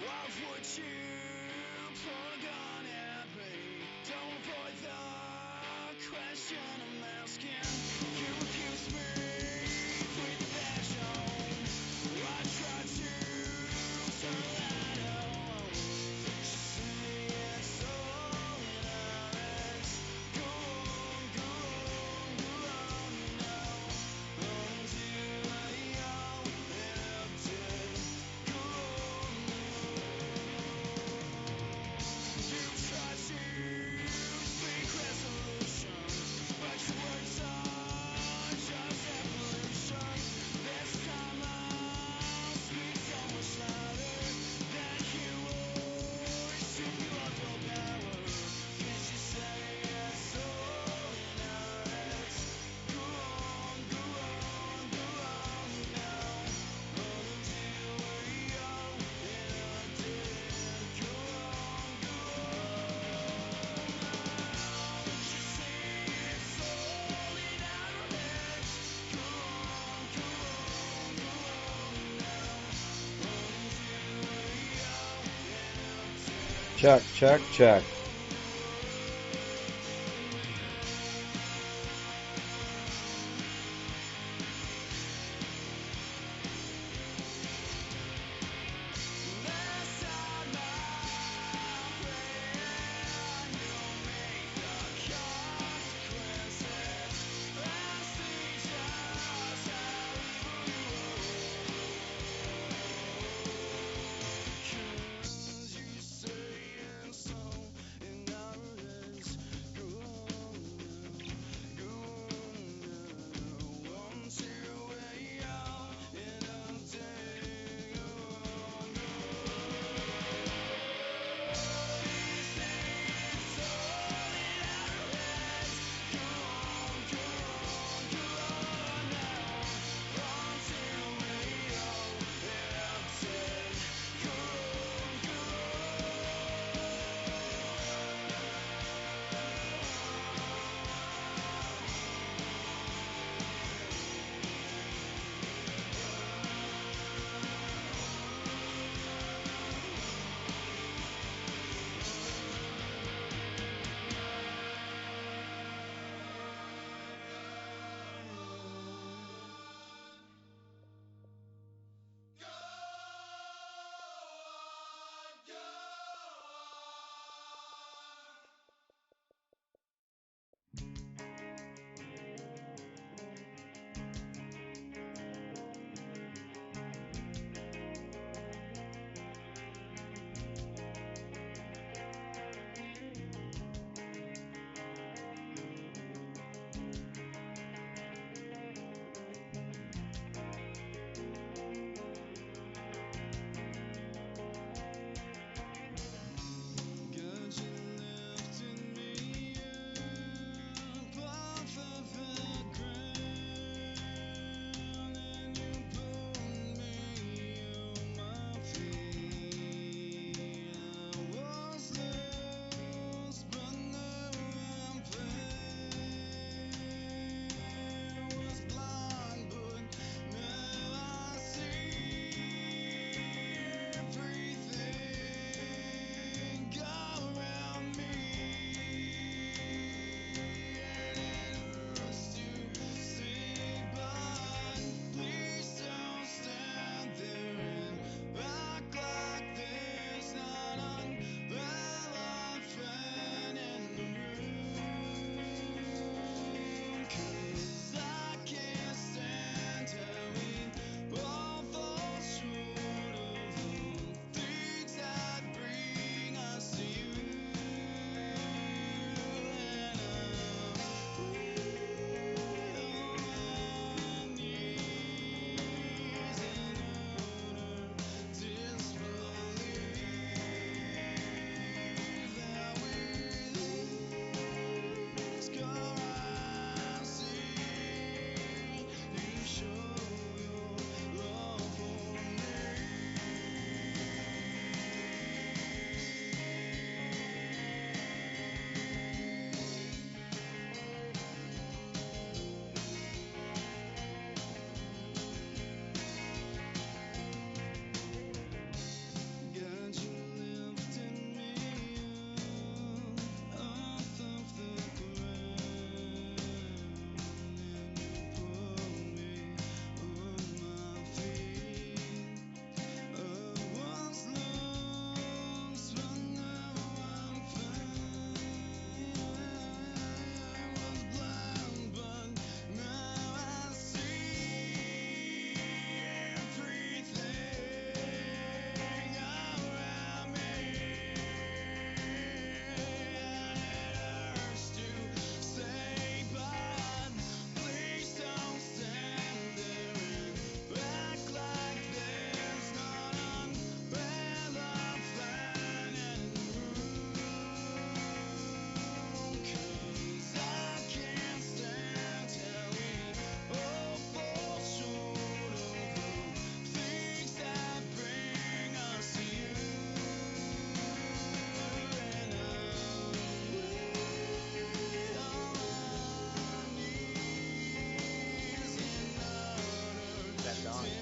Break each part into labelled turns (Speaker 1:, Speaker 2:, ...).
Speaker 1: would you pull a gun at me? Don't avoid the question I'm asking. You accuse me with the badge on. I tried to turn that on. She say it's all in our hands. Go on, go on, go on now. Until I all end up dead. Go on. You try to speak resolution, but your words are just evolution. This time I'll speak so much louder than you would if you have your power. Can't you say it's all in our heads? Go on, go on, go on now. Until we all end up dead. Go on, go on now. You say it's all in our heads. Go on, go on, go on now. Until we all end up dead.
Speaker 2: Check, check, check.
Speaker 1: Last time I pray, you'll make the consequences. I see just how evil you are. 'Cause you say and so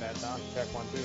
Speaker 2: That sound check 1 2.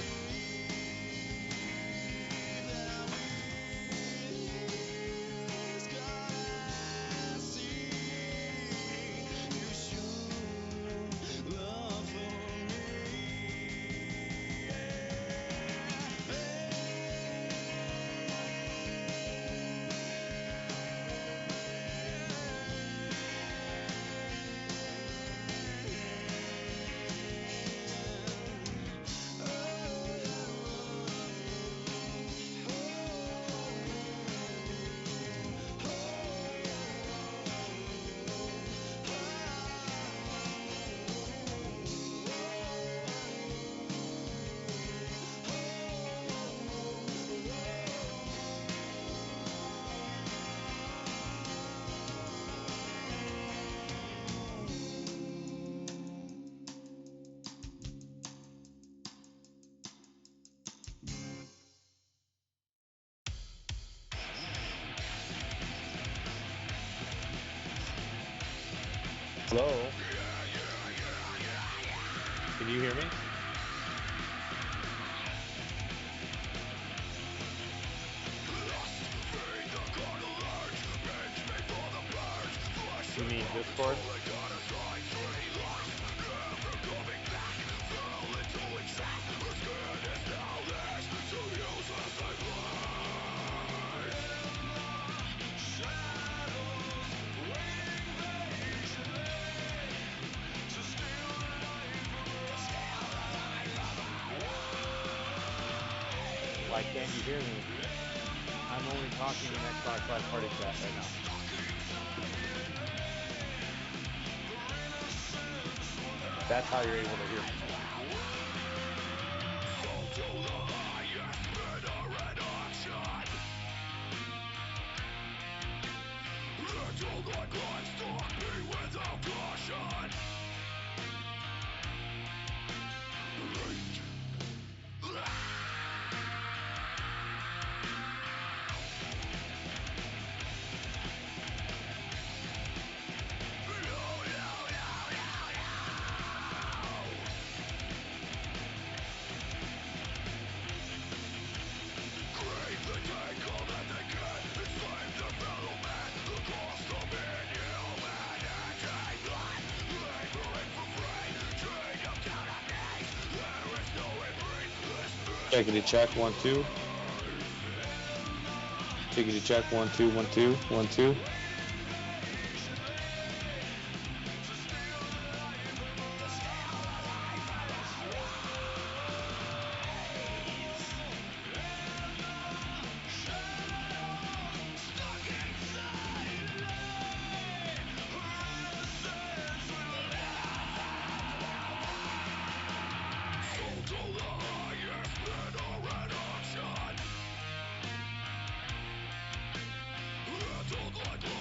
Speaker 2: Hello? Can you hear me? You mean Discord? Why can't you hear me? I'm only talking in Xbox Live Party Chat right now. That's how you're able to hear me. Checkity check 1 2. Checkity check 1 2 1 2 1 2. Like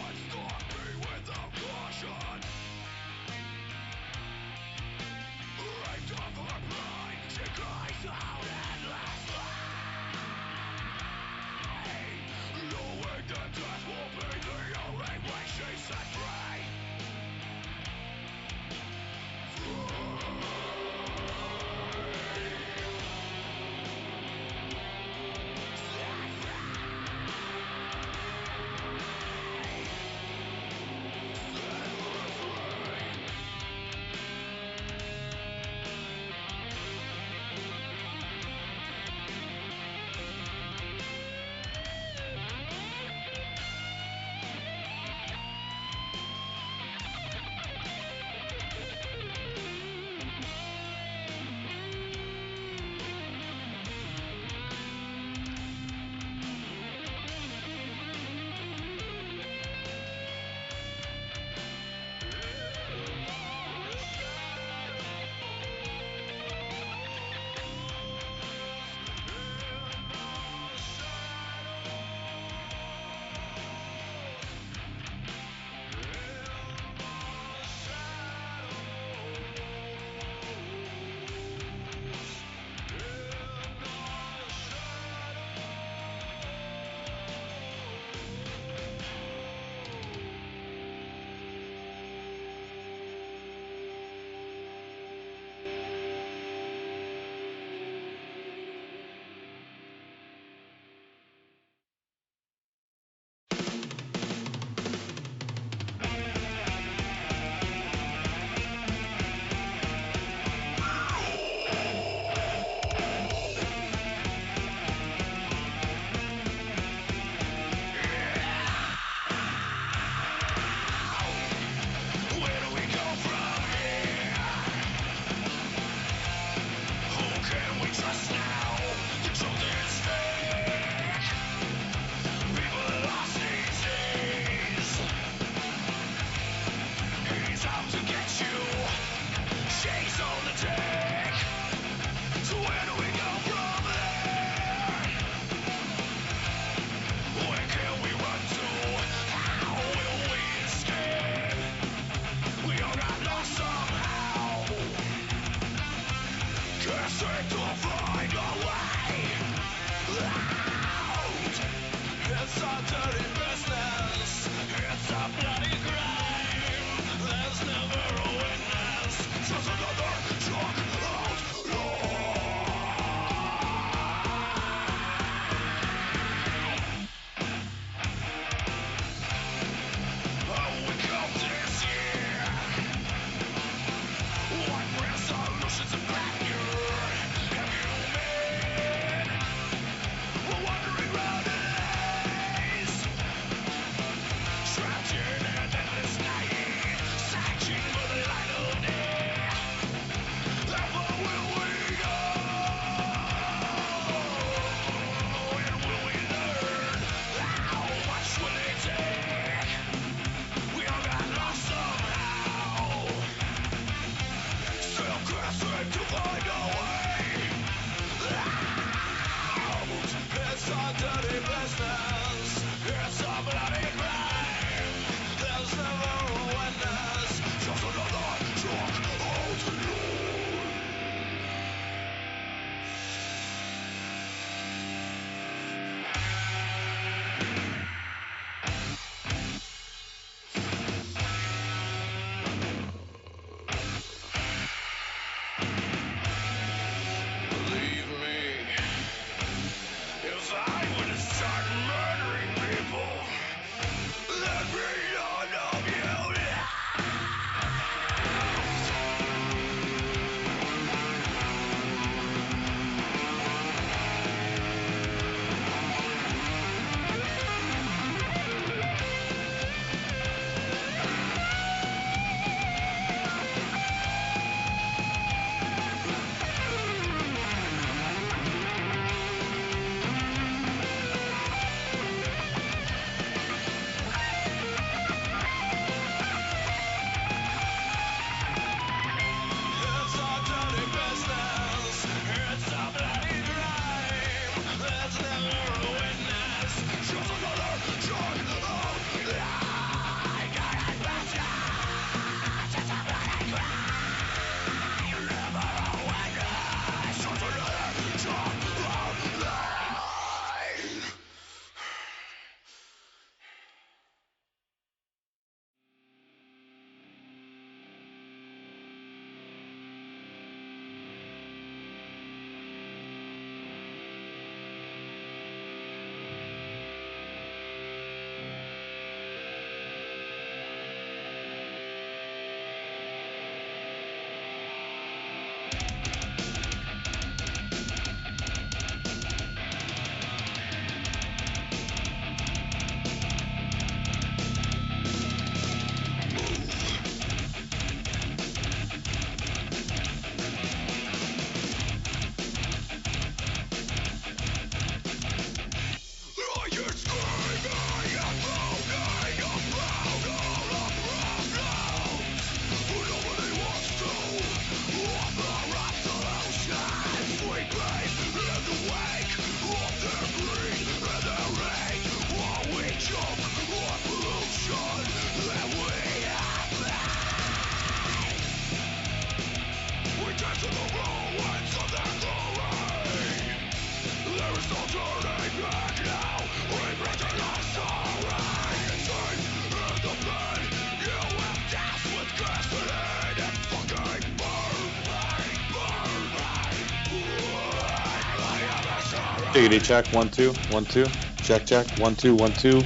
Speaker 3: Diggity check, 1 2 1 2. Check check, 1 2 1 2.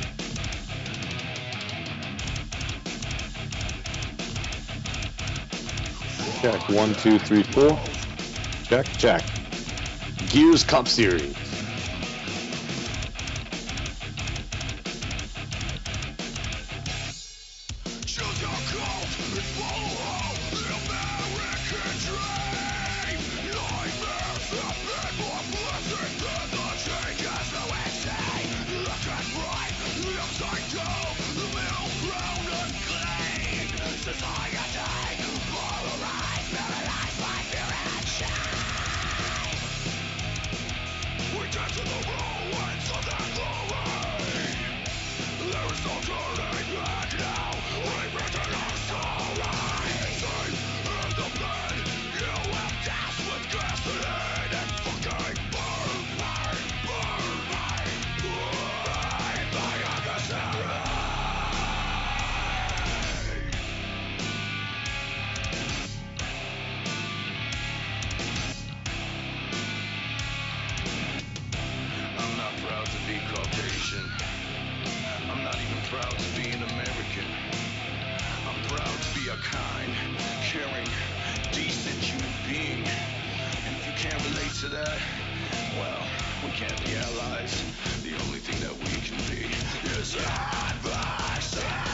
Speaker 3: Check 1 2 3 4. Check check. Gears Cup Series.
Speaker 1: proud to be an American. I'm proud to be a kind, caring, decent human being. And if you can't relate to that, well, we can't be allies. The only thing that we can be is adversaries.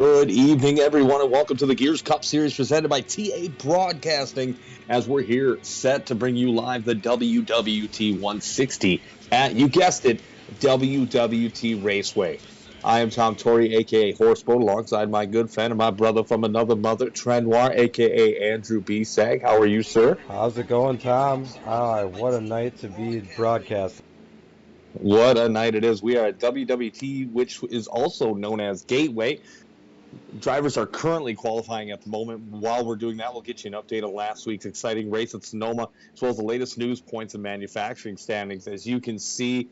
Speaker 3: Good evening, everyone, and welcome to the Gears Cup Series presented by TA Broadcasting, as we're here set to bring you live the WWT 160 at, you guessed it, WWT Raceway. I am Tom Torrey, a.k.a. Horseboat, alongside my good friend and my brother from another mother, Trent Noir, a.k.a. Andrew B. Sag. How are you, sir?
Speaker 2: How's it going, Tom? What a night to be broadcasting.
Speaker 3: What a night it is. We are at WWT, which is also known as Gateway. Drivers are currently qualifying at the moment. While we're doing that, we'll get you an update on last week's exciting race at Sonoma, as well as the latest news, points, and manufacturing standings. As you can see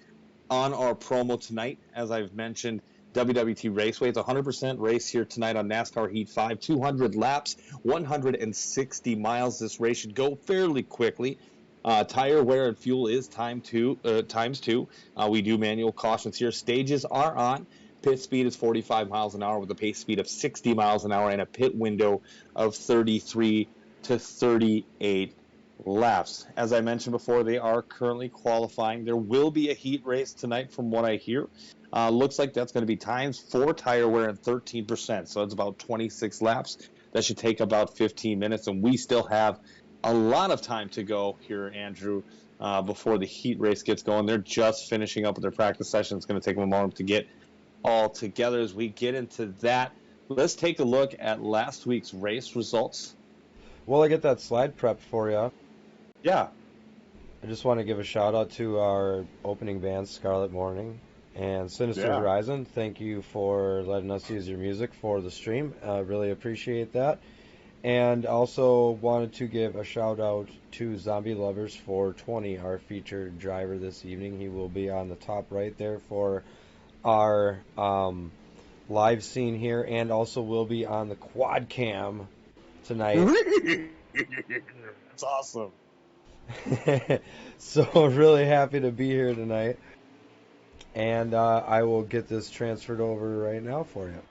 Speaker 3: on our promo tonight, as I've mentioned, WWT Raceway. It's a 100% race here tonight on NASCAR Heat 5. 200 laps, 160 miles. This race should go fairly quickly. Tire wear and fuel is times two. We do manual cautions here. Stages are on. Pit speed is 45 miles an hour with a pace speed of 60 miles an hour and a pit window of 33 to 38 laps. As I mentioned before, they are currently qualifying. There will be a heat race tonight from what I hear. Looks like that's going to be times 4 tire wear and 13%. So it's about 26 laps. That should take about 15 minutes. And we still have a lot of time to go here, Andrew, before the heat race gets going. They're just finishing up with their practice session. It's going to take them a moment to get all together. As we get into that, let's take a look at last week's race results.
Speaker 2: Well, I get that slide prepped for you.
Speaker 3: Yeah.
Speaker 2: I just want to give a shout out to our opening bands, Scarlet Morning and Sinister Horizon. Thank you for letting us use your music for the stream. Really appreciate that. And also wanted to give a shout out to Zombie Lovers 420, our featured driver this evening. He will be on the top right there for our live scene here, and also will be on the quad cam tonight.
Speaker 3: That's awesome.
Speaker 2: So really happy to be here tonight, and I will get this transferred over right now for you.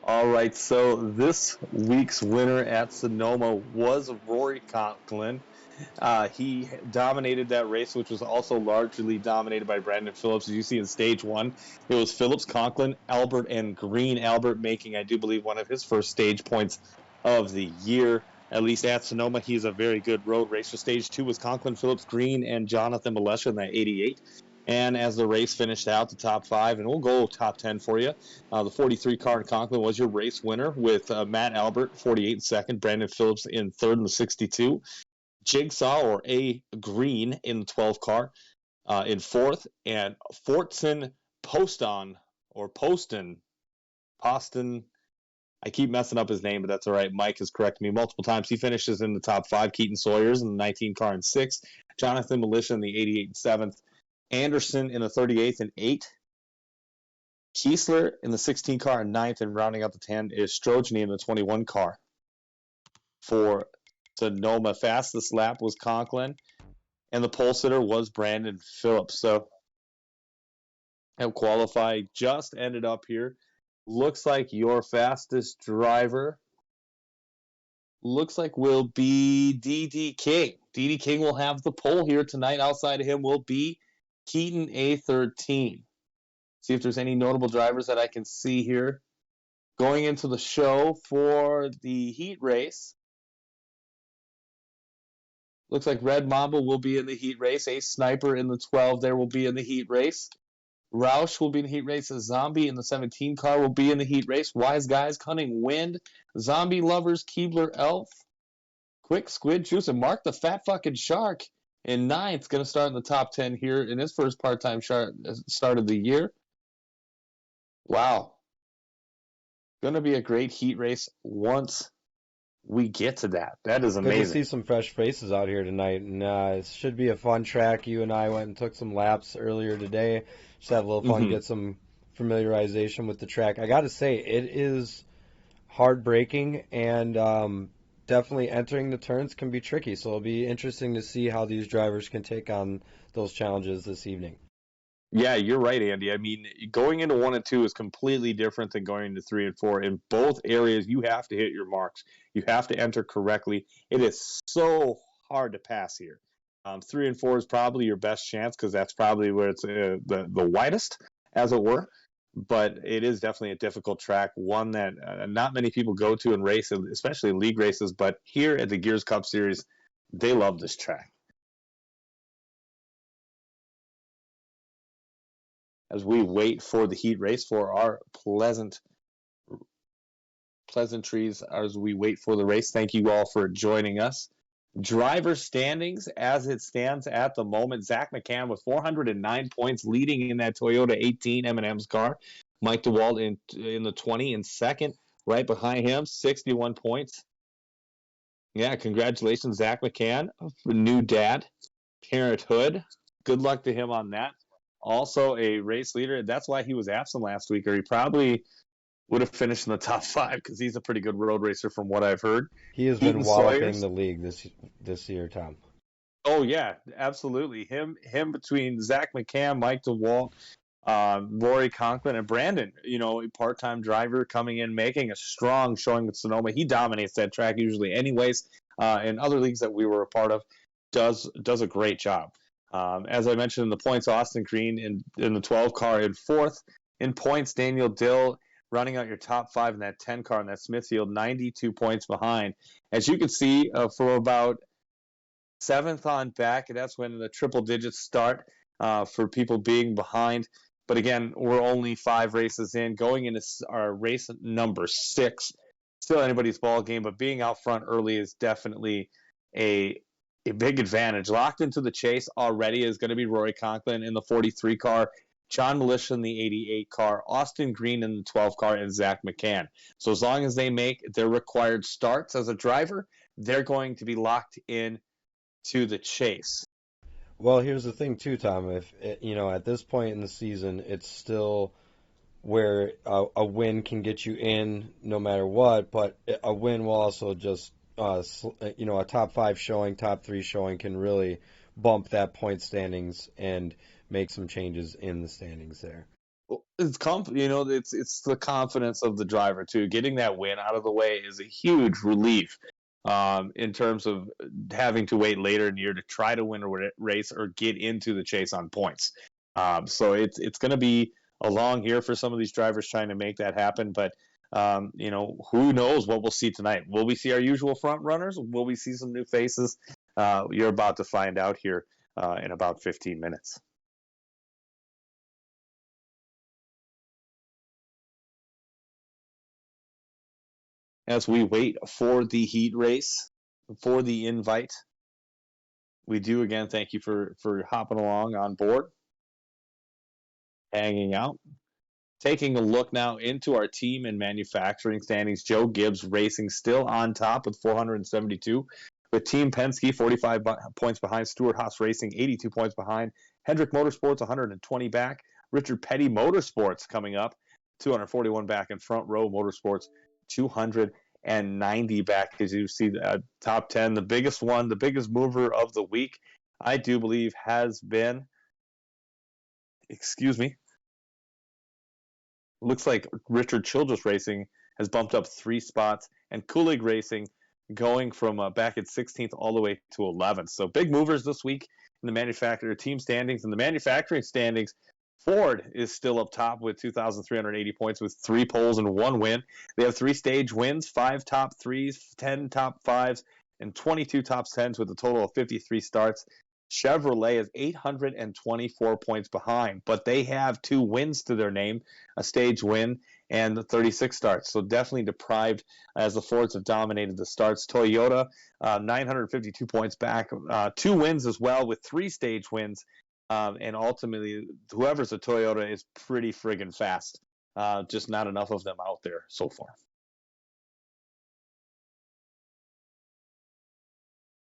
Speaker 3: All right, so this week's winner at Sonoma was Rory Conklin. He dominated that race, which was also largely dominated by Brandon Phillips. As you see in stage 1, it was Phillips, Conklin, Albert, and Green. Albert making, I do believe, one of his first stage points of the year, at least at Sonoma. He's a very good road racer. Stage 2 was Conklin, Phillips, Green, and Jonathan Malesha in that 88. And as the race finished out, the top 5, and we'll go top 10 for you. The 43 car in Conklin was your race winner, with Matt Albert 48 in second, Brandon Phillips in third in the 62. Jigsaw, or A. Green, in the 12 car in fourth, and Fortson Poston, I keep messing up his name, but that's all right. Mike has corrected me multiple times. He finishes in the top 5. Keaton Sawyers in the 19 car in 6th. Jonathan Malesha in the 88 and 7th. Anderson in the 38th and 8th. Kiesler in the 16 car in 9th. And rounding out the 10 is Strojny in the 21 car for Sonoma. Fastest lap was Conklin, and the pole sitter was Brandon Phillips. So have qualified, just ended up here. Looks like your fastest driver will be D.D. King. D.D. King will have the pole here tonight. Outside of him will be Keaton A13. See if there's any notable drivers that I can see here going into the show for the heat race. Looks like Red Mamba will be in the heat race. Ace Sniper in the 12 there will be in the heat race. Roush will be in the heat race. A Zombie in the 17 car will be in the heat race. Wise Guys, Cunning Wind, Zombie Lovers, Keebler Elf, Quick Squid Juice, and Mark the Fat Fucking Shark in 9th. Going to start in the top 10 here in his first part-time start of the year. Wow. Going to be a great heat race once we get to that. That is amazing.
Speaker 2: Good to see some fresh faces out here tonight, and it should be a fun track. You and I went and took some laps earlier today. Just have a little fun, get some familiarization with the track. I got to say, it is hard braking, and definitely entering the turns can be tricky. So it'll be interesting to see how these drivers can take on those challenges this evening.
Speaker 3: Yeah, you're right, Andy. I mean, going into 1 and 2 is completely different than going into 3 and 4. In both areas, you have to hit your marks. You have to enter correctly. It is so hard to pass here. 3 and 4 is probably your best chance because that's probably where it's the widest, as it were. but it is definitely a difficult track, one that not many people go to and race, especially league races. But here at the Gears Cup Series, they love this track. As we wait for the heat race, for our pleasantries as we wait for the race, thank you all for joining us. Driver standings as it stands at the moment: Zach McCann with 409 points, leading in that Toyota 18 M&M's car. Mike DeWalt in the 20 in second, right behind him, 61 points. Yeah, congratulations, Zach McCann, new dad, parenthood. Good luck to him on that. Also a race leader. That's why he was absent last week, or he probably would have finished in the top 5, because he's a pretty good road racer from what I've heard.
Speaker 2: He has been walloping the league this year, Tom.
Speaker 3: Oh yeah, absolutely. Him between Zach McCann, Mike DeWalt, Rory Conklin, and Brandon, a part-time driver coming in, making a strong showing with Sonoma. He dominates that track usually anyways. In other leagues that we were a part of, does a great job. As I mentioned in the points, Austin Green in the 12 car in 4th. In points, Daniel Dill running out your top 5 in that 10 car in that Smithfield, 92 points behind. As you can see, from about 7th on back, that's when the triple digits start for people being behind. But again, we're only 5 races in, going into our race number 6. Still anybody's ball game, but being out front early is definitely a big advantage. Locked into the chase already is going to be Rory Conklin in the 43 car, John Militia in the 88 car, Austin Green in the 12 car, and Zach McCann. So as long as they make their required starts as a driver, they're going to be locked in to the chase.
Speaker 2: Well, here's the thing too, Tom. If at this point in the season, it's still where a win can get you in no matter what, but a win will also just a top 5 showing, top 3 showing can really bump that point standings and make some changes in the standings there.
Speaker 3: It's it's the confidence of the driver too. Getting that win out of the way is a huge relief. In terms of having to wait later in the year to try to win a race or get into the chase on points. So it's going to be a long year for some of these drivers trying to make that happen. But, who knows what we'll see tonight. Will we see our usual front runners? Will we see some new faces? You're about to find out here in about 15 minutes. As we wait for the heat race, for the invite, we do again thank you for hopping along on board, hanging out. Taking a look now into our team and manufacturing standings, Joe Gibbs Racing still on top with 472, with Team Penske 45 points behind, Stewart Haas Racing 82 points behind, Hendrick Motorsports 120 back, Richard Petty Motorsports coming up 241 back, in Front Row Motorsports 290 back. As you see, the top 10, the biggest mover of the week, I do believe, has been, looks like Richard Childress Racing has bumped up 3 spots, and Kulig Racing going from back at 16th all the way to 11th. So big movers this week in the manufacturer team standings. In the manufacturing standings, Ford is still up top with 2,380 points with 3 poles and 1 win. They have 3 stage wins, 5 top 3s, 10 top 5s, and 22 top 10s with a total of 53 starts. Chevrolet is 824 points behind, but they have 2 wins to their name, a stage win and 36 starts. So definitely deprived as the Fords have dominated the starts. Toyota, 952 points back, 2 wins as well with 3 stage wins. And ultimately, whoever's a Toyota is pretty friggin' fast. Just not enough of them out there so far.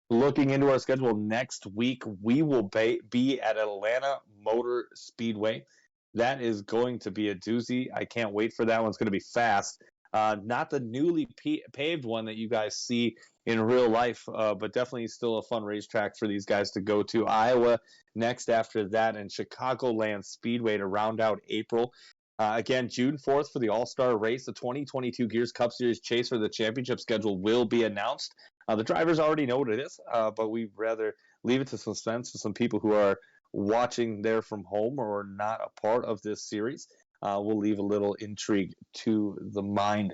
Speaker 3: Looking into our schedule next week, we will be at Atlanta Motor Speedway. That is going to be a doozy. I can't wait for that one. It's going to be fast. Not the newly paved one that you guys see in real life, but definitely still a fun racetrack for these guys to go to. Iowa next after that, and Chicagoland Speedway to round out April. Again, June 4th for the All-Star Race. The 2022 Gears Cup Series Chase for the championship schedule will be announced. The drivers already know what it is, but we'd rather leave it to suspense for some people who are watching there from home or not a part of this series. will leave a little intrigue to the mind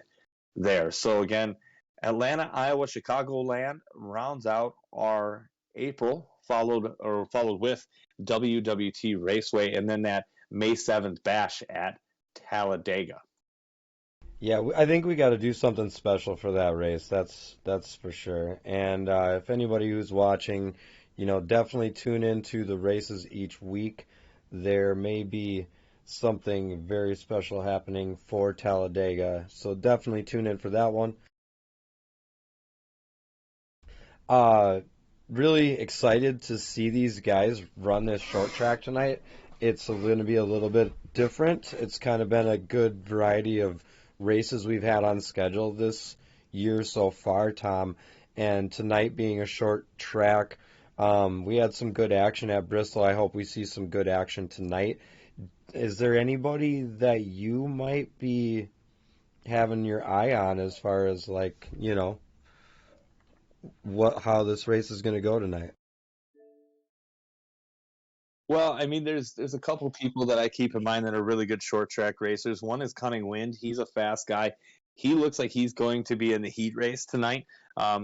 Speaker 3: there. So again, Atlanta, Iowa, Chicagoland rounds out our April, followed with WWT Raceway, and then that May 7th bash at Talladega.
Speaker 2: Yeah, I think we got to do something special for that race. That's for sure. And if anybody who's watching, definitely tune into the races each week. There may be something very special happening for Talladega, so definitely tune in for that one. Uh, Really excited to see these guys run this short track tonight. It's going to be a little bit different. It's kind of been a good variety of races we've had on schedule this year so far, Tom. And tonight being a short track, we had some good action at Bristol. I hope we see some good action tonight. Is there anybody that you might be having your eye on as far as how this race is going to go tonight?
Speaker 3: Well, I mean, there's a couple people that I keep in mind that are really good short track racers. One is Cunning Wind. He's a fast guy. He looks like he's going to be in the heat race tonight.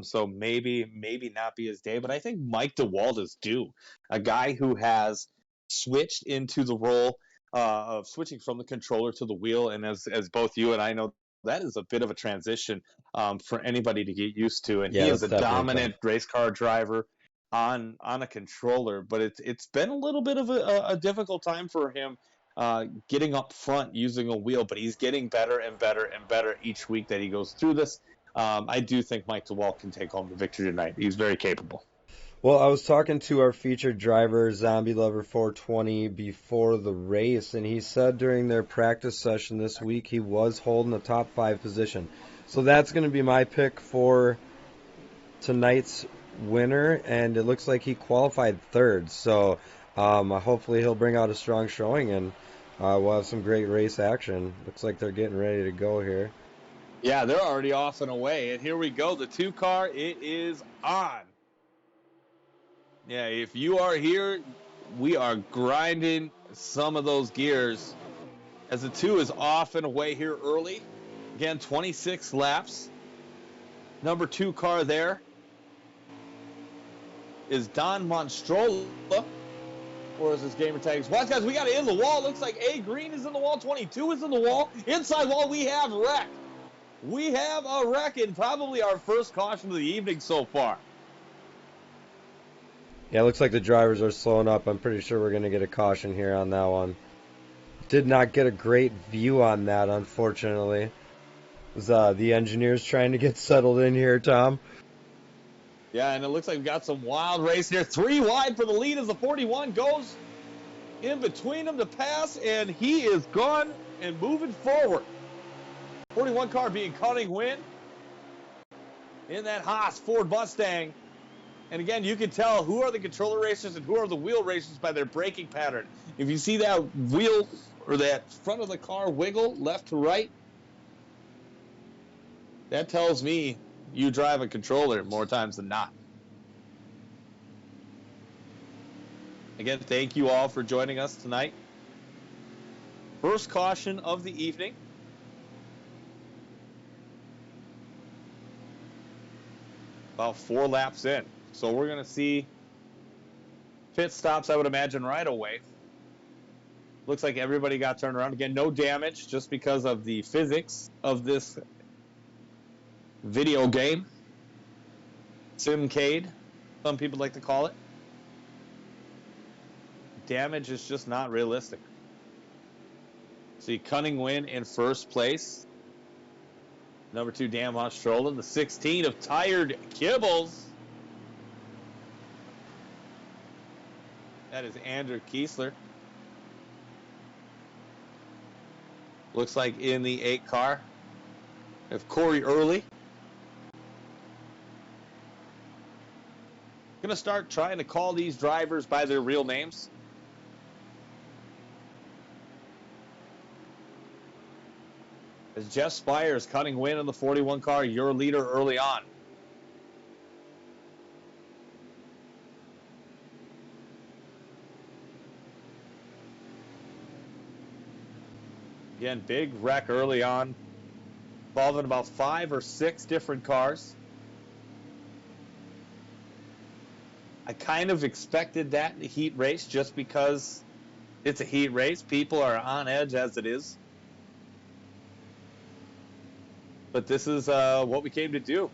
Speaker 3: So maybe not be his day. But I think Mike DeWald is due. A guy who has switched into the role of switching from the controller to the wheel, and as both you and I know, that is a bit of a transition for anybody to get used to. And
Speaker 2: Yeah,
Speaker 3: he is
Speaker 2: that's
Speaker 3: a
Speaker 2: definitely
Speaker 3: dominant
Speaker 2: tough.
Speaker 3: race car driver on a controller, but it's been a little bit of a difficult time for him getting up front using a wheel, but he's getting better and better and better each week that he goes through this. I do think Mike DeWalt can take home the victory tonight. He's very capable.
Speaker 2: Well, I was talking to our featured driver, Zombie Lover 420, before the race, and he said during their practice session this week he was holding the top five position. So that's going to be my pick for tonight's winner, and it looks like he qualified third. So hopefully he'll bring out a strong showing, and we'll have some great race action. Looks like they're getting ready to go here.
Speaker 3: Yeah, they're already off and away, and here we go. The 2 car, it is on. Yeah, if you are here, we are grinding some of those gears as the 2 is off and away here early. Again, 26 laps. Number 2 car there is Don Monstrola, or is his gamer tags? Watch, guys, we got it in the wall. Looks like A Green is in the wall. 22 is in the wall. Inside wall, we have wreck. We have a wreck, and probably our first caution of the evening so far.
Speaker 2: Yeah, it looks like the drivers are slowing up. I'm pretty sure we're going to get a caution here on that one. Did not get a great view on that, unfortunately. Was the engineers trying to get settled in here, Tom?
Speaker 3: Yeah, and it looks like we've got some wild race here. 3 wide for the lead as the 41 goes in between them to pass, and he is gone and moving forward. 41 car being Cunning Wind in that Haas Ford Mustang. And again, you can tell who are the controller racers and who are the wheel racers by their braking pattern. If you see that wheel or that front of the car wiggle left to right, that tells me you drive a controller more times than not. Again, thank you all for joining us tonight. First caution of the evening. About 4 laps in. So we're going to see pit stops, I would imagine, right away. Looks like everybody got turned around. Again, no damage just because of the physics of this video game. Simcade, some people like to call it. Damage is just not realistic. See Cunning Win in first place. Number 2, Dan Monstrola. The 16 of Tired Kibbles. That is Andrew Kiesler. Looks like in the 8 car, we have Corey Early. Going to start trying to call these drivers by their real names. As Jeff Spires, Cunning Win in the 41 car, your leader early on. Again, big wreck early on, involving about 5 or 6 different cars. I kind of expected that in the heat race just because it's a heat race. People are on edge as it is. But this is what we came to do.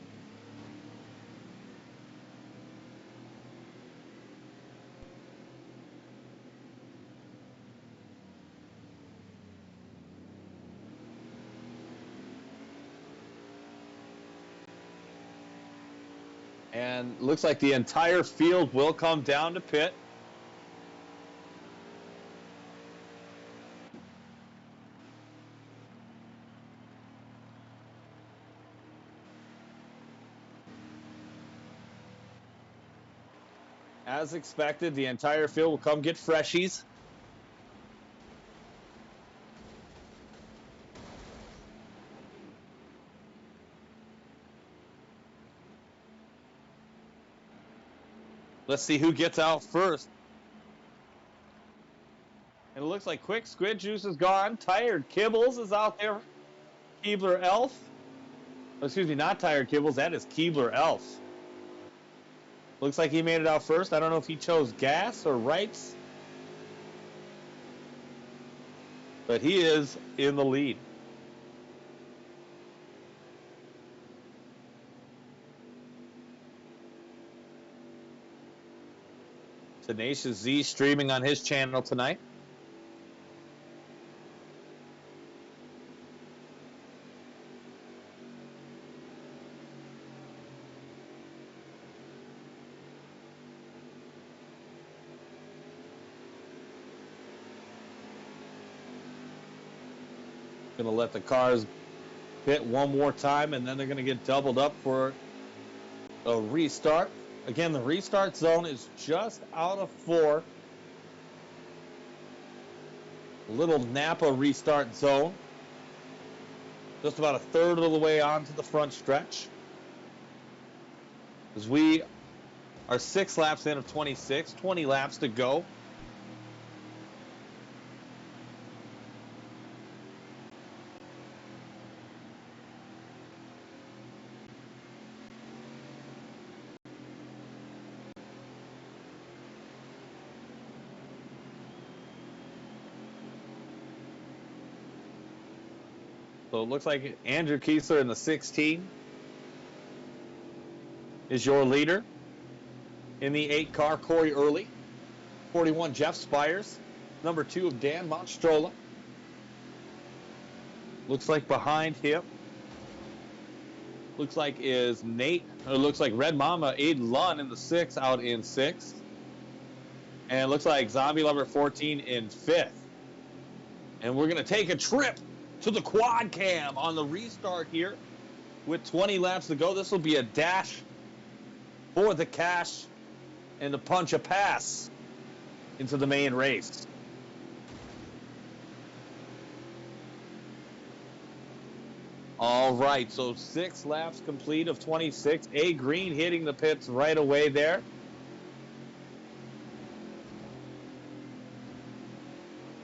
Speaker 3: And looks like the entire field will come down to pit. As expected, the entire field will come get freshies. Let's see who gets out first. And it looks like Quick Squid Juice is gone. Tired Kibbles is out there. Keebler Elf. Oh, excuse me, not Tired Kibbles. That is Keebler Elf. Looks like he made it out first. I don't know if he chose gas or rights. But he is in the lead. Tenacious Z streaming on his channel tonight. Going to let the cars pit one more time, and then they're going to get doubled up for a restart. Again, the restart zone is just out of 4. Little Napa restart zone. Just about a third of the way onto the front stretch. As we are 6 laps in of 26, 20 laps to go. So it looks like Andrew Kiesler in the 16 is your leader. In the 8 car, Corey Early. 41, Jeff Spires. Number 2 of Dan Monstrola. Looks like behind him. Looks like is Nate. Or looks like Red Mama, Aiden Lunn in the 6 out in 6th. And it looks like Zombie Lover 14 in 5th. And we're going to take a trip to the quad cam on the restart here with 20 laps to go. This will be a dash for the cash and to punch a pass into the main race. All right, so 6 laps complete of 26. A Green hitting the pits right away there.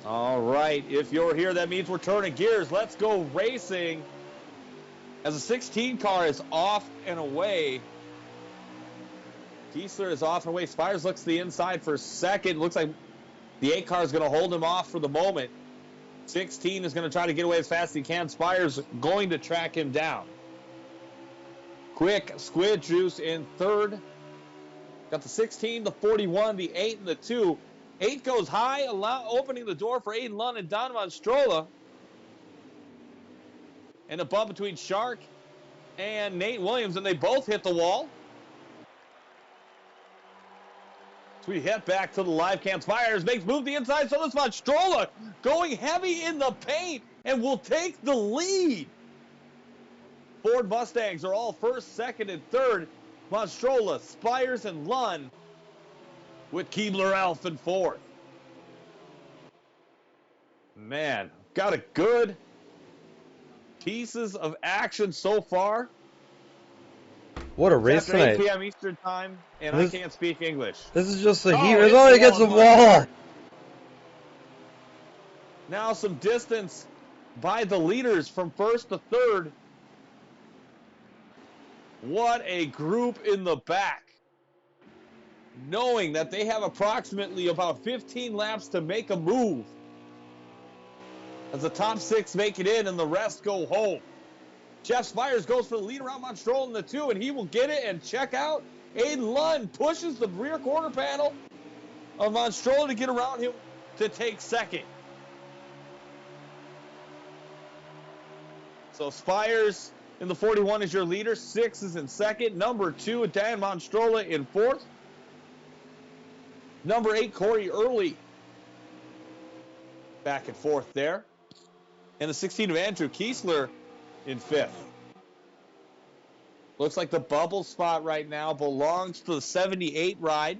Speaker 3: All right, if you're here, that means we're turning gears. Let's go racing. As the 16 car is off and away. Kiesler is off and away. Spires looks to the inside for second. Looks like the 8 car is going to hold him off for the moment. 16 is going to try to get away as fast as he can. Spires going to track him down. Quick Squid Juice in 3rd. Got the 16, the 41, the 8, and the 2. 8 goes high, opening the door for Aiden Lunn and Don Monstrola. And a bump between Shark and Nate Williams, and they both hit the wall. So we head back to the live cam. Spires makes move the inside, so does Monstrola, going heavy in the paint, and will take the lead. Ford Mustangs are all 1st, 2nd, and 3rd. Monstrola, Spires, and Lunn with Keebler Elf in 4th. Man, got a good pieces of action so far.
Speaker 2: What a race
Speaker 3: After 8
Speaker 2: tonight.
Speaker 3: p.m. Eastern time, and I can't speak English.
Speaker 2: This is just the heat.
Speaker 3: it's
Speaker 2: It's only against the wall.
Speaker 3: Now some distance by the leaders from first to third. What a group in the back. Knowing that they have approximately about 15 laps to make a move. As the top 6 make it in and the rest go home. Jeff Spires goes for the lead around Monstroll in the 2, and he will get it and check out. Aiden Lund pushes the rear quarter panel of Monstroll to get around him to take second. So Spires in the 41 is your leader. 6 is in second. Number 2, Dan Monstrola in fourth. Number 8, Corey Early back and forth there. And the 16 of Andrew Kiesler in fifth. Looks like the bubble spot right now belongs to the 78 ride.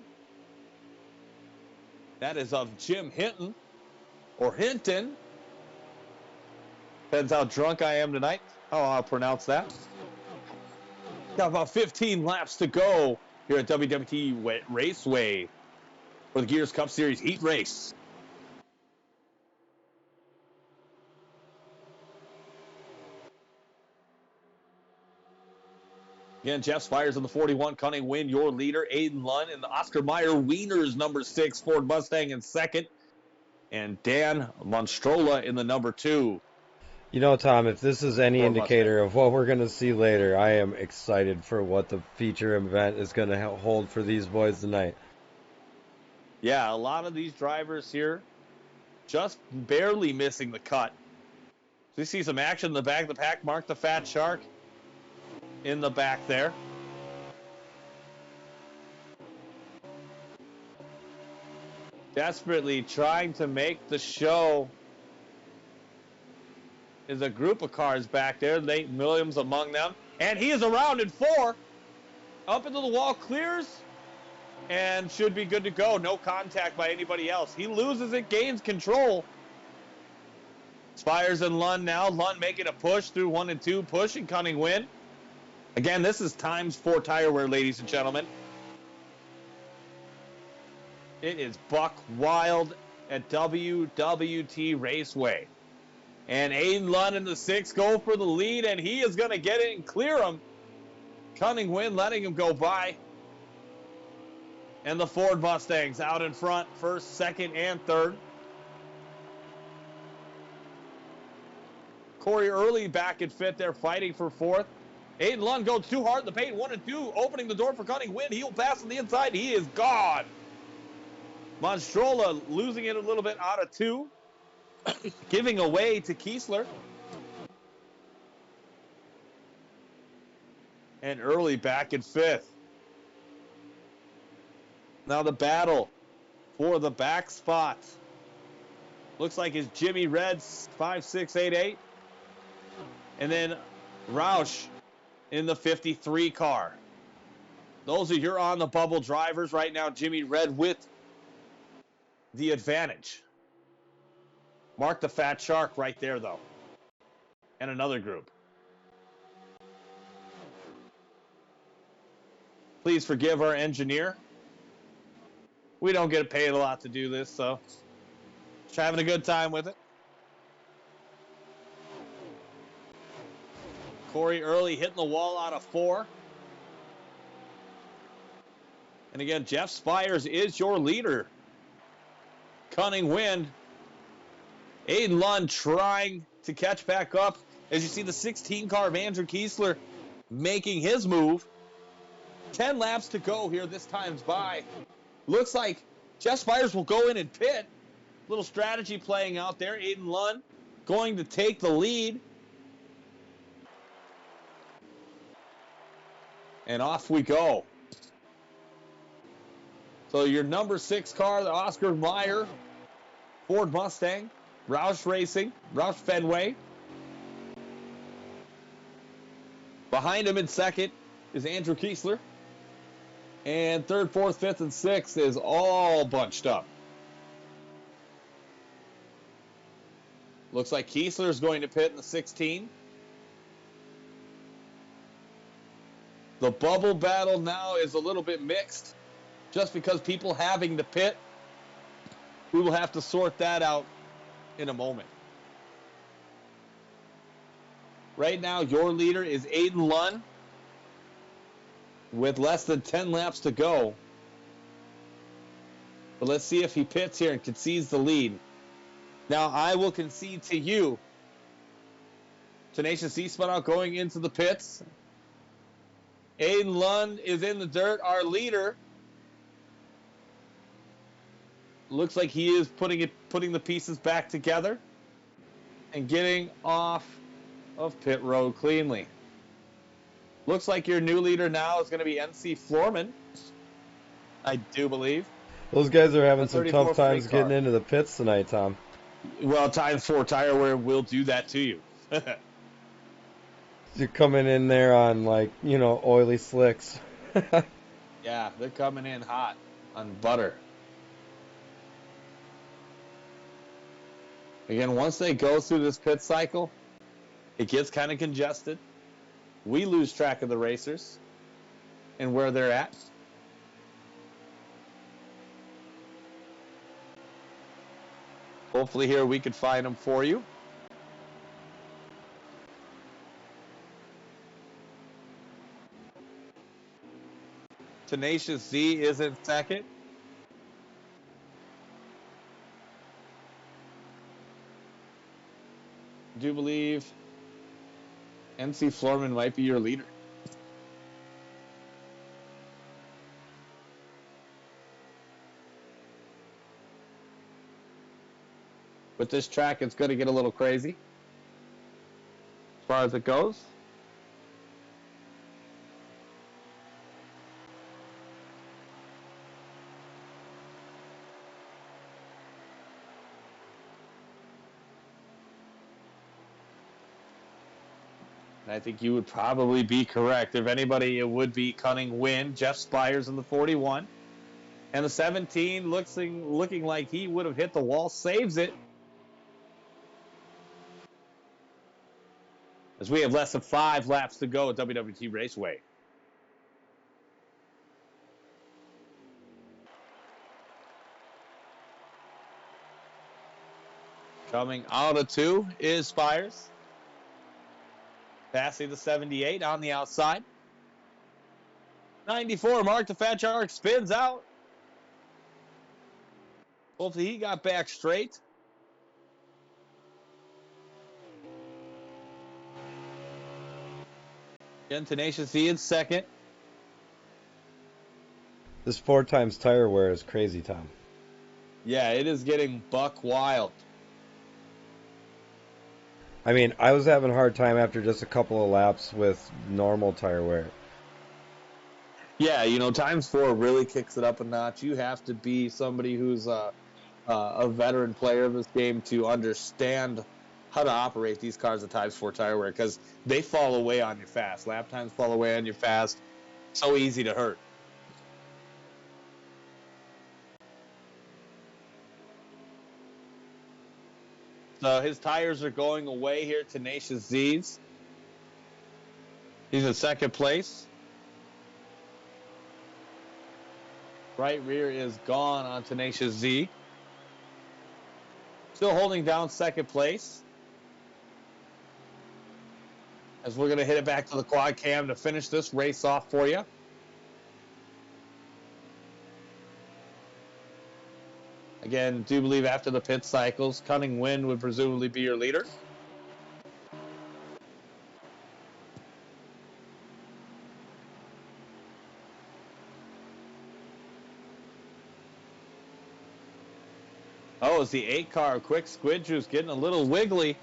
Speaker 3: That is of Jim Hinton, or Hinton. Depends how drunk I am tonight, how I'll pronounce that. Got about 15 laps to go here at WWT Raceway for the Gears Cup Series Heat Race. Again, Jeff Spires in the 41, Cunning Wind, your leader. Aiden Lund in the Oscar Mayer Wieners, number 6, Ford Mustang in second. And Dan Monstrola in the number 2.
Speaker 2: You know, Tom, if this is any
Speaker 3: Ford
Speaker 2: indicator
Speaker 3: Mustang.
Speaker 2: of what we're going to see later, I am excited for what the feature event is going to hold for these boys tonight.
Speaker 3: Yeah, a lot of these drivers here just barely missing the cut. So you see some action in the back of the pack. Mark the Fat Shark in the back there. Desperately trying to make the show is a group of cars back there. Leighton Williams among them. And he is around in 4. Up into the wall, clears, and should be good to go. No contact by anybody else. He loses it, gains control. Spires and Lund now. Lund making a push through 1 and 2, pushing Cunning Wind. Again, this is ×4 tire wear, ladies and gentlemen. It is buck wild at WWT Raceway. And Aiden Lund in the 6 go for the lead, and he is going to get it and clear him. Cunning Wind letting him go by. And the Ford Mustangs out in front, first, second, and third. Corey Early back in fifth there, fighting for fourth. Aiden Lund goes too hard in the paint, 1 and 2, opening the door for Cunning Wind. He'll pass on the inside. He is gone. Monstrola losing it a little bit out of 2. Giving away to Kiesler. And Early back in fifth. Now the battle for the back spot. Looks like it's Jimmy Red's 5688. And then Roush in the 53 car. Those are your on the bubble drivers right now. Jimmy Red with the advantage. Mark the Fat Shark right there, though. And another group. Please forgive our engineer. We don't get paid a lot to do this, so just having a good time with it. Corey Early hitting the wall out of 4. And again, Jeff Spires is your leader. Cunning Wind. Aiden Lund trying to catch back up. As you see the 16 car of Andrew Kiesler making his move. 10 laps to go here. This time's by. Looks like Jeff Spires will go in and pit. Little strategy playing out there. Aiden Lund going to take the lead. And off we go. So your number 6 car, the Oscar Mayer Ford Mustang. Roush Racing, Roush Fenway. Behind him in second is Andrew Kiesler. And third, fourth, fifth, and sixth is all bunched up. Looks like Kiesler is going to pit in the 16. The bubble battle now is a little bit mixed. Just because people having to pit, we will have to sort that out in a moment. Right now, your leader is Aiden Lunn with less than 10 laps to go. But let's see if he pits here and concedes the lead. Now, I will concede to you. Tenacious D spun out going into the pits. Aiden Lund is in the dirt, our leader. Looks like he is putting the pieces back together and getting off of pit road cleanly. Looks like your new leader now is going to be NC Florman, I do believe.
Speaker 2: Those guys are having some tough times getting into the pits tonight, Tom.
Speaker 3: Well, Times 4 Tire Wear will do that to you.
Speaker 2: You're coming in there on, like, you know, oily slicks.
Speaker 3: Yeah, they're coming in hot on butter. Again, once they go through this pit cycle, it gets kind of congested. We lose track of the racers and where they're at. Hopefully here we can find them for you. Tenacious Z is in second. I do believe NC Florman might be your leader. With this track, it's going to get a little crazy as far as it goes. And I think you would probably be correct. If anybody, it would be Cunning Win. Jeff Spires in the 41. And the 17 looking like he would have hit the wall. Saves it. As we have less than 5 laps to go at WWT Raceway. Coming out of 2 is Spires. Passing the 78 on the outside. 94, Mark the Fat Shark spins out. Hopefully he got back straight. Again, Tenacious D in second.
Speaker 2: This 4 times tire wear is crazy, Tom.
Speaker 3: Yeah, it is getting buck wild.
Speaker 2: I mean, I was having a hard time after just a couple of laps with normal tire wear.
Speaker 3: Yeah, you know, Times 4 really kicks it up a notch. You have to be somebody who's a veteran player of this game to understand how to operate these cars at Times 4 Tire Wear, because they fall away on you fast. Lap times fall away on you fast. So easy to hurt. So his tires are going away here, Tenacious Z's. He's in second place. Right rear is gone on Tenacious Z. Still holding down second place. As we're going to hit it back to the quad cam to finish this race off for you. Again, do believe after the pit cycles, Cunning Wind would presumably be your leader. Oh, it's the 8 car. Quick Squid Juice getting a little wiggly.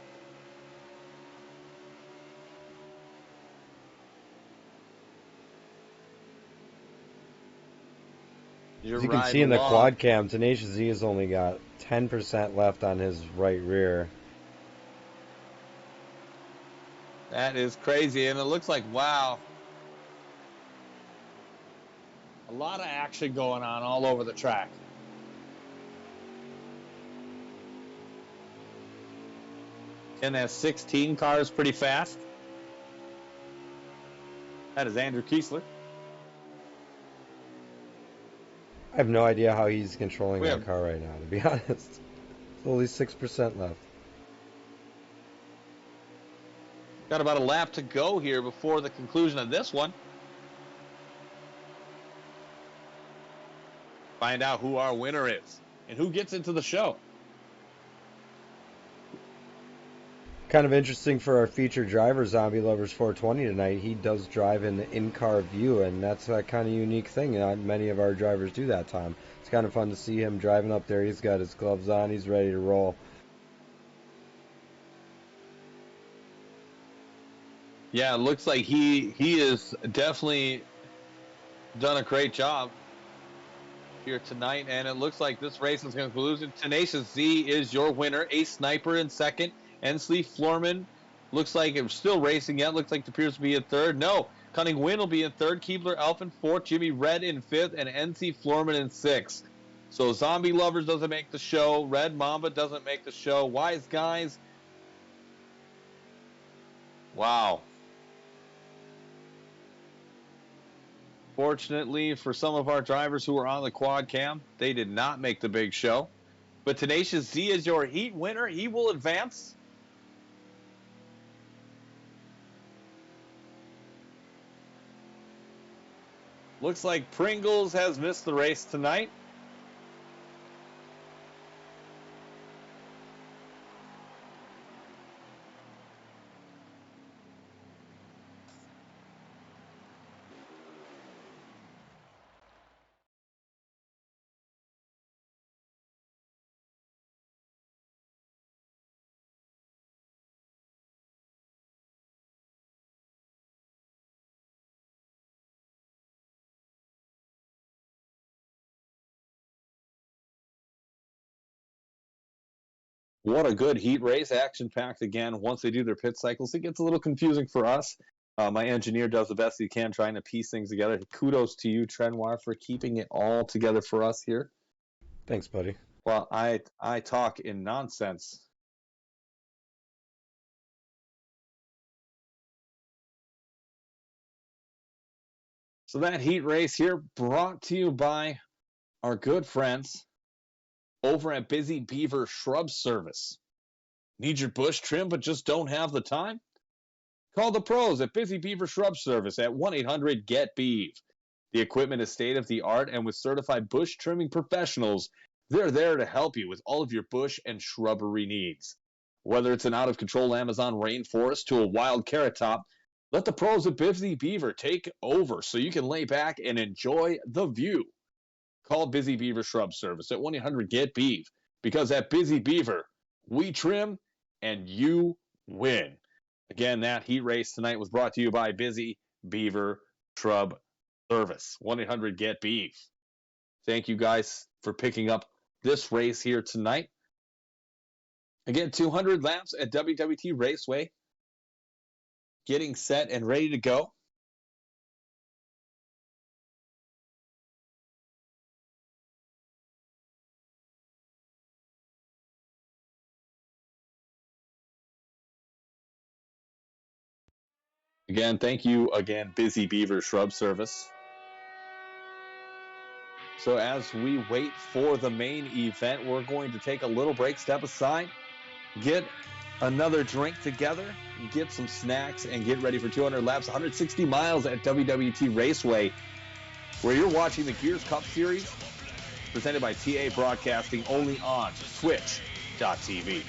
Speaker 2: As you can see in the quad cam, Tenacious Z has only got 10% left on his right rear.
Speaker 3: That is crazy, and it looks like, wow, a lot of action going on all over the track. Ken has 16 cars pretty fast. That is Andrew Kiesler.
Speaker 2: I have no idea how he's controlling that car right now, to be honest. There's only 6% left.
Speaker 3: Got about a lap to go here before the conclusion of this one. Find out who our winner is and who gets into the show.
Speaker 2: Kind of interesting for our featured driver, Zombie Lovers 420 tonight. He does drive in the in-car view, and that's a kind of unique thing. Not many of our drivers do that, Tom. It's kind of fun to see him driving up there. He's got his gloves on. He's ready to roll.
Speaker 3: Yeah, it looks like he is definitely done a great job here tonight, and it looks like this race is going to lose. Tenacious Z is your winner. Ace Sniper in second. Ensley Florman looks like it's still racing yet. Looks like it appears to be in third. No, Cunning Win will be in third. Keebler Elf in fourth. Jimmy Red in fifth, and NC Florman in sixth. So Zombie Lovers doesn't make the show. Red Mamba doesn't make the show. Wise Guys. Wow. Fortunately for some of our drivers who were on the quad cam, they did not make the big show. But Tenacious Z is your heat winner. He will advance. Looks like Pringles has missed the race tonight. What a good heat race, action-packed again. Once they do their pit cycles, it gets a little confusing for us. My engineer does the best he can trying to piece things together. Kudos to you, Trenoir, for keeping it all together for us here.
Speaker 2: Thanks, buddy.
Speaker 3: Well, I talk in nonsense. So that heat race here brought to you by our good friends over at Busy Beaver Shrub Service. Need your bush trim but just don't have the time? Call the pros at Busy Beaver Shrub Service at 1-800-GET-BEAV. The equipment is state-of-the-art, and with certified bush trimming professionals, they're there to help you with all of your bush and shrubbery needs. Whether it's an out-of-control Amazon rainforest to a wild carrot top, let the pros at Busy Beaver take over so you can lay back and enjoy the view. Call Busy Beaver Shrub Service at 1-800-GET-BEAV, because at Busy Beaver, we trim and you win. Again, that heat race tonight was brought to you by Busy Beaver Shrub Service. 1-800-GET-BEAV. Thank you guys for picking up this race here tonight. Again, 200 laps at WWT Raceway. Getting set and ready to go. Again, thank you again, Busy Beaver Shrub Service. So as we wait for the main event, we're going to take a little break, step aside, get another drink together, get some snacks, and get ready for 200 laps, 160 miles at WWT Raceway, where you're watching the Gears Cup Series, presented by TA Broadcasting, only on Twitch.tv.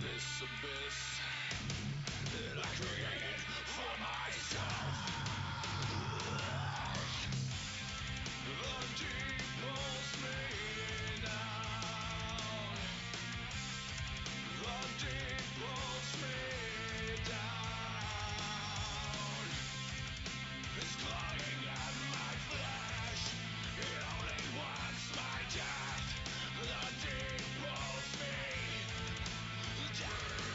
Speaker 1: this abyss that I created for myself. The deep pulls me down. The deep pulls me down. It's clawing at my flesh. It only wants my death. The deep pulls me down.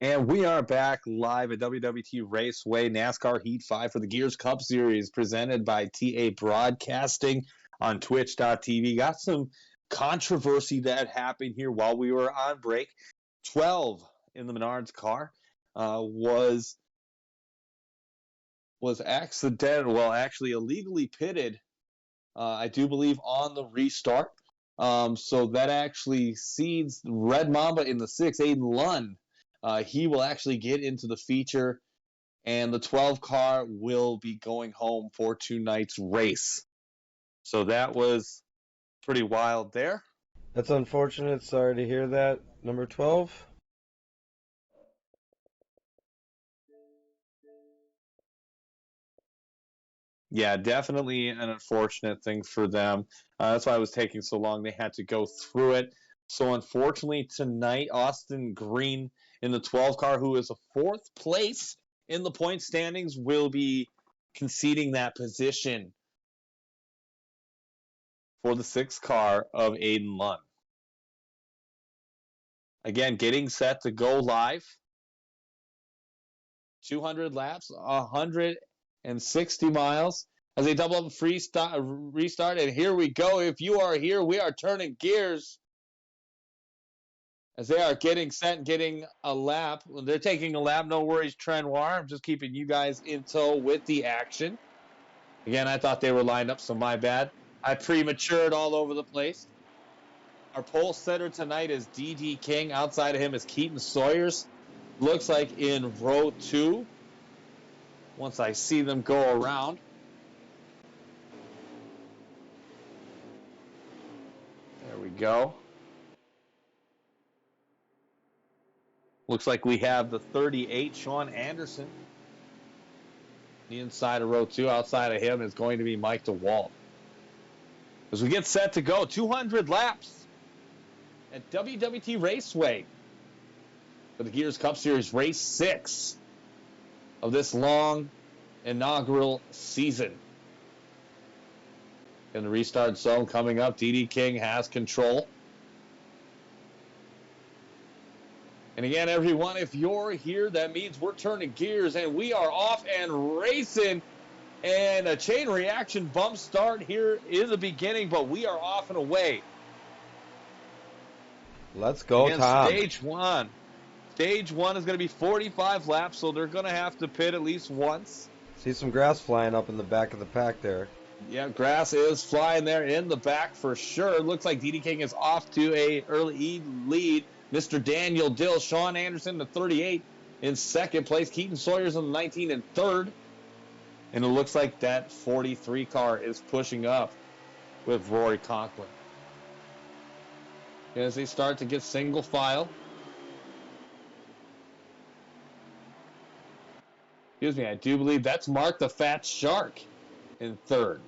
Speaker 3: And we are back live at WWT Raceway NASCAR Heat 5 for the Gears Cup Series presented by TA Broadcasting on Twitch.tv. Got some controversy that happened here while we were on break. 12 in the Menards car was accidental, well, actually illegally pitted, I do believe, on the restart. So that actually seeds Red Mamba in the 6, Aiden Lund. He will actually get into the feature, and the 12 car will be going home for tonight's race. So that was pretty wild there.
Speaker 2: That's unfortunate. Sorry to hear that. Number 12.
Speaker 3: Yeah, definitely an unfortunate thing for them. That's why it was taking so long. They had to go through it. So unfortunately tonight, Austin Green in the 12 car, who is a 4th place in the point standings, will be conceding that position for the 6th car of Aiden Lund. Again, getting set to go live. 200 laps, 160 miles. As they double up restart, and here we go. If you are here, we are turning gears. As they are getting set and getting a lap. When they're taking a lap, no worries, Trenoir. I'm just keeping you guys in tow with the action. Again, I thought they were lined up, so my bad. I prematured all over the place. Our pole setter tonight is D.D. King. Outside of him is Keaton Sawyers. Looks like in row 2. Once I see them go around. There we go. Looks like we have the 38, Sean Anderson. The inside of row 2. Outside of him is going to be Mike DeWalt. As we get set to go, 200 laps at WWT Raceway for the Gears Cup Series Race 6 of this long inaugural season. In the restart zone coming up, D.D. King has control. And again, everyone, if you're here, that means we're turning gears and we are off and racing. And a chain reaction bump start here in the beginning, but we are off and away.
Speaker 2: Let's go,
Speaker 3: again,
Speaker 2: Tom.
Speaker 3: Stage 1. Stage 1 is going to be 45 laps, so they're going to have to pit at least once.
Speaker 2: See some grass flying up in the back of the pack there.
Speaker 3: Yeah, grass is flying there in the back for sure. Looks like D.D. King is off to a early lead. Mr. Daniel Dill, Sean Anderson, the 38 in 2nd place. Keaton Sawyers in the 19 in 3rd. And it looks like that 43 car is pushing up with Rory Conklin. As they start to get single file. Excuse me, I do believe that's Mark the Fat Shark in 3rd.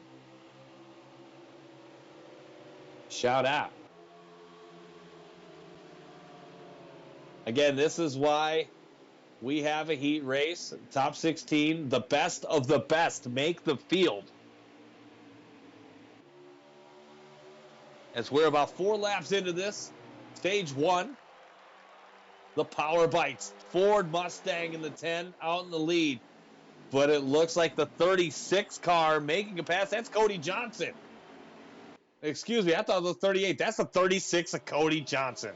Speaker 3: Shout out. Again, this is why we have a heat race. Top 16, the best of the best make the field. As we're about 4 laps into this, stage 1, the Power Bites. Ford Mustang in the 10 out in the lead. But it looks like the 36 car making a pass. That's Cody Johnson. Excuse me, I thought it was 38. That's the 36 of Cody Johnson.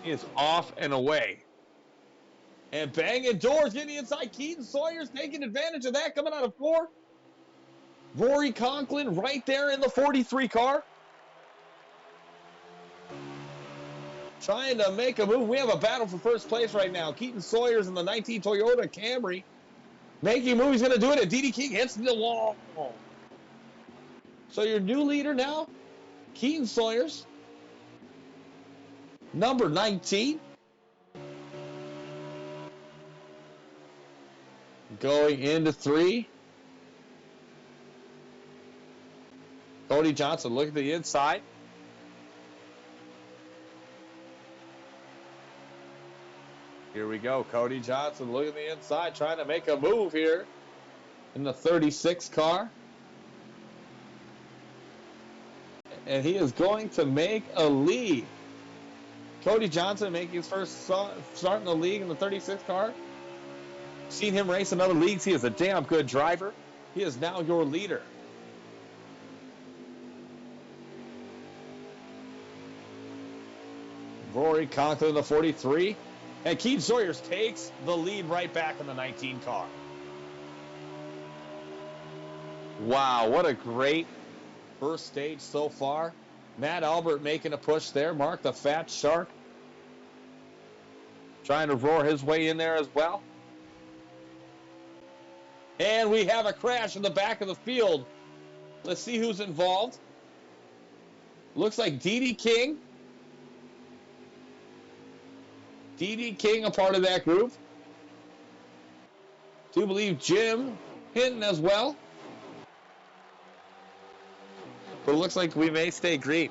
Speaker 3: He is off and away. And banging doors, getting inside. Keaton Sawyer's taking advantage of that, coming out of 4. Rory Conklin right there in the 43 car. Trying to make a move. We have a battle for first place right now. Keaton Sawyers in the 19 Toyota Camry. Making a move. He's going to do it. And D.D. King hits the wall. So your new leader now, Keaton Sawyers. Number 19. Going into 3. Cody Johnson, look at the inside. Here we go. Cody Johnson, look at the inside, trying to make a move here in the 36 car. And he is going to make a lead. Cody Johnson making his first start in the league in the 36 car. Seen him race in other leagues. He is a damn good driver. He is now your leader. Rory Conklin in the 43. And Keith Sawyers takes the lead right back in the 19 car. Wow, what a great first stage so far. Matt Albert making a push there. Mark the Fat Shark trying to roar his way in there as well. And we have a crash in the back of the field. Let's see who's involved. Looks like D.D. King. D.D. King, a part of that group. Do believe Jim Hinton as well. But it looks like we may stay green.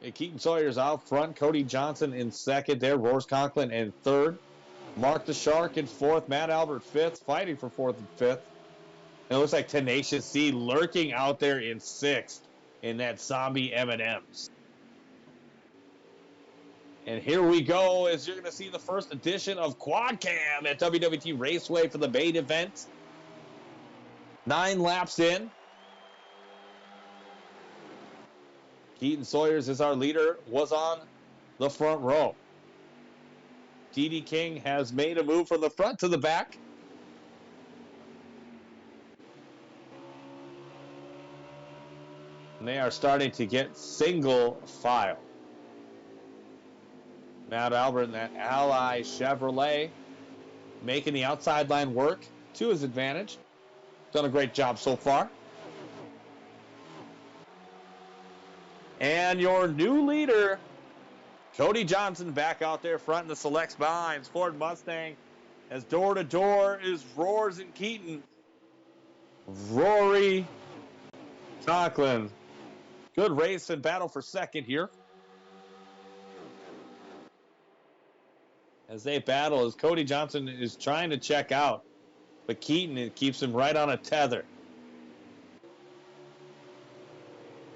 Speaker 3: And Keaton Sawyer's out front. Cody Johnson in second there. Roars Conklin in third. Mark the Shark in fourth. Matt Albert fifth. Fighting for fourth and fifth. And it looks like Tenacious C lurking out there in sixth in that zombie M&Ms. And here we go as you're going to see the first edition of Quad Cam at WWT Raceway for the main event. 9 laps in. Keaton Sawyers is our leader, was on the front row. D.D. King has made a move from the front to the back. And they are starting to get single file. Matt Albert and that Ally Chevrolet making the outside line work to his advantage. Done a great job so far. And your new leader, Cody Johnson, back out there front in the selects behind Ford Mustang. As door to door is Roars and Keaton. Rory Conklin. Good race and battle for second here. As they battle, as Cody Johnson is trying to check out. But Keaton, it keeps him right on a tether.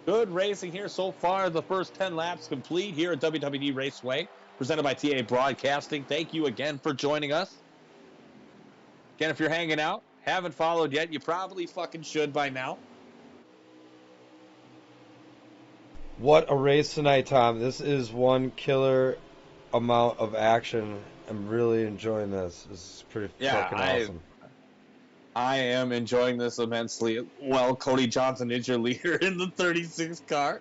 Speaker 3: Good racing here so far. The first 10 laps complete here at WWT Raceway, presented by TA Broadcasting. Thank you again for joining us. Again, if you're hanging out, haven't followed yet, you probably fucking should by now.
Speaker 2: What a race tonight, Tom. This is one killer amount of action. I'm really enjoying this. This is pretty fucking awesome.
Speaker 3: I am enjoying this immensely. Well, Cody Johnson is your leader in the 36 car.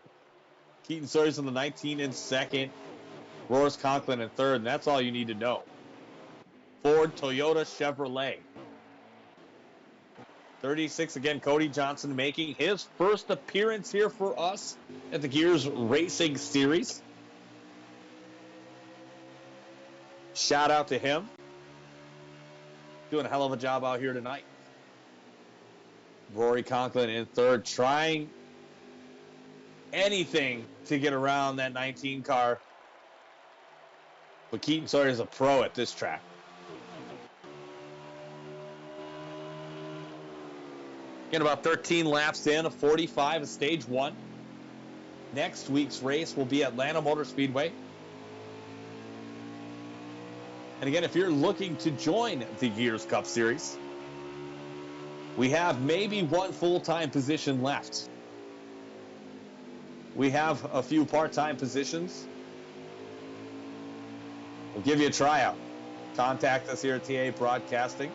Speaker 3: Keaton Sawyers in the 19 in second. Roars Conklin in third, and that's all you need to know. Ford, Toyota, Chevrolet. 36 again, Cody Johnson making his first appearance here for us at the Gears Racing Series. Shout out to him. Doing a hell of a job out here tonight. Rory Conklin in third, trying anything to get around that 19 car. But Keaton Sawyer is a pro at this track. Getting about 13 laps in, a 45 of stage 1. Next week's race will be Atlanta Motor Speedway. And again, if you're looking to join the Gears Cup Series, we have maybe one full-time position left. We have a few part-time positions. We'll give you a tryout. Contact us here at TA Broadcasting.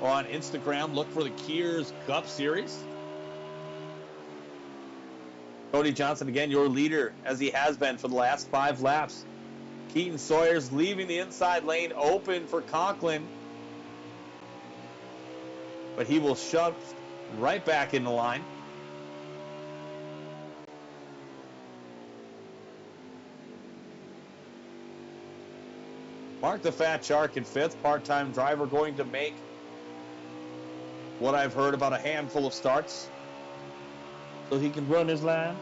Speaker 3: Or on Instagram, look for the Gears Cup Series. Cody Johnson, again, your leader, as he has been for the last 5 laps. Keaton Sawyers leaving the inside lane open for Conklin. But he will shove right back in the line. Mark the Fat Shark in 5th. Part-time driver going to make what I've heard about a handful of starts so he can run his line.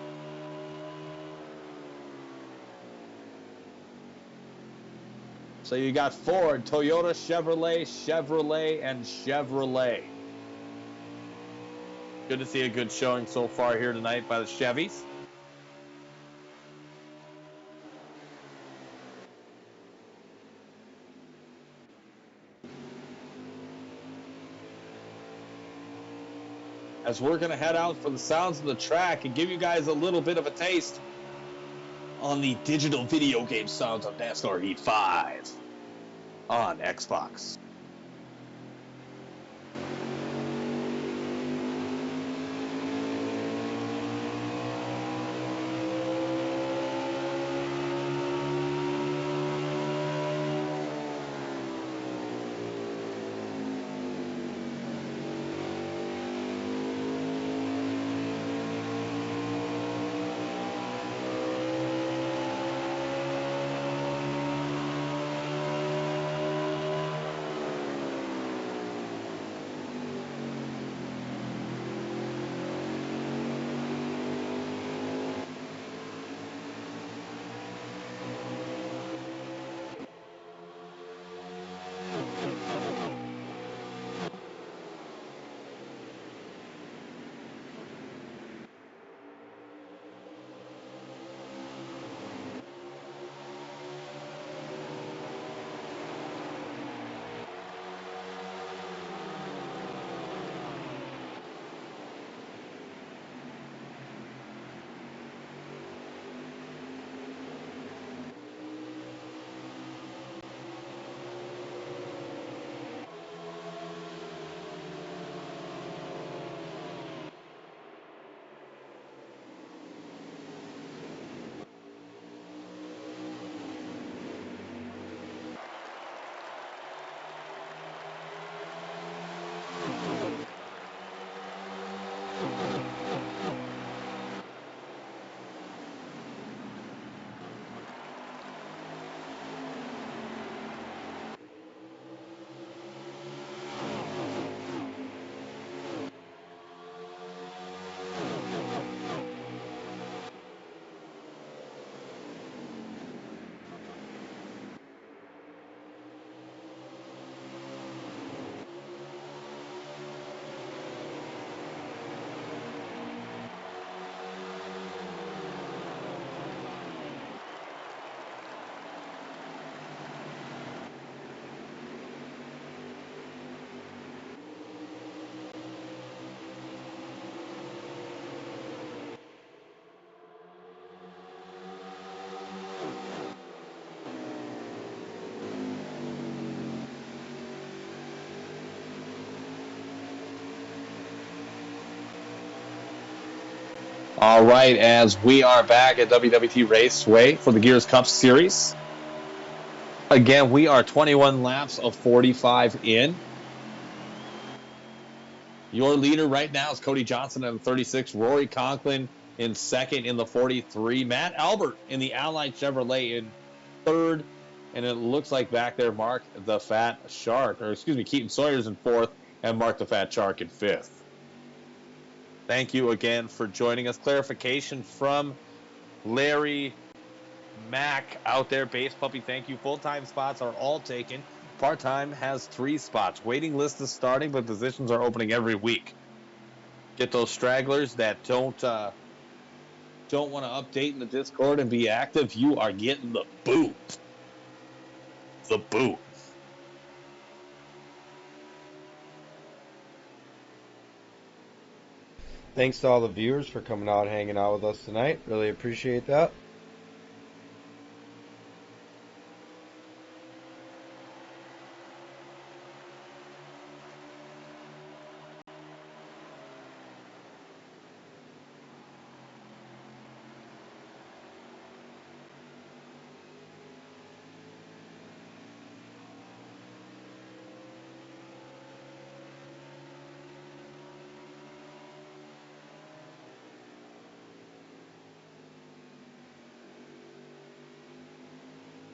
Speaker 3: So you got Ford, Toyota, Chevrolet, and Chevrolet. Good to see a good showing so far here tonight by the Chevys. as we're going to head out for the sounds of the track and give you guys a little bit of a taste on the digital video game sounds of NASCAR Heat 5 on Xbox. All right, as we are back at WWT Raceway for the Gears Cup Series. Again, we are 21 laps of 45 in. Your leader right now is Cody Johnson in the 36, Rory Conklin in second in the 43, Matt Albert in the Allied Chevrolet in third, and it looks like back there Mark the Fat Shark, or excuse me, Keaton Sawyer's in fourth, and Mark the Fat Shark in fifth. Thank you again for joining us. Clarification from Larry Mack out there, Base Puppy. Thank you. Full-time spots are all taken. Part-time has 3 spots. Waiting list is starting, but positions are opening every week. Get those stragglers that don't want to update in the Discord and be active. You are getting the boot. The boot.
Speaker 2: Thanks to all the viewers for coming out and hanging out with us tonight. Really appreciate that.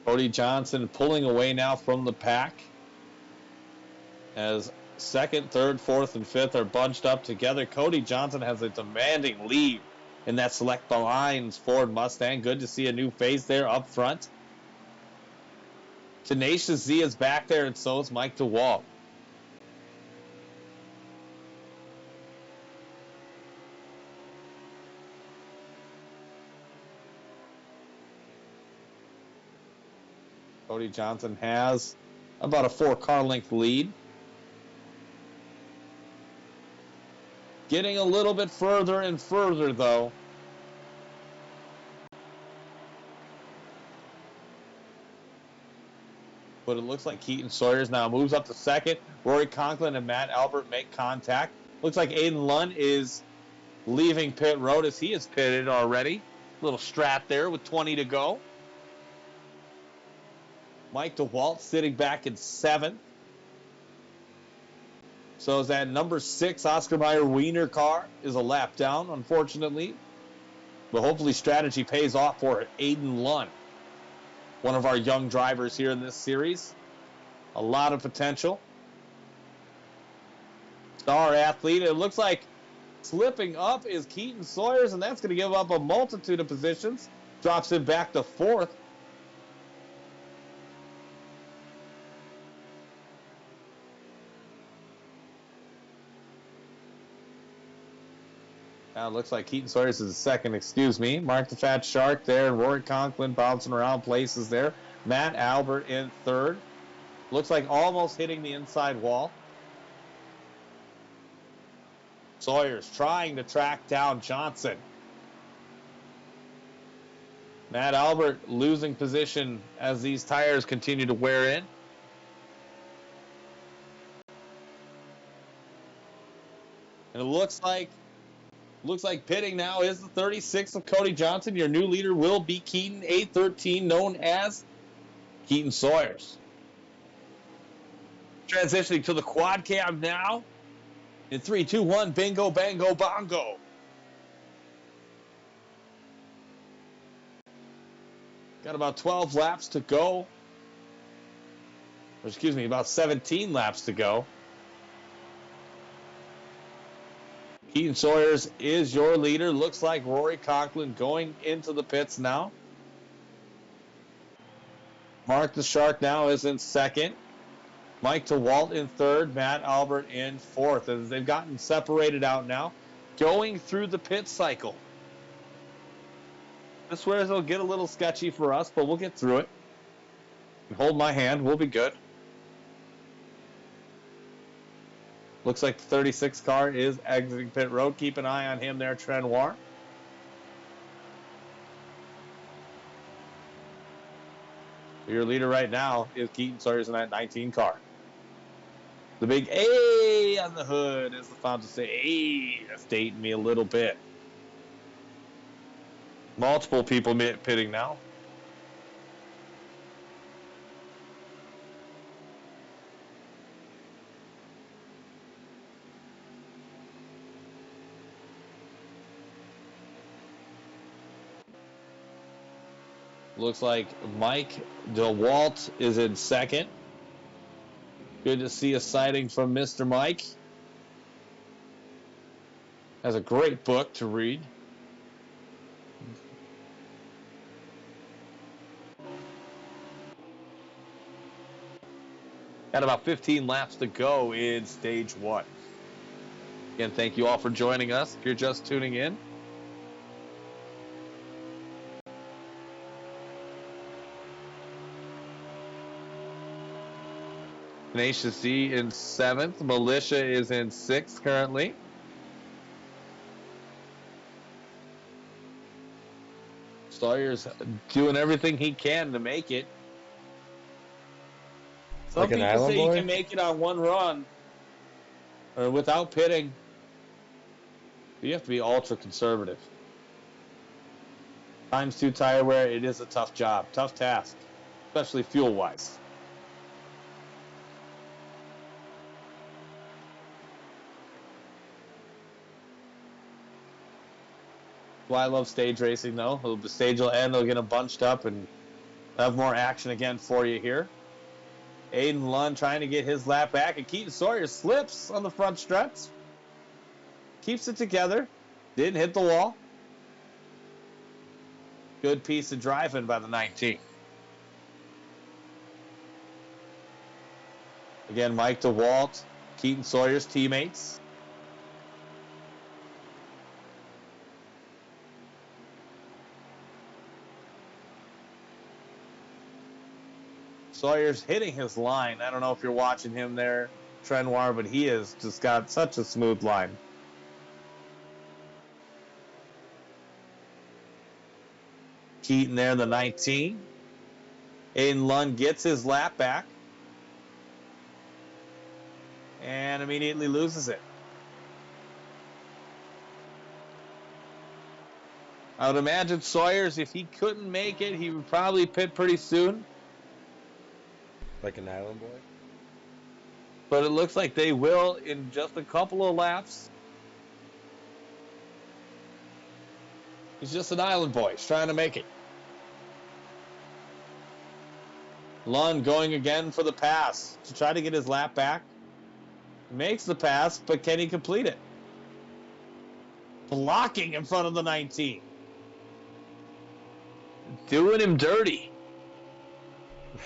Speaker 3: Cody Johnson pulling away now from the pack as second, third, fourth, and fifth are bunched up together. Cody Johnson has a demanding lead in that Select the Lines Ford Mustang. Good to see a new face there up front. Tenacious Z is back there, and so is Mike DeWalt. Cody Johnson has about a 4-car length lead. Getting a little bit further and further, though. But it looks like Keaton Sawyers now moves up to second. Rory Conklin and Matt Albert make contact. Looks like Aiden Lund is leaving pit road as he is pitted already. Little strat there with 20 to go. Mike DeWalt sitting back in 7th. So that number 6 Oscar Mayer Wiener car is a lap down, unfortunately. But hopefully strategy pays off for Aiden Lund, one of our young drivers here in this series. A lot of potential. Star athlete. It looks like slipping up is Keaton Sawyers, and that's going to give up a multitude of positions. Drops him back to 4th. Now it looks like Keaton Sawyers is second, excuse me. Mark the Fat Shark there. Rory Conklin bouncing around places there. Matt Albert in 3rd. Looks like almost hitting the inside wall. Sawyers trying to track down Johnson. Matt Albert losing position as these tires continue to wear in. And it looks like pitting now is the 36 of Cody Johnson. Your new leader will be Keaton, 813, known as Keaton Sawyers. Transitioning to the quad cam now. In 3, 2, 1, bingo, bango, bongo. Got about 12 laps to go. Or excuse me, about 17 laps to go. Keaton Sawyers is your leader. Looks like Rory Conklin going into the pits now. Mark the Shark now is in 2nd. Mike DeWalt in 3rd. Matt Albert in 4th. As they've gotten separated out now. Going through the pit cycle. This is where it'll get a little sketchy for us, but we'll get through it. Hold my hand. We'll be good. Looks like the 36 car is exiting pit road. Keep an eye on him there, Trenoir. Your leader right now is Keaton Sawyers in that 19 car. The big A on the hood, as the fans would say. A, that's dating me a little bit. Multiple people pitting now. Looks like Mike DeWalt is in 2nd. Good to see a sighting from Mr. Mike. Has a great book to read. Got about 15 laps to go in stage 1. Again, thank you all for joining us. If you're just tuning in, Tenacious D in 7th. Militia is in 6th currently. Sawyer's doing everything he can to make it. Some
Speaker 2: Like an
Speaker 3: people
Speaker 2: island
Speaker 3: say
Speaker 2: boy?
Speaker 3: you can make it on one run or without pitting. You have to be ultra conservative. Times 2 tire wear, it is a tough job, tough task, especially fuel-wise. Why I love stage racing, though. The stage will end, they'll get them bunched up and have more action again for you here. Aiden Lund trying to get his lap back, and Keaton Sawyer slips on the front stretch. Keeps it together. Didn't hit the wall. Good piece of driving by the 19. Again, Mike DeWalt, Keaton Sawyer's teammates. Sawyer's hitting his line. I don't know if you're watching him there, Trenoir, but he has just got such a smooth line. Keaton there in the 19. Aiden Lund gets his lap back and immediately loses it. I would imagine Sawyers, if he couldn't make it, he would probably pit pretty soon.
Speaker 2: Like an island boy?
Speaker 3: But it looks like they will in just a couple of laps. He's just an island boy. He's trying to make it. Lund going again for the pass to try to get his lap back. Makes the pass, but can he complete it? Blocking in front of the 19. Doing him dirty.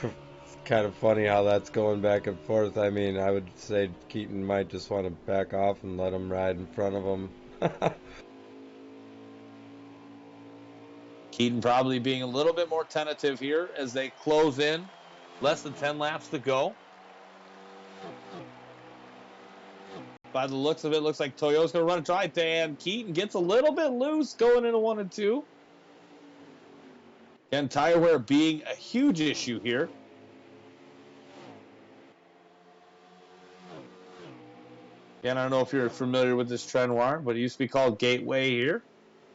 Speaker 2: It's kind of funny how that's going back and forth. I mean, I would say Keaton might just want to back off and let him ride in front of him.
Speaker 3: Keaton probably being a little bit more tentative here as they close in. Less than 10 laps to go. By the looks of it, looks like Toyo's going to run a try. And Keaton gets a little bit loose going into 1 and 2. And tire wear being a huge issue here. Again, I don't know if you're familiar with this Trent Noir, but it used to be called Gateway here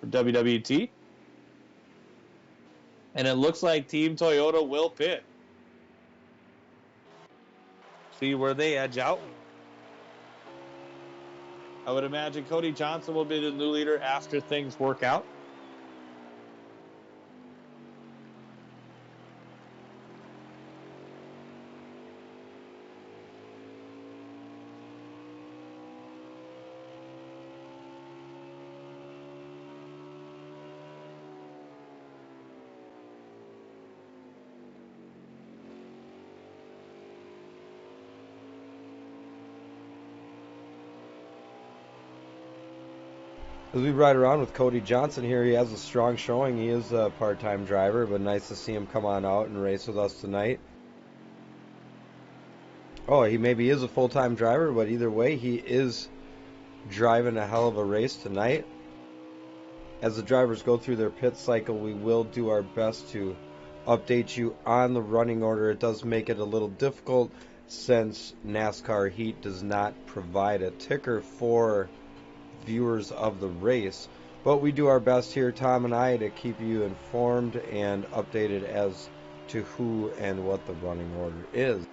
Speaker 3: for WWT. And it looks like Team Toyota will pit. See where they edge out. I would imagine Cody Johnson will be the new leader after things work out.
Speaker 2: As we ride around with Cody Johnson here, he has a strong showing. He is a part-time driver, but nice to see him come on out and race with us tonight. Oh, he maybe is a full-time driver, but either way, he is driving a hell of a race tonight. As the drivers go through their pit cycle, we will do our best to update you on the running order. It does make it a little difficult since NASCAR Heat does not provide a ticker for viewers of the race, but we do our best here, Tom and I, to keep you informed and updated as to who and what the running order is.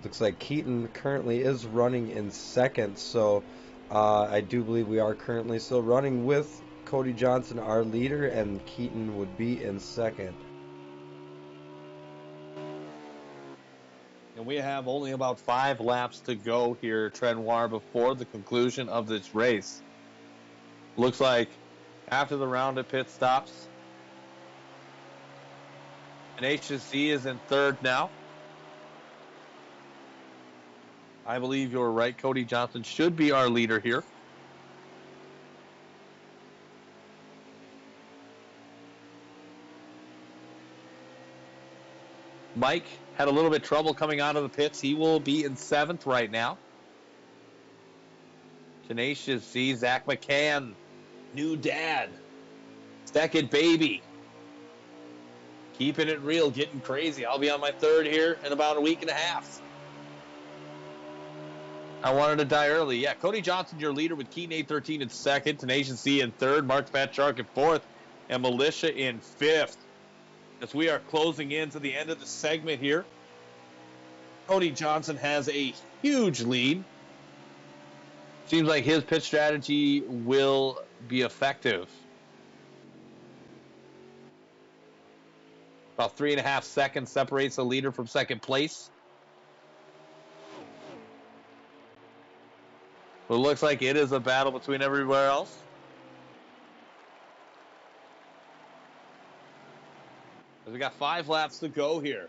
Speaker 2: Looks like Keaton currently is running in second, so I do believe we are currently still running with Cody Johnson, our leader, and Keaton would be in second.
Speaker 3: And we have only about 5 laps to go here, Trent Noir, before the conclusion of this race. Looks like after the round of pit stops, and HSC is in third now. I believe you're right. Cody Johnson should be our leader here. Mike had a little bit of trouble coming out of the pits. He will be in 7th right now. Tenacious Z, Zach McCann, new dad, second baby. Keeping it real, getting crazy. I'll be on my 3rd here in about a week and a half. I wanted to die early. Yeah, Cody Johnson, your leader, with Keaton 813 in 2nd, Tenacious Z in 3rd, Mark Spark in 4th, and Militia in 5th. As we are closing into the end of the segment here, Cody Johnson has a huge lead. Seems like his pit strategy will be effective. About 3.5 seconds separates the leader from second place. But it looks like it is a battle between everywhere else. We got 5 laps to go here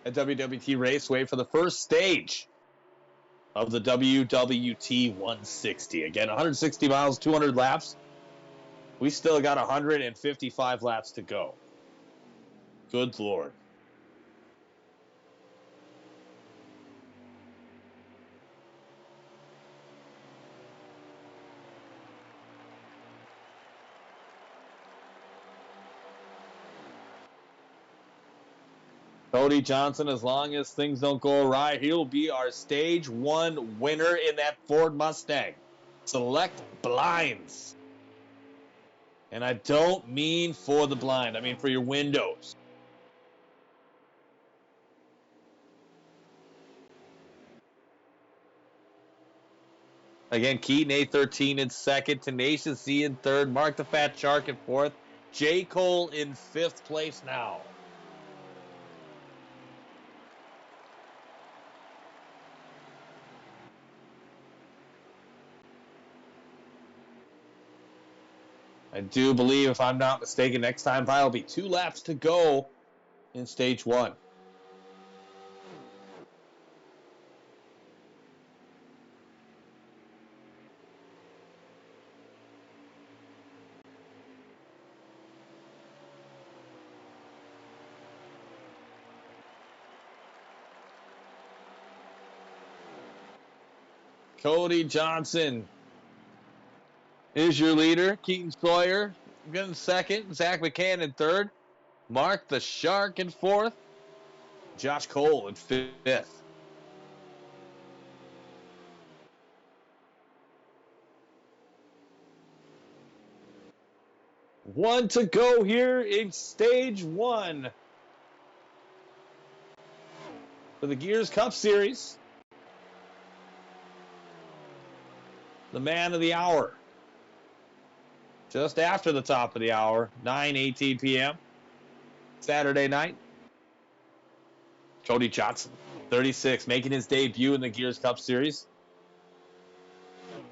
Speaker 3: at WWT Raceway for the first stage of the WWT 160. Again, 160 miles, 200 laps. We still got 155 laps to go. Good Lord. Cody Johnson, as long as things don't go awry, he'll be our Stage 1 winner in that Ford Mustang. Select blinds. And I don't mean for the blind. I mean for your windows. Again, Keaton A13 in second. Tenacious Z in third. Mark the Fat Shark in fourth. J. Cole in fifth place now. I do believe, if I'm not mistaken, next time by will be 2 laps to go in Stage 1. Cody Johnson is your leader. Keaton Sawyer in second. Zach McCann in third. Mark the Shark in fourth. Josh Cole in fifth. One to go here in Stage 1 for the Gears Cup Series. The man of the hour. Just after the top of the hour, 9:18 p.m. Saturday night. Cody Johnson, 36, making his debut in the Gears Cup Series.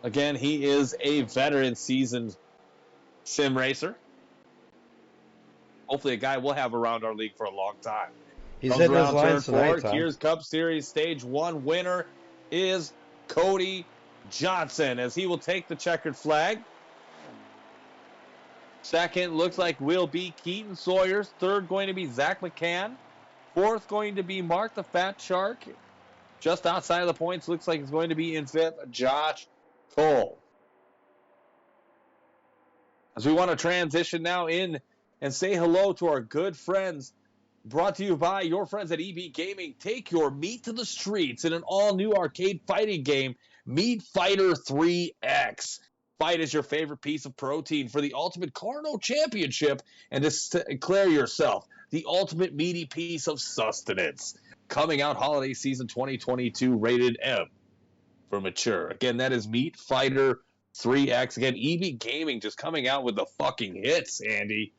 Speaker 3: Again, he is a veteran seasoned sim racer. Hopefully a guy we'll have around our league for a long time.
Speaker 2: He's hitting his lines tonight, Tom.
Speaker 3: Gears Cup Series Stage 1 winner is Cody Johnson, as he will take the checkered flag. Second looks like will be Keaton Sawyers. Third going to be Zach McCann. Fourth going to be Mark the Fat Shark. Just outside of the points, looks like it's going to be in fifth, Josh Cole. As we want to transition now in and say hello to our good friends, brought to you by your friends at EB Gaming. Take your meat to the streets in an all-new arcade fighting game, Meat Fighter 3X. Fight is your favorite piece of protein for the Ultimate Carno Championship and declare yourself the ultimate meaty piece of sustenance. Coming out holiday season 2022, rated M for mature. Again, that is Meat Fighter 3X. Again, EB Gaming just coming out with the fucking hits, Andy.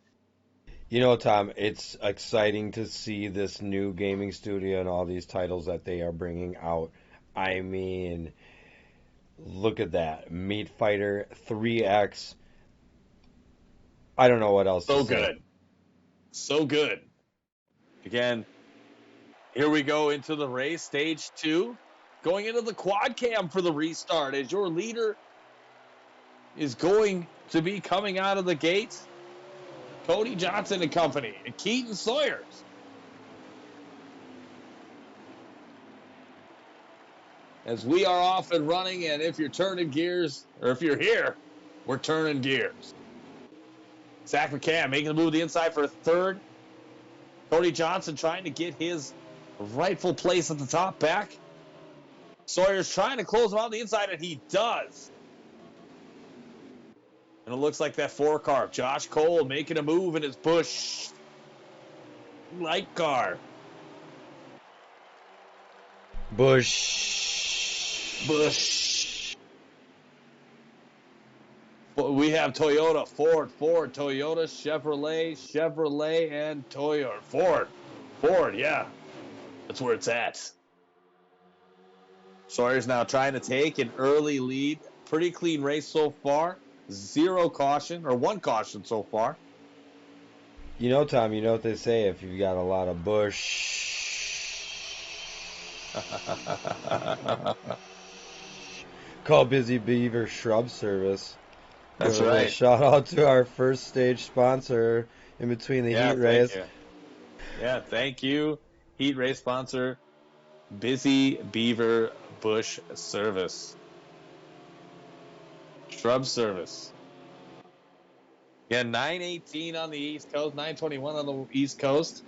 Speaker 2: You know, Tom, it's exciting to see this new gaming studio and all these titles that they are bringing out. I mean, look at that. Meat Fighter 3X. I don't know what else to say.
Speaker 3: So good. So good. Again, here we go into the race, Stage 2. Going into the quad cam for the restart as your leader is going to be coming out of the gates. Cody Johnson and company, and Keaton Sawyers. As we are off and running, and if you're turning gears, or if you're here, we're turning gears. Zach McCann making the move to the inside for a third. Cody Johnson trying to get his rightful place at the top back. Sawyer's trying to close him on the inside, and he does. And it looks like that 4-car. Josh Cole making a move in his Busch light car.
Speaker 2: Busch.
Speaker 3: We have Toyota, Ford, Toyota, Chevrolet, and Toyota. Ford, yeah. That's where it's at. Sawyer's now trying to take an early lead. Pretty clean race so far. 0 caution, or 1 caution so far.
Speaker 2: You know, Tom, you know what they say, if you've got a lot of bush. Call Busy Beaver Shrub Service.
Speaker 3: That's
Speaker 2: Give
Speaker 3: right.
Speaker 2: A shout out to our first stage sponsor in between the heat race.
Speaker 3: Yeah, thank you. Heat race sponsor, Busy Beaver Bush Service. Shrub Service. Yeah, 9:18 on the East Coast, 9:21 on the East Coast.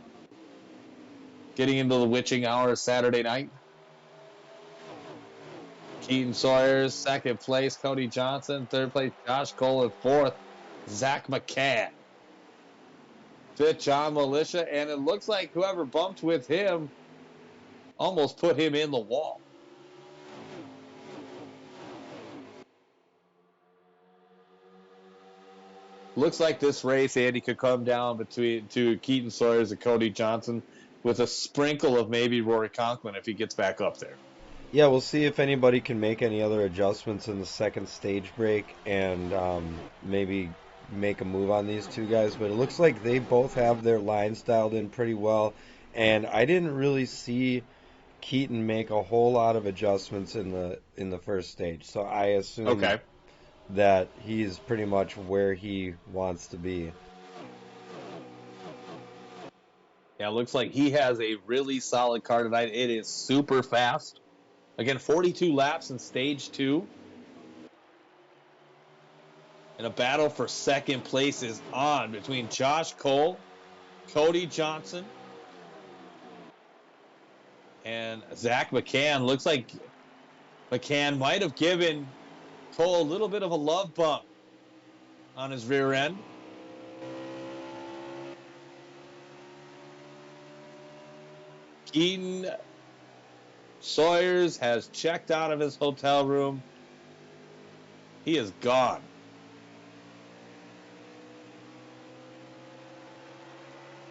Speaker 3: getting into the witching hour Saturday night. Keaton Sawyers, second place. Cody Johnson, third place. Josh Cole in fourth. Zach McCann. Fifth, John Militia. And it looks like whoever bumped with him almost put him in the wall. Looks like this race, Andy, could come down between Keaton Sawyers and Cody Johnson with a sprinkle of maybe Rory Conklin if he gets back up there.
Speaker 2: Yeah, we'll see if anybody can make any other adjustments in the second stage break and maybe make a move on these two guys. But it looks like they both have their lines dialed in pretty well. And I didn't really see Keaton make a whole lot of adjustments in the first stage. So I assume that he's pretty much where he wants to be.
Speaker 3: Yeah, it looks like he has a really solid car tonight. It is super fast. Again, 42 laps in stage 2. And a battle for second place is on between Josh Cole, Cody Johnson, and Zach McCann. Looks like McCann might have given Cole a little bit of a love bump on his rear end. Keaton Sawyers has checked out of his hotel room. He is gone.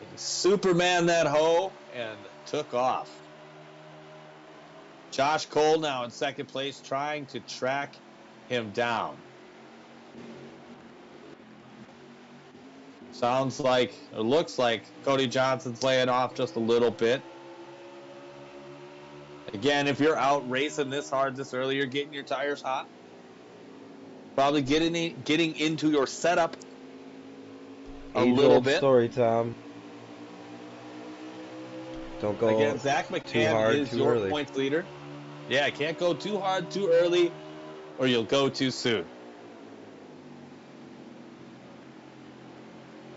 Speaker 3: He Superman that hoe and took off. Josh Cole now in second place, trying to track him down. Sounds like, or looks like, Cody Johnson's laying off just a little bit. Again, if you're out racing this hard this early, you're getting your tires hot. Probably getting into your setup a little bit.
Speaker 2: Story, Tom. Don't go
Speaker 3: again. Zach McCann is your points leader. Yeah, can't go too hard too early, or you'll go too soon.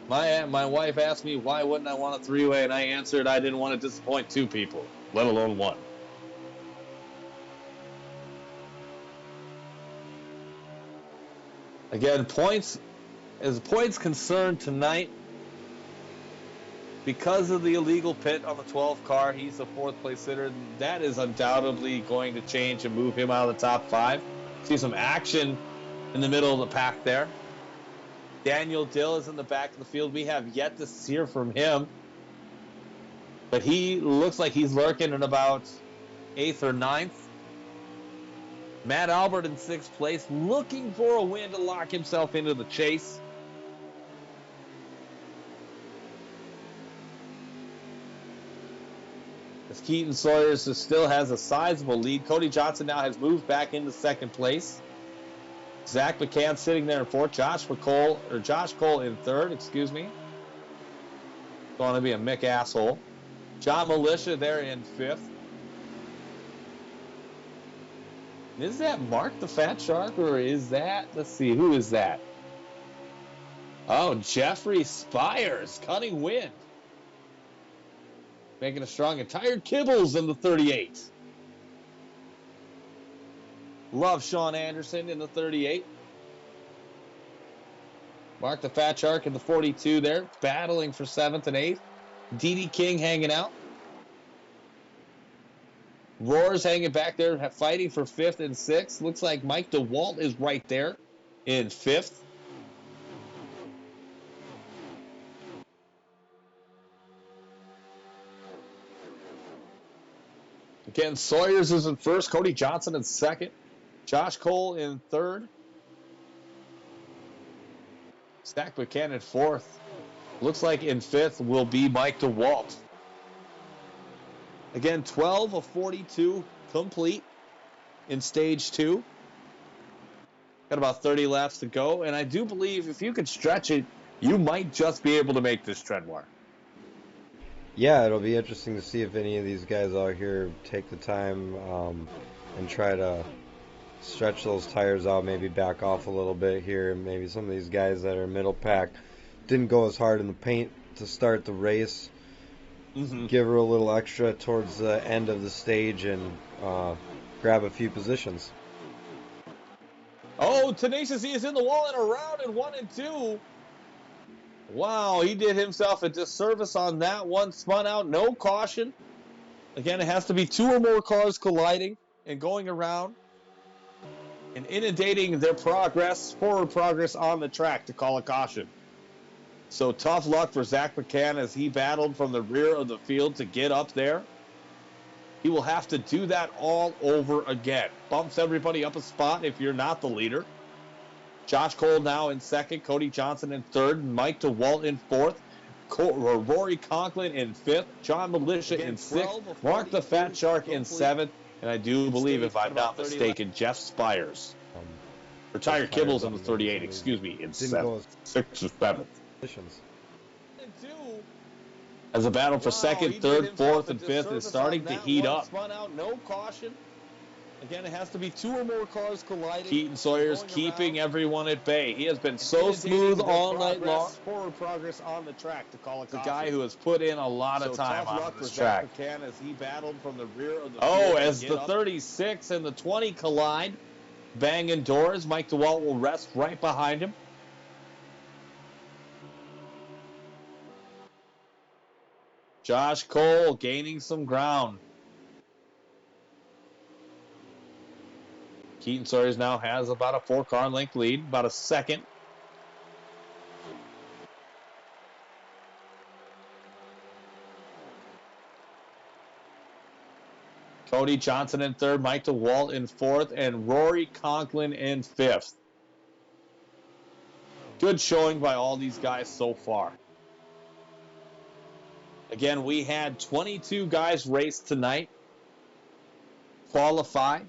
Speaker 3: My wife asked me why wouldn't I want a three-way, and I answered I didn't want to disappoint two people, let alone one. Again, points concerned tonight, because of the illegal pit on the 12th car, he's the fourth place sitter. That is undoubtedly going to change and move him out of the top 5. See some action in the middle of the pack there. Daniel Dill is in the back of the field. We have yet to hear from him, but he looks like he's lurking in about 8th or 9th. Matt Albert in 6th place, looking for a win to lock himself into the chase. As Keaton Sawyers still has a sizable lead. Cody Johnson now has moved back into 2nd place. Zach McCann sitting there in 4th. Josh Cole in 3rd, excuse me. Going to be a Mick asshole. John Militia there in 5th. Is that Mark the Fat Shark, or is that, let's see, who is that? Oh, Jeffrey Spires, Cunning Wind. Making a strong and tired Kibbles in the 38. Love Sean Anderson in the 38. Mark the Fat Shark in the 42 there, battling for 7th and 8th. D.D. King hanging out. Roar's hanging back there, fighting for 5th and 6th. Looks like Mike DeWalt is right there in 5th. Again, Sawyers is in 1st. Cody Johnson in 2nd. Josh Cole in 3rd. Zach McCann in 4th. Looks like in 5th will be Mike DeWalt. Again, 12 of 42 complete in stage 2. Got about 30 laps to go, and I do believe if you could stretch it, you might just be able to make this Treadwire.
Speaker 2: Yeah, it'll be interesting to see if any of these guys out here take the time and try to stretch those tires out, maybe back off a little bit here. Maybe some of these guys that are middle pack didn't go as hard in the paint to start the race. give her a little extra towards the end of the stage and grab a few positions.
Speaker 3: Oh, Tenacious E is in the wall and around in 1 and 2. Wow, he did himself a disservice on that one. Spun out, no caution. Again, it has to be 2 or more cars colliding and going around and inundating their forward progress on the track to call a caution. So tough luck for Zach McCann as he battled from the rear of the field to get up there. He will have to do that all over again. Bumps everybody up a spot if you're not the leader. Josh Cole now in second, Cody Johnson in third, Mike DeWalt in fourth, Rory Conklin in fifth, John Militia in sixth, Mark the Fat Shark in seventh, and I do believe, if I'm not mistaken, Jeff Spires. Or Tiger Kibbles in the 38, excuse me, in seventh, sixth or seventh. As a battle for second, third, fourth, and fifth is starting to heat up. Spun out, no caution. Again, it has to be 2 or more cars colliding. Keaton Sawyer's keeping everyone at bay. He has been so smooth all night long. Forward progress on the track to call it the guy who has put in a lot of time on this track. As he battled from the rear of the as the 36 and the 20 collide, banging doors, Mike DeWalt will rest right behind him. Josh Cole gaining some ground. Keaton Sawyers now has about a 4-car length lead, about a second. Cody Johnson in third, Mike DeWalt in fourth, and Rory Conklin in fifth. Good showing by all these guys so far. Again, we had 22 guys race tonight, qualify.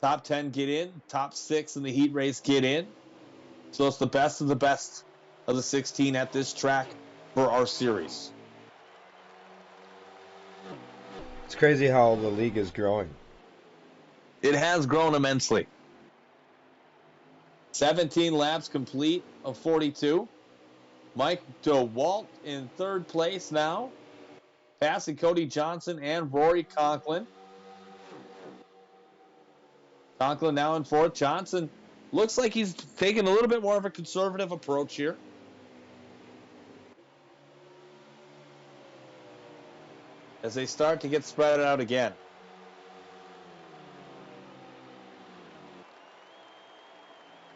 Speaker 3: Top 10 get in, top 6 in the heat race get in. So it's the best of the 16 at this track for our series.
Speaker 2: It's crazy how the league is growing.
Speaker 3: It has grown immensely. 17 laps complete of 42. Mike DeWalt in third place now, passing Cody Johnson and Rory Conklin. Conklin now in fourth. Johnson looks like he's taking a little bit more of a conservative approach here. As they start to get spread out again.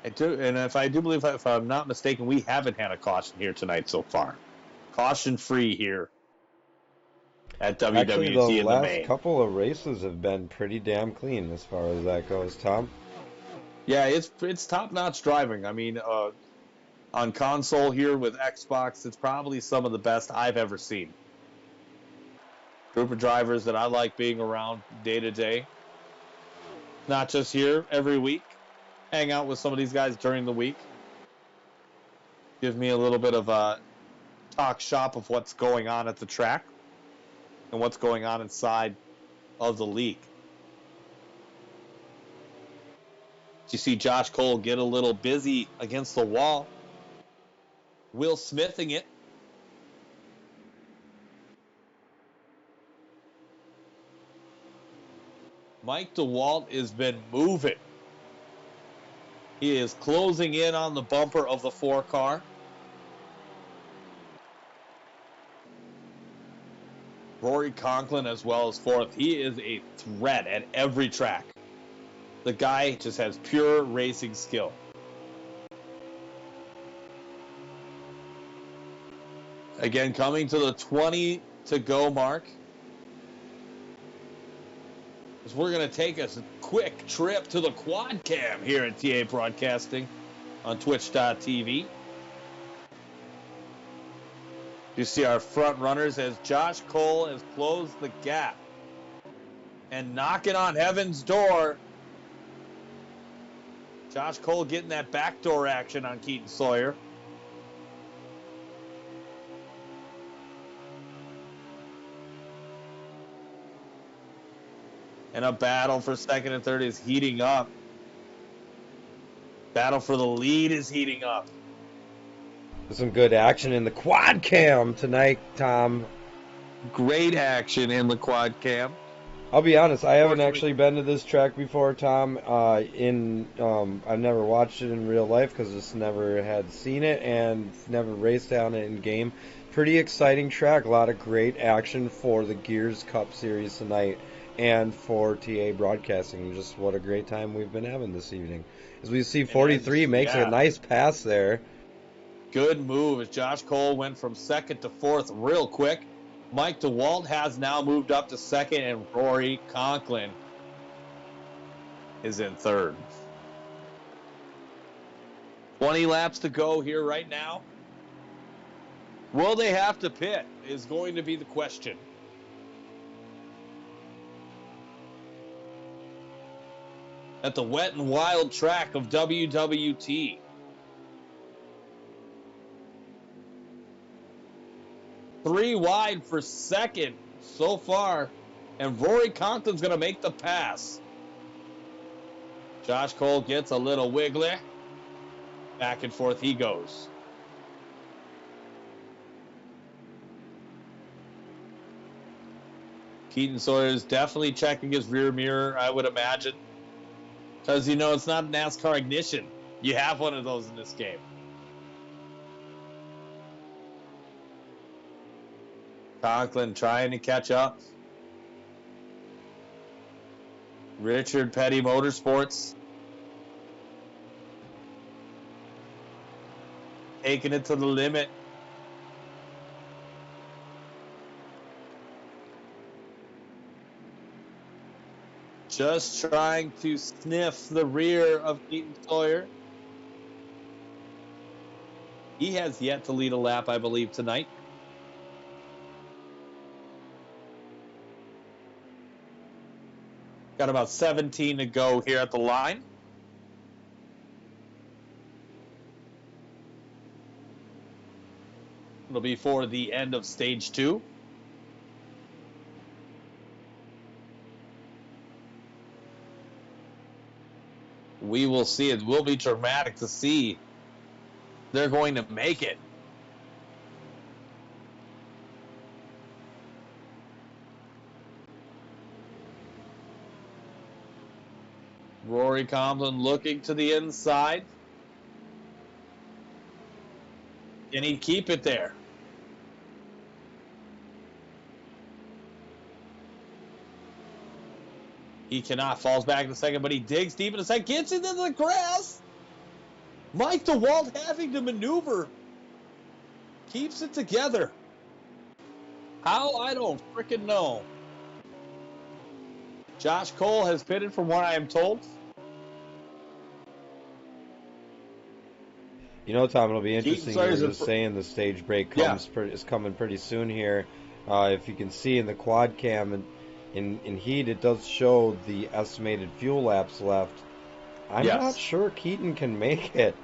Speaker 3: If I'm not mistaken, we haven't had a caution here tonight so far. Caution-free here at WWT
Speaker 2: Actually,
Speaker 3: in the main.
Speaker 2: the last couple of races have been pretty damn clean as far as that goes, Tom.
Speaker 3: Yeah, it's top-notch driving. I mean, on console here with Xbox, it's probably some of the best I've ever seen. Group of drivers that I like being around day to day. Not just here every week. Hang out with some of these guys during the week. Give me a little bit of a talk shop of what's going on at the track and what's going on inside of the league. You see Josh Cole get a little busy against the wall. Will Smithing it. Mike DeWalt has been moving. He is closing in on the bumper of the 4-car. Rory Conklin as well as fourth. He is a threat at every track. The guy just has pure racing skill. Again, coming to the 20 to go mark. As we're going to take a quick trip to the quad cam here at TA Broadcasting on twitch.tv. You see our front runners as Josh Cole has closed the gap and knocking on heaven's door. Josh Cole getting that backdoor action on Keaton Sawyer. And a battle for second and third is heating up. Battle for the lead is heating up.
Speaker 2: Some good action in the quad cam tonight, Tom.
Speaker 3: Great action in the quad cam.
Speaker 2: I'll be honest, I haven't
Speaker 3: Unfortunately-
Speaker 2: actually been to this track before, Tom. I've never watched it in real life because just never had seen it and never raced down it in game. Pretty exciting track, a lot of great action for the Gears Cup Series tonight and for TA Broadcasting. Just what a great time we've been having this evening. As we see, 43 makes a nice pass there.
Speaker 3: Good move as Josh Cole went from second to fourth real quick. Mike DeWalt has now moved up to second, and Rory Conklin is in third. 20 laps to go here right now. Will they have to pit is going to be the question. At the wet and wild track of WWT. 3 wide for second so far, and Rory Conklin's going to make the pass. Josh Cole gets a little wiggly. Back and forth he goes. Keaton Sawyer's definitely checking his rear mirror, I would imagine. Because, you know, it's not NASCAR ignition. You have one of those in this game. Conklin trying to catch up. Richard Petty Motorsports taking it to the limit. Just trying to sniff the rear of Keaton Sawyer. He has yet to lead a lap, I believe, tonight. Got about 17 to go here at the line. It'll be for the end of stage 2. We will see. It will be dramatic to see. They're going to make it. Rory Conklin looking to the inside. Can he keep it there? He cannot. Falls back in a second, but he digs deep in a second. Gets into the grass. Mike DeWalt having to maneuver. Keeps it together. How? I don't freaking know. Josh Cole has pitted from what I am told.
Speaker 2: You know, Tom, it'll be interesting. You were just saying the stage break is coming pretty soon here. If you can see in the quad cam and in heat, it does show the estimated fuel laps left. I'm not sure Keaton can make it.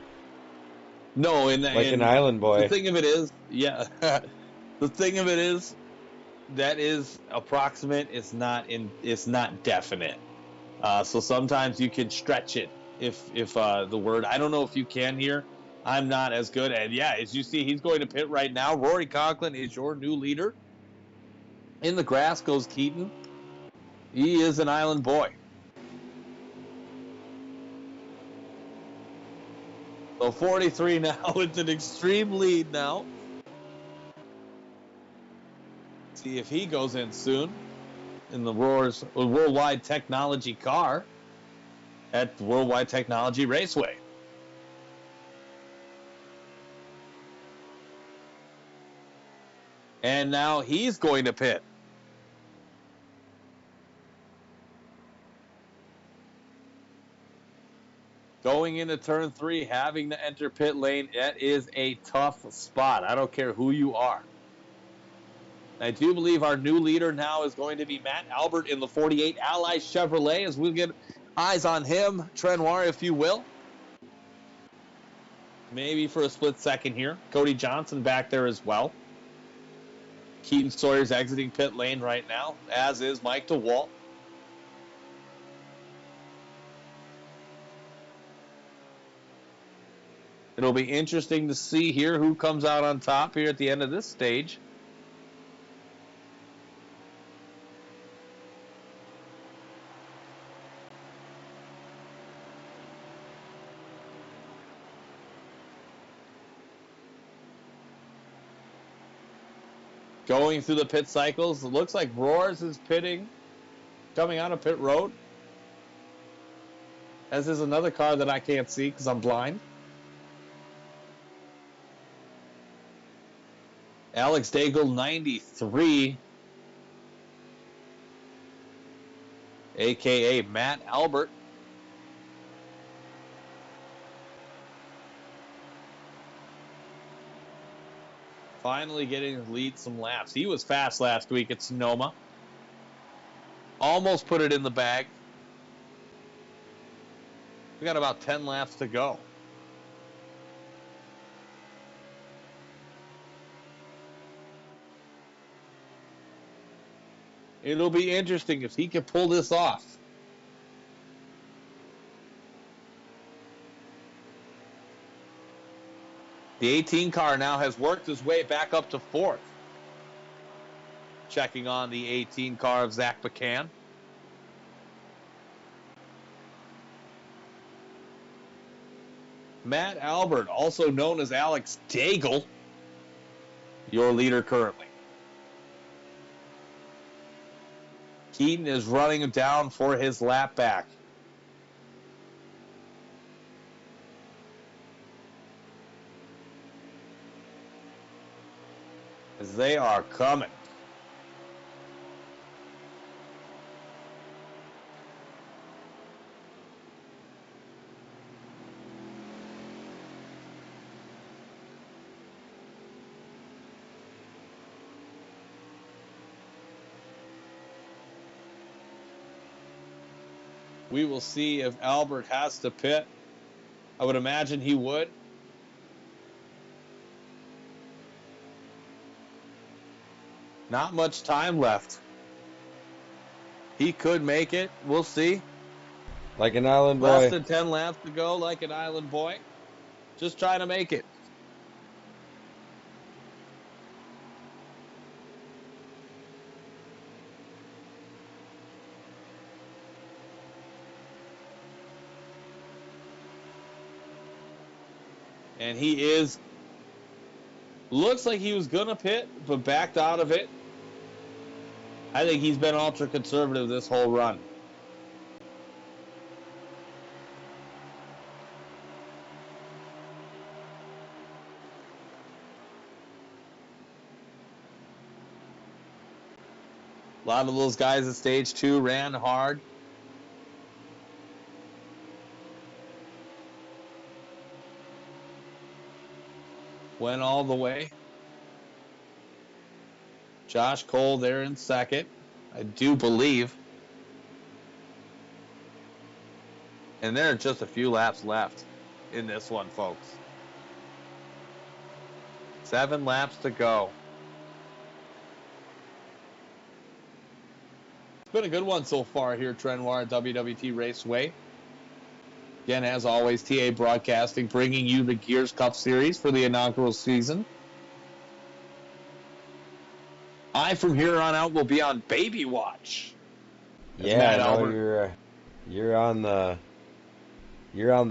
Speaker 3: No,
Speaker 2: like an island boy.
Speaker 3: The thing of it is, the thing of it is, that is approximate. It's not definite. So sometimes you can stretch it. If the word, I don't know if you can here. I'm not as good. And yeah, as you see, he's going to pit right now. Rory Conklin is your new leader. In the grass goes Keaton. He is an island boy. So 43 now with an extreme lead now. See if he goes in soon in the Worldwide Technology car at Worldwide Technology Raceway. And now he's going to pit. Going into turn 3, having to enter pit lane, that is a tough spot. I don't care who you are. I do believe our new leader now is going to be Matt Albert in the 48 Ally Chevrolet, as we'll get eyes on him, Trenoir, if you will. Maybe for a split second here. Cody Johnson back there as well. Keaton Sawyer's exiting pit lane right now, as is Mike DeWalt. It'll be interesting to see here who comes out on top here at the end of this stage. Going through the pit cycles, it looks like Roars is pitting, coming out of pit road. As is another car that I can't see because I'm blind. Alex Daigle, 93, a.k.a. Matt Albert. Finally getting to lead some laps. He was fast last week at Sonoma. Almost put it in the bag. We got about 10 laps to go. It'll be interesting if he can pull this off. The 18 car now has worked his way back up to 4th. Checking on the 18 car of Zach McCann. Matt Albert, also known as Alex Daigle, your leader currently. Keaton is running him down for his lap back. As they are coming. We will see if Albert has to pit. I would imagine he would. Not much time left. He could make it. We'll see.
Speaker 2: Like an island boy.
Speaker 3: Less than 10 laps to go, like an island boy. Just trying to make it. And he is, looks like he was going to pit, but backed out of it. I think he's been ultra conservative this whole run. A lot of those guys at stage 2 ran hard. Went all the way. Josh Cole there in second, I do believe. And there are just a few laps left in this one, folks. 7 laps to go. It's been a good one so far here, Trenoir, WWT Raceway. Again, as always, TA Broadcasting bringing you the Gears Cup Series for the inaugural season. I, from here on out, will be on Baby Watch.
Speaker 2: Yeah, no, you're on the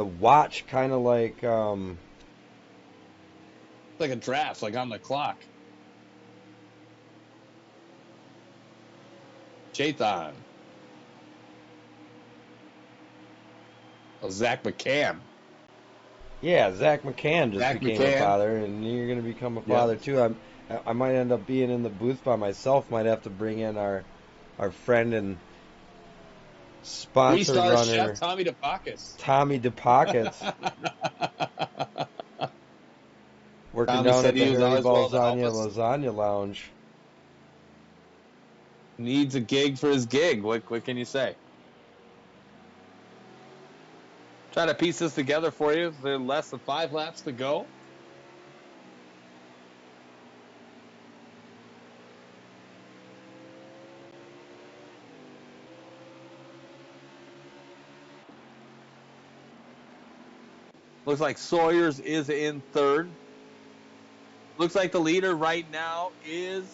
Speaker 2: watch, kind of like
Speaker 3: like a draft, like on the clock. Jathan. Oh, Zach McCann.
Speaker 2: Yeah, Zach McCann just became a father, and you're going to become a father too. I might end up being in the booth by myself. Might have to bring in our friend and sponsor runner,
Speaker 3: chef Tommy DePakis.
Speaker 2: Tommy DePakis. Working
Speaker 3: Tommy
Speaker 2: down at the
Speaker 3: he was
Speaker 2: Harry
Speaker 3: always
Speaker 2: Lasagna Lounge.
Speaker 3: Needs a gig for his gig. What can you say? Try to piece this together for you. There are less than 5 laps to go. Looks like Sawyers is in third. Looks like the leader right now is,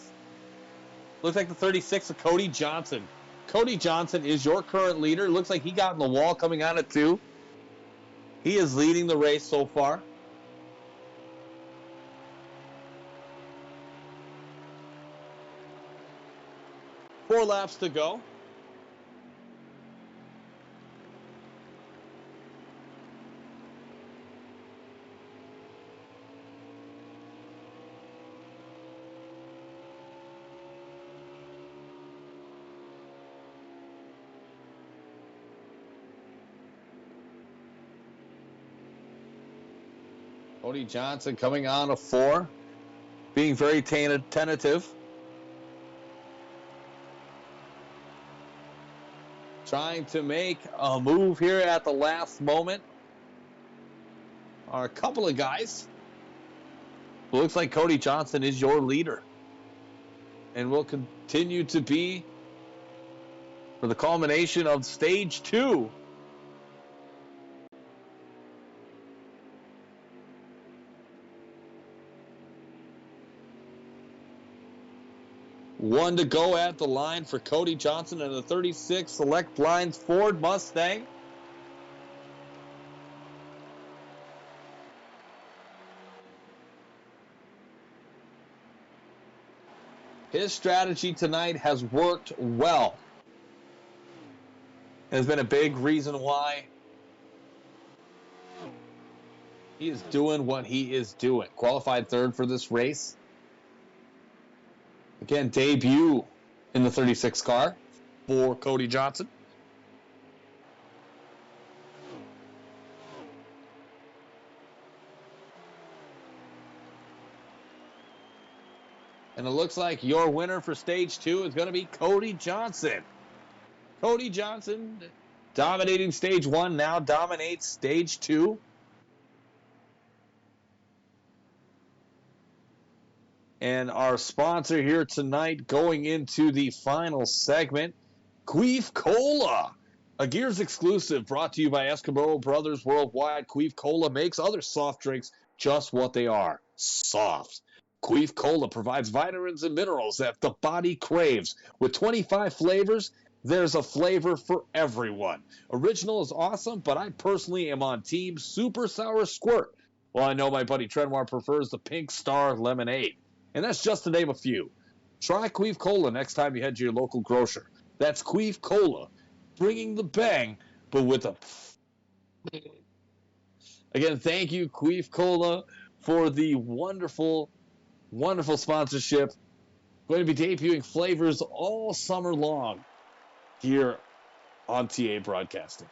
Speaker 3: looks like the 36 of Cody Johnson. Cody Johnson is your current leader. Looks like he got in the wall coming out at 2. He is leading the race so far. 4 laps to go. Cody Johnson coming on a 4, being very tentative. Trying to make a move here at the last moment are a couple of guys. It looks like Cody Johnson is your leader and will continue to be for the culmination of stage 2. One to go at the line for Cody Johnson and the 36 Select Lines Ford Mustang. His strategy tonight has worked well. It has been a big reason why he is doing what he is doing. Qualified 3rd for this race. Again, debut in the 36 car for Cody Johnson. And it looks like your winner for stage 2 is going to be Cody Johnson. Cody Johnson dominating stage 1, now dominates stage 2. And our sponsor here tonight going into the final segment, Queef Cola, a Gears exclusive brought to you by Eskimo Brothers Worldwide. Queef Cola makes other soft drinks just what they are, soft. Queef Cola provides vitamins and minerals that the body craves. With 25 flavors, there's a flavor for everyone. Original is awesome, but I personally am on Team Super Sour Squirt. Well, I know my buddy Trenoir prefers the Pink Star Lemonade. And that's just to name a few. Try Queef Cola next time you head to your local grocer. That's Queef Cola, bringing the bang, but with a... Again, thank you, Queef Cola, for the wonderful, wonderful sponsorship. Going to be debuting flavors all summer long here on TA Broadcasting.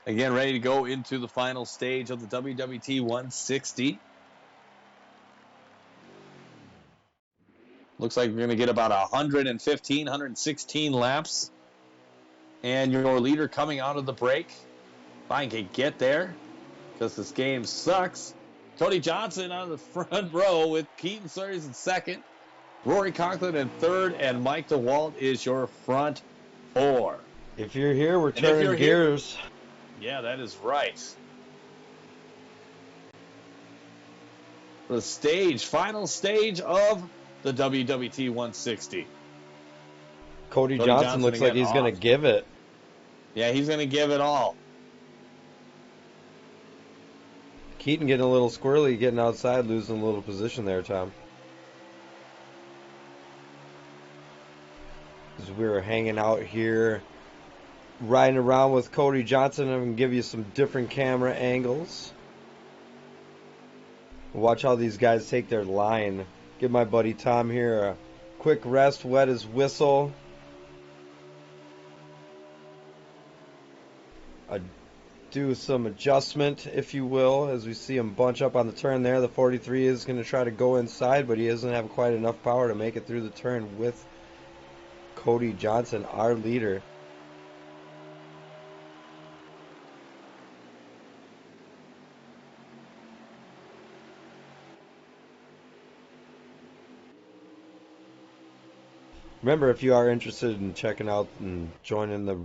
Speaker 3: Again, ready to go into the final stage of the WWT 160. Looks like we're going to get about 115, 116 laps. And your leader coming out of the break. If I can get there, because this game sucks. Cody Johnson on the front row with Keaton Surius in second. Rory Conklin in third. And Mike DeWalt is your front 4.
Speaker 2: If you're here, we're turning gears.
Speaker 3: Yeah, that is right. The final stage of the WWT 160.
Speaker 2: Cody Johnson looks like he's going to give it.
Speaker 3: Yeah, he's going to give it all.
Speaker 2: Keaton getting a little squirrely, getting outside, losing a little position there, Tom. As we were hanging out here, riding around with Cody Johnson, I'm going to give you some different camera angles. Watch how these guys take their line. Give my buddy Tom here a quick rest, wet his whistle. Do some adjustment, if you will, as we see him bunch up on the turn there. The 43 is going to try to go inside, but he doesn't have quite enough power to make it through the turn with Cody Johnson, our leader. Remember, if you are interested in checking out and joining the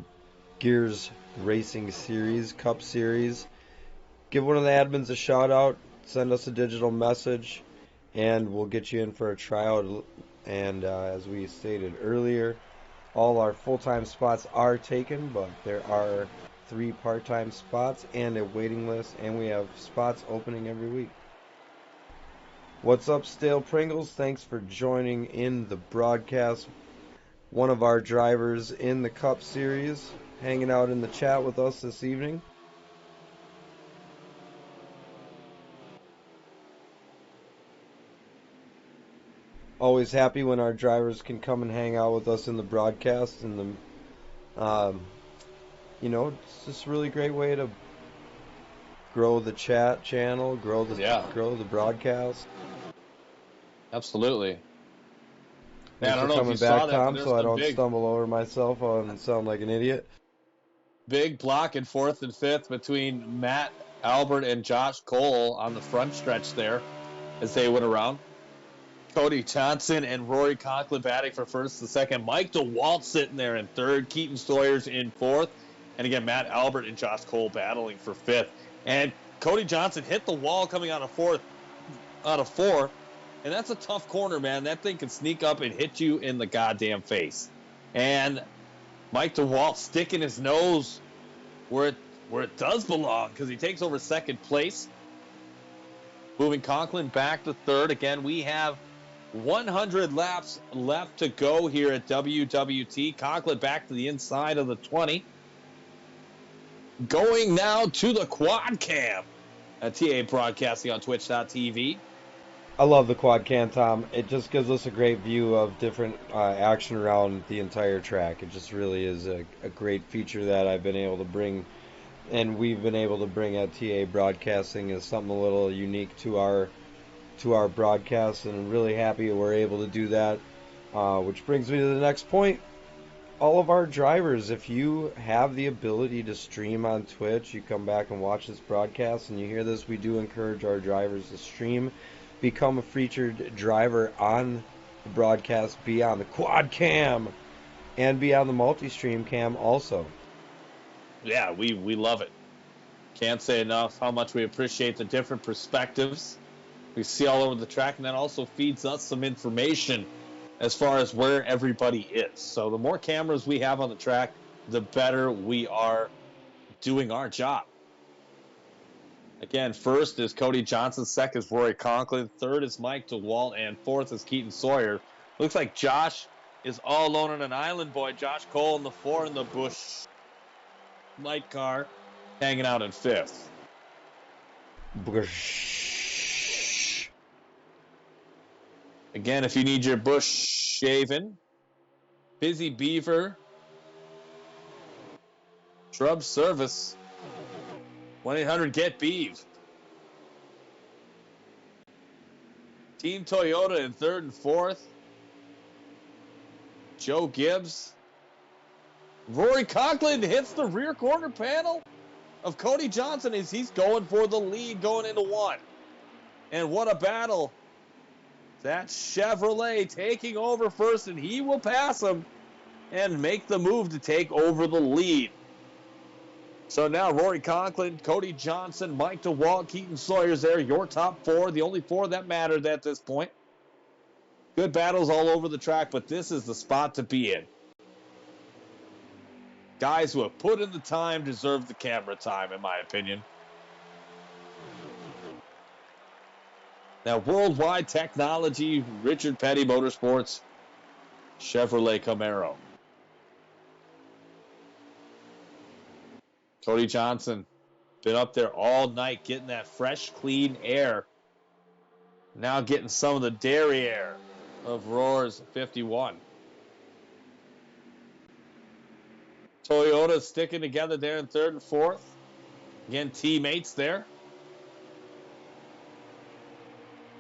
Speaker 2: Gears Racing Series, Cup Series, give one of the admins a shout out, send us a digital message, and we'll get you in for a tryout. And as we stated earlier, all our full-time spots are taken, but there are 3 part-time spots and a waiting list, and we have spots opening every week. What's up, Stale Pringles? Thanks for joining in the broadcast. One of our drivers in the Cup Series, hanging out in the chat with us this evening. Always happy when our drivers can come and hang out with us in the broadcast, and it's just a really great way to grow the chat channel, grow the broadcast.
Speaker 3: Absolutely.
Speaker 2: Thanks for coming back, Tom, so I don't stumble over myself and sound like an idiot.
Speaker 3: Big block in 4th and 5th between Matt Albert and Josh Cole on the front stretch there as they went around. Cody Johnson and Rory Conklin batting for 1st and 2nd. Mike DeWalt sitting there in 3rd. Keaton Sawyer's in 4th. And again, Matt Albert and Josh Cole battling for 5th. And Cody Johnson hit the wall coming out of 4. And that's a tough corner, man. That thing can sneak up and hit you in the goddamn face. And Mike DeWalt sticking his nose where it does belong, because he takes over 2nd place. Moving Conklin back to 3rd. Again, we have 100 laps left to go here at WWT. Conklin back to the inside of the 20. Going now to the quad cam at TA Broadcasting on Twitch.tv.
Speaker 2: I love the quad cam, Tom. It just gives us a great view of different action around the entire track. It just really is a great feature that I've been able to bring, and we've been able to bring at TA Broadcasting as something a little unique to our broadcast, and I'm really happy we're able to do that. Which brings me to the next point. All of our drivers, if you have the ability to stream on Twitch, you come back and watch this broadcast and you hear this, we do encourage our drivers to stream, become a featured driver on the broadcast, be on the quad cam, and be on the multi-stream cam also.
Speaker 3: Yeah, we love it. Can't say enough how much we appreciate the different perspectives we see all over the track, and that also feeds us some information as far as where everybody is. So the more cameras we have on the track, the better we are doing our job. Again, 1st is Cody Johnson, 2nd is Rory Conklin, 3rd is Mike DeWalt, and 4th is Keaton Sawyer. Looks like Josh is all alone on an island, boy. Josh Cole in the 4 in the Busch light car, hanging out in 5th. Again, if you need your bush shaven, Busy Beaver Shrub Service, 1-800-GET-BEAV. Team Toyota in 3rd and 4th. Joe Gibbs. Rory Conklin hits the rear corner panel of Cody Johnson as he's going for the lead going into 1. And what a battle. That Chevrolet taking over 1st, and he will pass him and make the move to take over the lead. So now Rory Conklin, Cody Johnson, Mike DeWalt, Keaton Sawyer's there, your top 4, the only 4 that mattered at this point. Good battles all over the track, but this is the spot to be in. Guys who have put in the time deserve the camera time, in my opinion. Now, Worldwide Technology, Richard Petty Motorsports, Chevrolet Camaro. Cody Johnson, been up there all night getting that fresh, clean air. Now getting some of the derriere of Roar's 51. Toyota sticking together there in 3rd and 4th. Again, teammates there.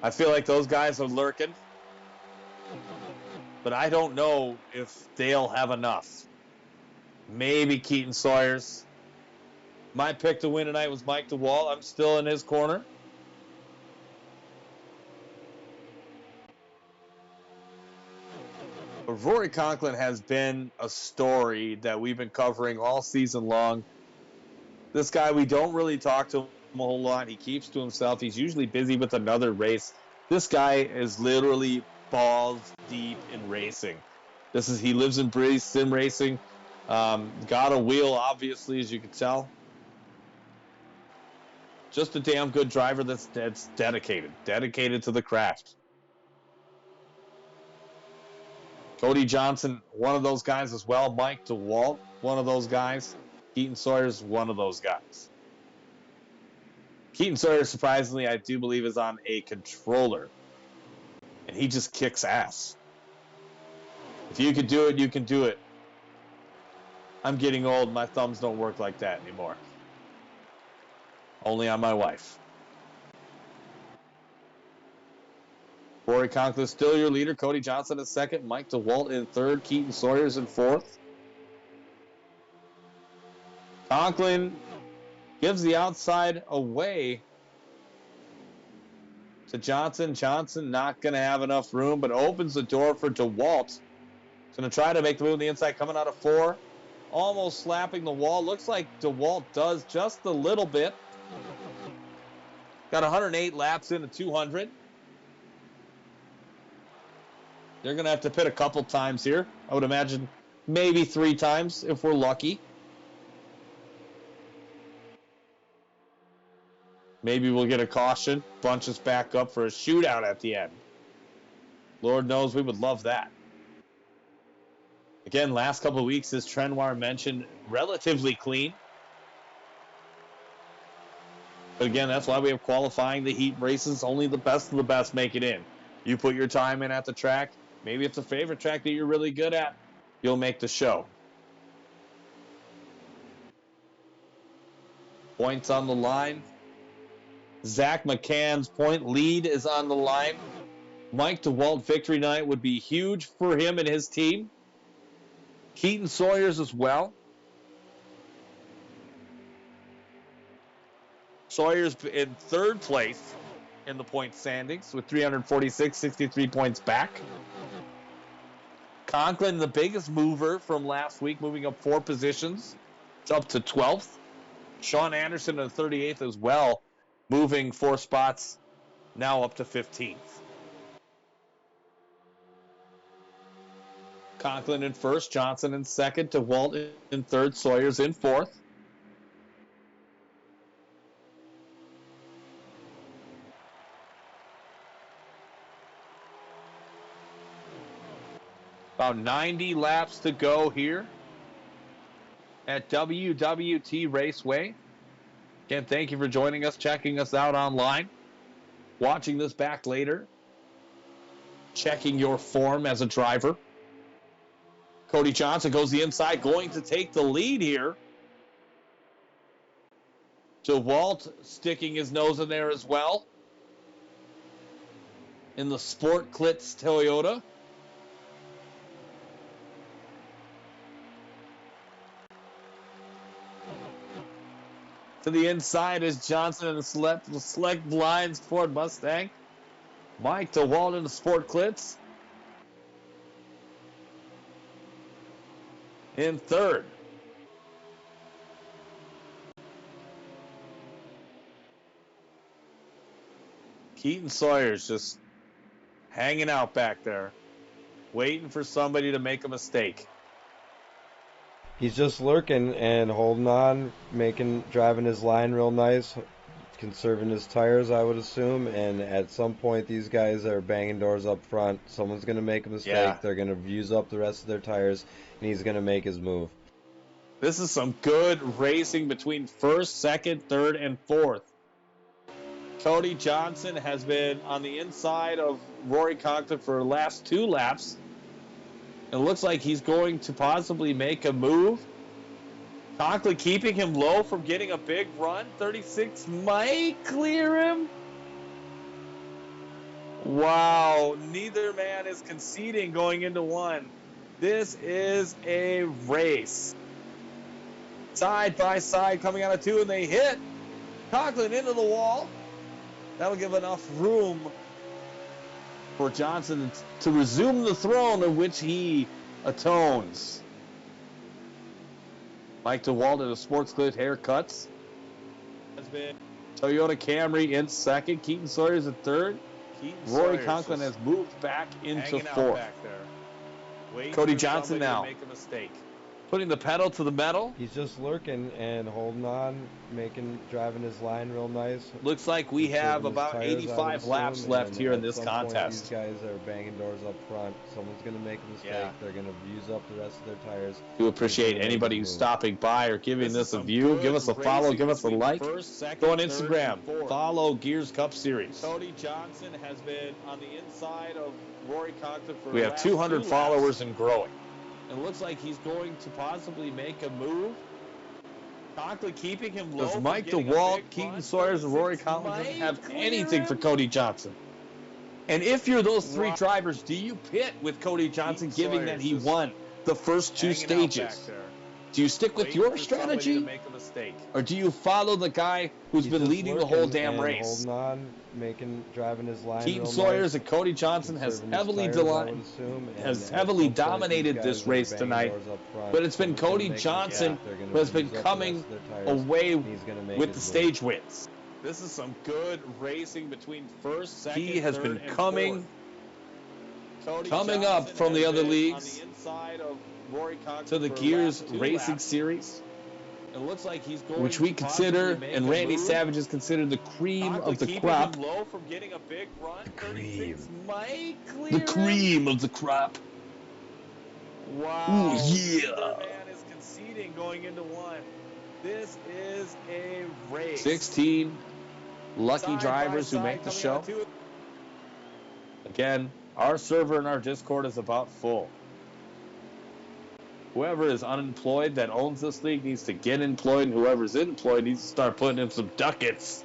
Speaker 3: I feel like those guys are lurking. But I don't know if they'll have enough. Maybe Keaton Sawyer's. My pick to win tonight was Mike DeWalt. I'm still in his corner. But Rory Conklin has been a story that we've been covering all season long. This guy, we don't really talk to him a whole lot. He keeps to himself. He's usually busy with another race. This guy is literally balls deep in racing. He lives and breathes sim racing. Got a wheel, obviously, as you can tell. Just a damn good driver that's dedicated to the craft. Cody Johnson, one of those guys as well. Mike DeWalt, one of those guys. Keaton Sawyer's one of those guys. Keaton Sawyer, surprisingly, I do believe is on a controller. And he just kicks ass. If you could do it, you can do it. I'm getting old. My thumbs don't work like that anymore. Only on my wife. Rory Conklin still your leader. Cody Johnson in second. Mike DeWalt in third. Keaton Sawyer's in fourth. Conklin gives the outside away to Johnson. Johnson not going to have enough room, but opens the door for DeWalt. He's going to try to make the move on the inside, coming out of 4. Almost slapping the wall. Looks like DeWalt does just a little bit. Got 108 laps into 200. They're going to have to pit a couple times here. I would imagine maybe 3 times if we're lucky. Maybe we'll get a caution. Bunch us back up for a shootout at the end. Lord knows we would love that. Again, last couple of weeks, as Trenoir mentioned, relatively clean. But again, that's why we have qualifying the heat races. Only the best of the best make it in. You put your time in at the track. Maybe it's a favorite track that you're really good at. You'll make the show. Points on the line. Zach McCann's point lead is on the line. Mike DeWalt victory night would be huge for him and his team. Keaton Sawyer's as well. Sawyer's in third place in the point standings with 346, 63 points back. Conklin, the biggest mover from last week, moving up 4 positions. It's up to 12th. Sean Anderson in 38th as well, moving 4 spots, now up to 15th. Conklin in first, Johnson in second, DeWalt in third, Sawyer's in fourth. About 90 laps to go here at WWT Raceway. Again, thank you for joining us, checking us out online, watching this back later, checking your form as a driver. Cody Johnson goes the inside, going to take the lead here. DeWalt sticking his nose in there as well in the Sport Clitz Toyota. To the inside is Johnson in the select lines Ford Mustang. Mike DeWalt in the Sport Clitz. In third. Keaton Sawyer's just hanging out back there, waiting for somebody to make a mistake.
Speaker 2: He's just lurking and holding on, driving his line real nice, conserving his tires, I would assume. And at some point, these guys are banging doors up front. Someone's going to make a mistake.
Speaker 3: Yeah.
Speaker 2: They're going to use up the rest of their tires, and he's going to make his move.
Speaker 3: This is some good racing between first, second, third, and fourth. Cody Johnson has been on the inside of Rory Conklin for the last 2 laps. It looks like he's going to possibly make a move. Conklin keeping him low from getting a big run. 36 might clear him. Wow, neither man is conceding going into one. This is a race. Side by side coming out of 2, and they hit Conklin into the wall. That'll give enough room for Johnson to resume the throne of which he atones. Mike DeWalt in the Sports Clip haircuts. Has been Toyota Camry in second. Keaton Sawyer's in third. Rory Conklin has moved back into fourth. Cody Johnson now. Make a mistake. putting the pedal to the metal.
Speaker 2: He's just lurking and holding on, driving his line real nice.
Speaker 3: Looks like we have
Speaker 2: Conserving his
Speaker 3: about
Speaker 2: tires,
Speaker 3: 85 laps left here in this
Speaker 2: At some point,
Speaker 3: contest.
Speaker 2: these guys are banging doors up front. Someone's going to make a mistake.
Speaker 3: Yeah.
Speaker 2: They're going to use up the rest of their tires.
Speaker 3: Do appreciate anybody who's stopping by or giving this a view. Give us a follow, give us a like. Go on Instagram. Follow Gears Cup Series.
Speaker 4: Cody Johnson has been on the inside of Rory Conkler for
Speaker 3: We have 200 followers and growing.
Speaker 4: It looks like he's going to possibly make a move. Conkler keeping him low.
Speaker 3: Does Mike DeWalt, Keaton Sawyers, and Rory Collins have anything for Cody Johnson? And if you're those three drivers, do you pit with Cody Johnson, given that he won the first two stages? Do you stick with your strategy, or do you follow the guy who's been leading the whole damn race?
Speaker 2: Holding on, driving his line.
Speaker 3: Keaton Sawyers and Cody Johnson has heavily dominated this race tonight, but it's been Cody Johnson who has been coming away with the stage wins.
Speaker 4: This is some good racing between first, second,
Speaker 3: He has
Speaker 4: third,
Speaker 3: been
Speaker 4: and
Speaker 3: coming
Speaker 4: coming
Speaker 3: up from the other leagues
Speaker 4: on the inside of Rory Conkler
Speaker 3: to the
Speaker 4: for
Speaker 3: Gears
Speaker 4: lap 2
Speaker 3: Racing
Speaker 4: laps.
Speaker 3: Series,
Speaker 4: It looks like he's going
Speaker 3: which we
Speaker 4: to
Speaker 3: consider,
Speaker 4: possibly make
Speaker 3: and
Speaker 4: a
Speaker 3: Randy
Speaker 4: move.
Speaker 3: Savage is considered the cream
Speaker 4: Conkler
Speaker 3: of the
Speaker 4: keeping
Speaker 3: crop.
Speaker 4: him low from getting a big run.
Speaker 3: The
Speaker 4: 36 might clear
Speaker 3: The
Speaker 4: him.
Speaker 3: cream of the crop.
Speaker 4: Wow.
Speaker 3: Ooh, yeah.
Speaker 4: Either man is conceding going into one. This is a race.
Speaker 3: 16 lucky
Speaker 4: Side by
Speaker 3: drivers who
Speaker 4: side
Speaker 3: make the
Speaker 4: coming
Speaker 3: show.
Speaker 4: out to it.
Speaker 3: Again, our server in our Discord is about full. Whoever is unemployed that owns this league needs to get employed, and whoever's employed needs to start putting in some ducats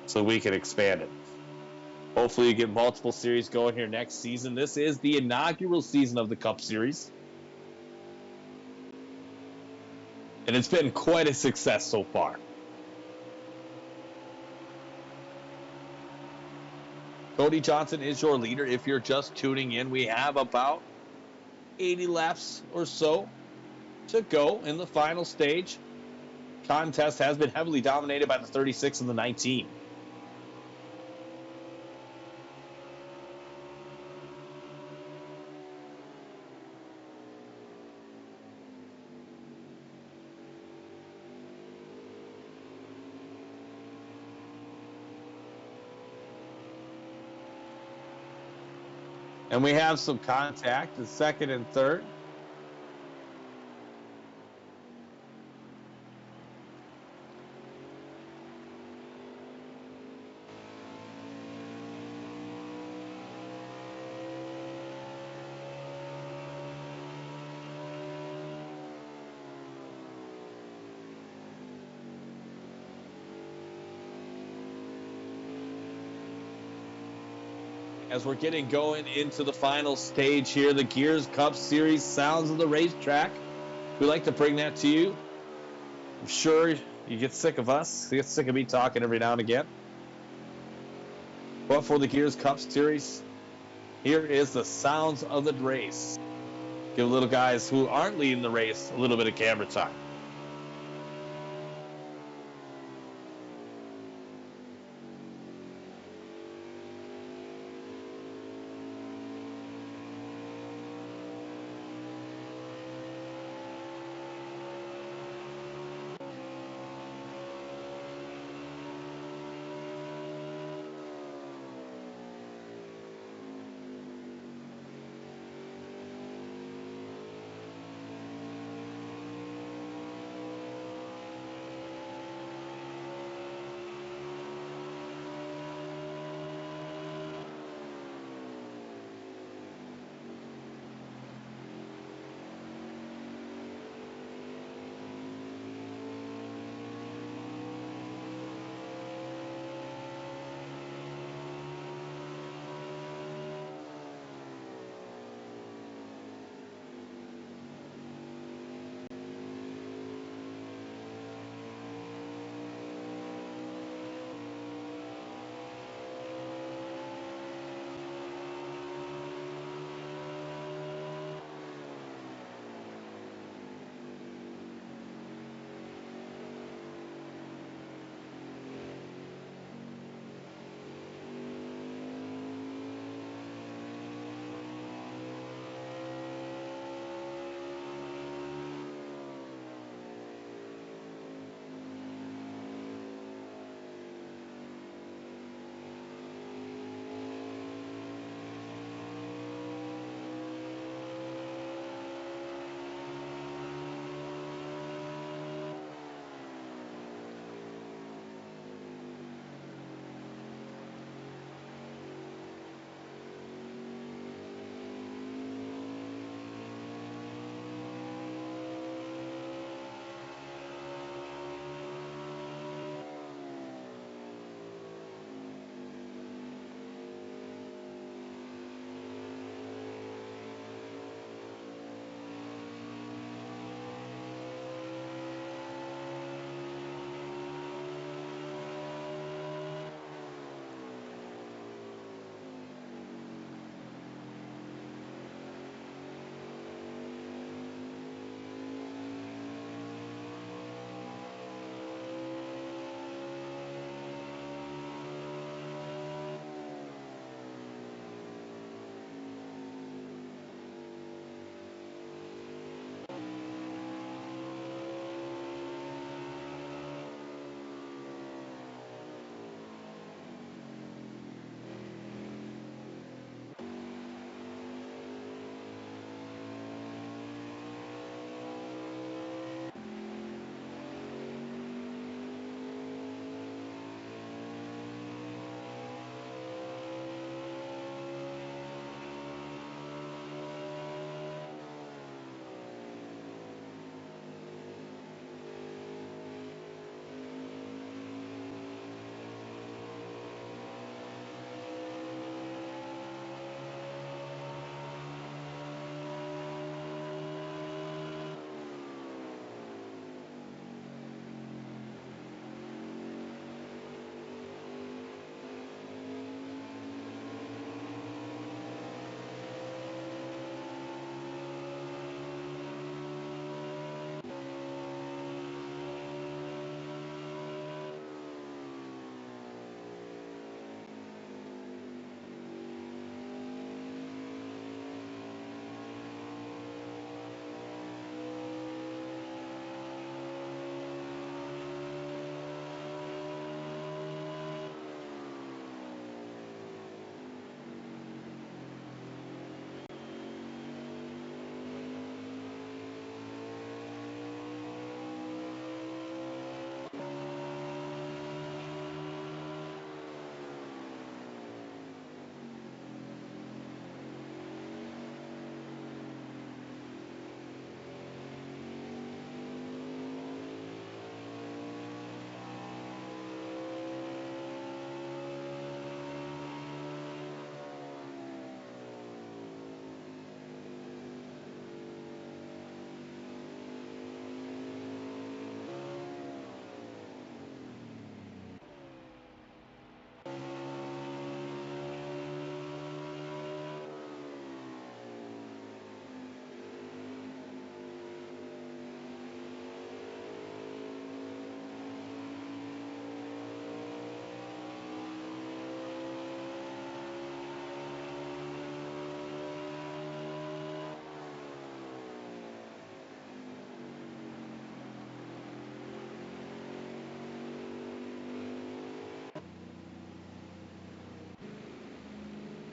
Speaker 3: so we can expand it. Hopefully you get multiple series going here next season. This is the inaugural season of the Cup Series. And it's been quite a success so far. Cody Johnson is your leader. If you're just tuning in, we have about 80 laps or so to go in the final stage. Contest has been heavily dominated by the 36 and the 19. And we have some contact in second and third. As we're getting going into the final stage here, the Gears Cup Series sounds of the racetrack. We like to bring that to you. I'm sure you get sick of us. You get sick of me talking every now and again. But for the Gears Cup Series, here is the sounds of the race. Give little guys who aren't leading the race a little bit of camera time.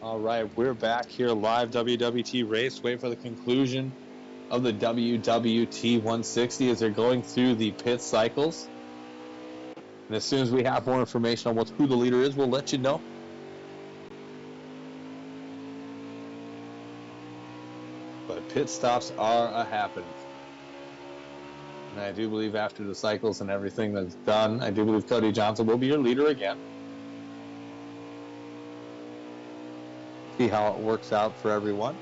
Speaker 3: All right, we're back here live WWT Raceway for the conclusion of the WWT 160 as they're going through the pit cycles. And as soon as we have more information on who the leader is, we'll let you know. But pit stops are a happening. And I do believe after the cycles and everything that's done, I do believe Cody Johnson will be your leader again. See how it works out for everyone.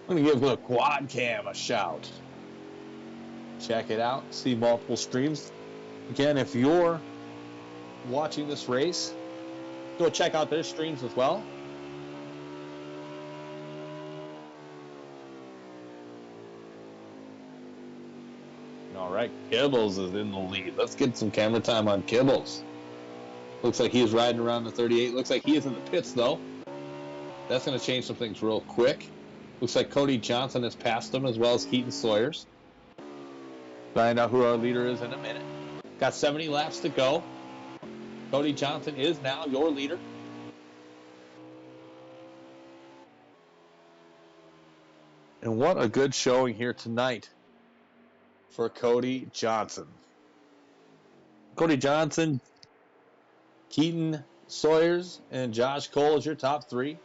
Speaker 3: I'm going to give the quad cam a shout. Check it out. See multiple streams. Again, if you're watching this race, go check out their streams as well. All right, Kibbles is in the lead. Let's get some camera time on Kibbles. Looks like he is riding around the 38. Looks like he is in the pits, though. That's going to change some things real quick. Looks like Cody Johnson has passed him, as well as Keaton Sawyers. Find out who our leader is in a minute. Got 70 laps to go. Cody Johnson is now your leader. And what a good showing here tonight for Cody Johnson. Cody Johnson, Keaton Sawyers, and Josh Cole is your top three.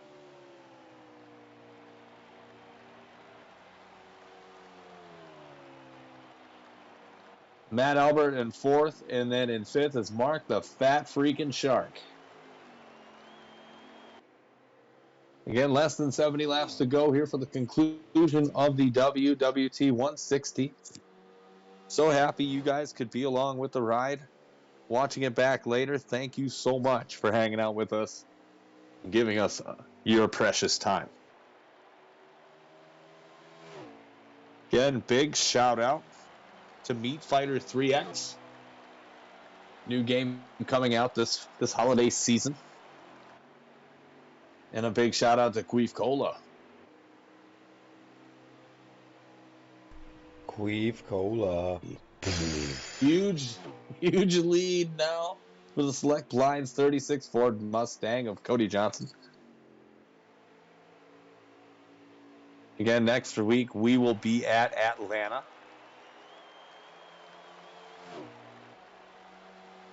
Speaker 3: Matt Albert in fourth, and then in fifth is Mark the Fat Freaking Shark. Again, less than 70 laps to go here for the conclusion of the WWT 160. So happy you guys could be along with the ride. Watching it back later, thank you so much for hanging out with us and giving us your precious time. Again, big shout out to Meat Fighter 3X. New game coming out this holiday season. And a big shout out to Queef Cola.
Speaker 2: Queef Cola.
Speaker 3: Huge lead now for the Select Blinds 36 Ford Mustang of Cody Johnson. Again, next week we will be at Atlanta.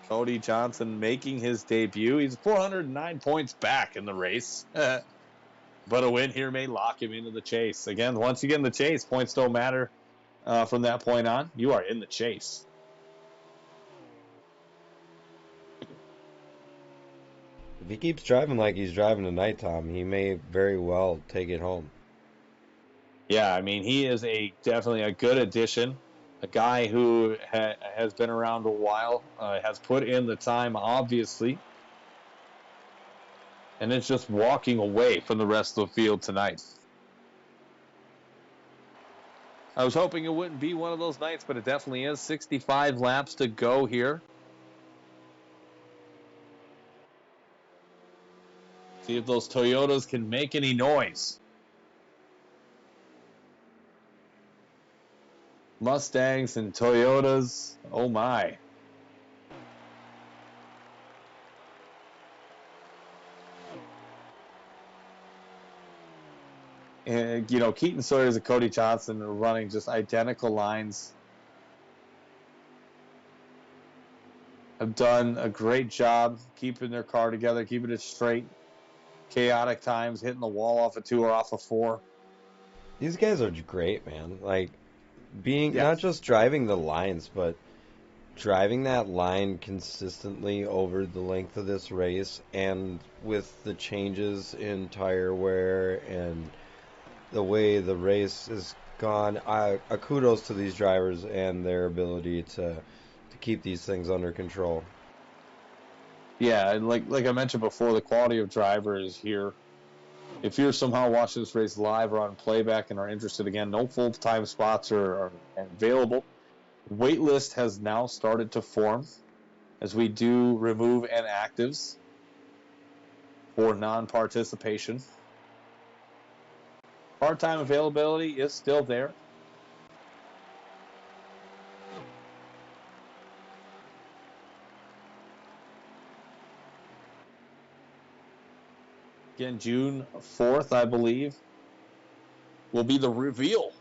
Speaker 3: Cody Johnson making his debut. He's 409 points back in the race. But a win here may lock him into the chase. Again, once you get in the chase, points don't matter from that point on. You are in the chase.
Speaker 2: If he keeps driving like he's driving tonight, Tom, he may very well take it home.
Speaker 3: Yeah, I mean, he is definitely a good addition. A guy who has been around a while, has put in the time, obviously. And it's just walking away from the rest of the field tonight. I was hoping it wouldn't be one of those nights, but it definitely is. 65 laps to go here. See if those Toyotas can make any noise. Mustangs and Toyotas, oh my. And, you know, Keaton Sawyers and Cody Johnson are running just identical lines. Have done a great job keeping their car together, keeping it straight. Chaotic times, hitting the wall off of 2 or off of 4.
Speaker 2: These guys are great, man. Like, not just driving the lines, but driving that line consistently over the length of this race, and with the changes in tire wear and the way the race has gone, kudos to these drivers and their ability to keep these things under control.
Speaker 3: Yeah, and like I mentioned before, the quality of drivers here. If you're somehow watching this race live or on playback and are interested, again, no full-time spots are available. Waitlist has now started to form as we do remove inactives for non-participation. Part-time availability is still there. Again, June 4th, I believe, will be the reveal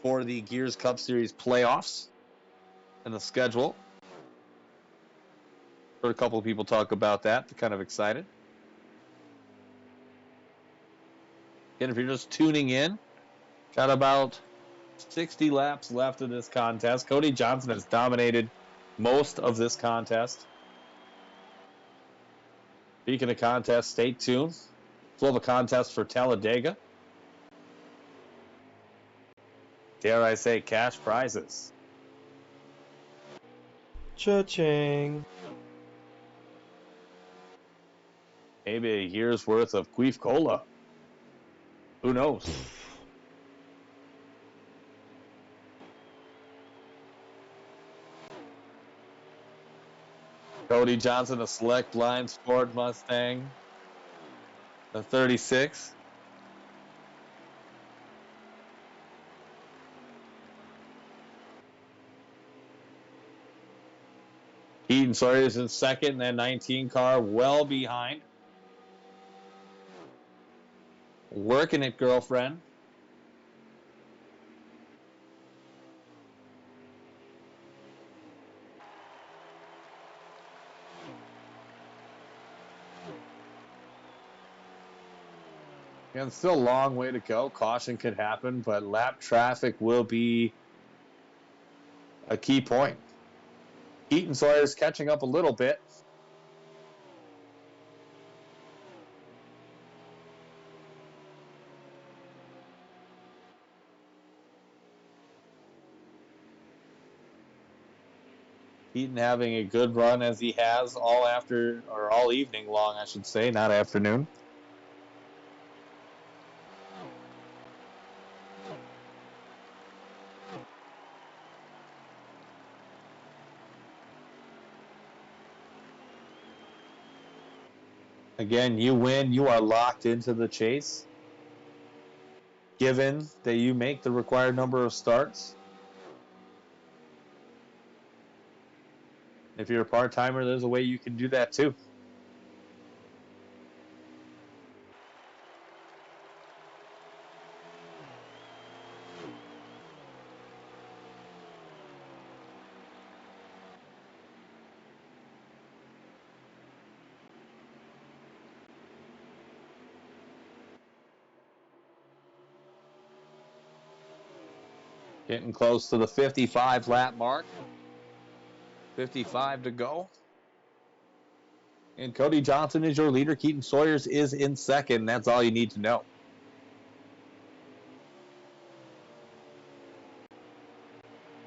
Speaker 3: for the Gears Cup Series playoffs and the schedule. Heard a couple of people talk about that. They're kind of excited. Again, if you're just tuning in, got about 60 laps left of this contest. Cody Johnson has dominated most of this contest. Speaking of contest, stay tuned. We'll have a contest for Talladega. Dare I say, cash prizes.
Speaker 2: Cha-ching.
Speaker 3: Maybe a year's worth of Queef Cola. Who knows? Cody Johnson, a select blind sport Mustang. The 36. Keaton Sawyer's in second, that 19 car well behind. Working it, girlfriend. Again, still a long way to go. Caution could happen, but lap traffic will be a key point. Keaton Sawyer's catching up a little bit. Keaton having a good run as he has all evening long, I should say, not afternoon. Again, you win, you are locked into the chase. Given that you make the required number of starts. If you're a part-timer, there's a way you can do that too. Getting close to the 55 lap mark. 55 to go. And Cody Johnson is your leader. Keaton Sawyers is in second. That's all you need to know.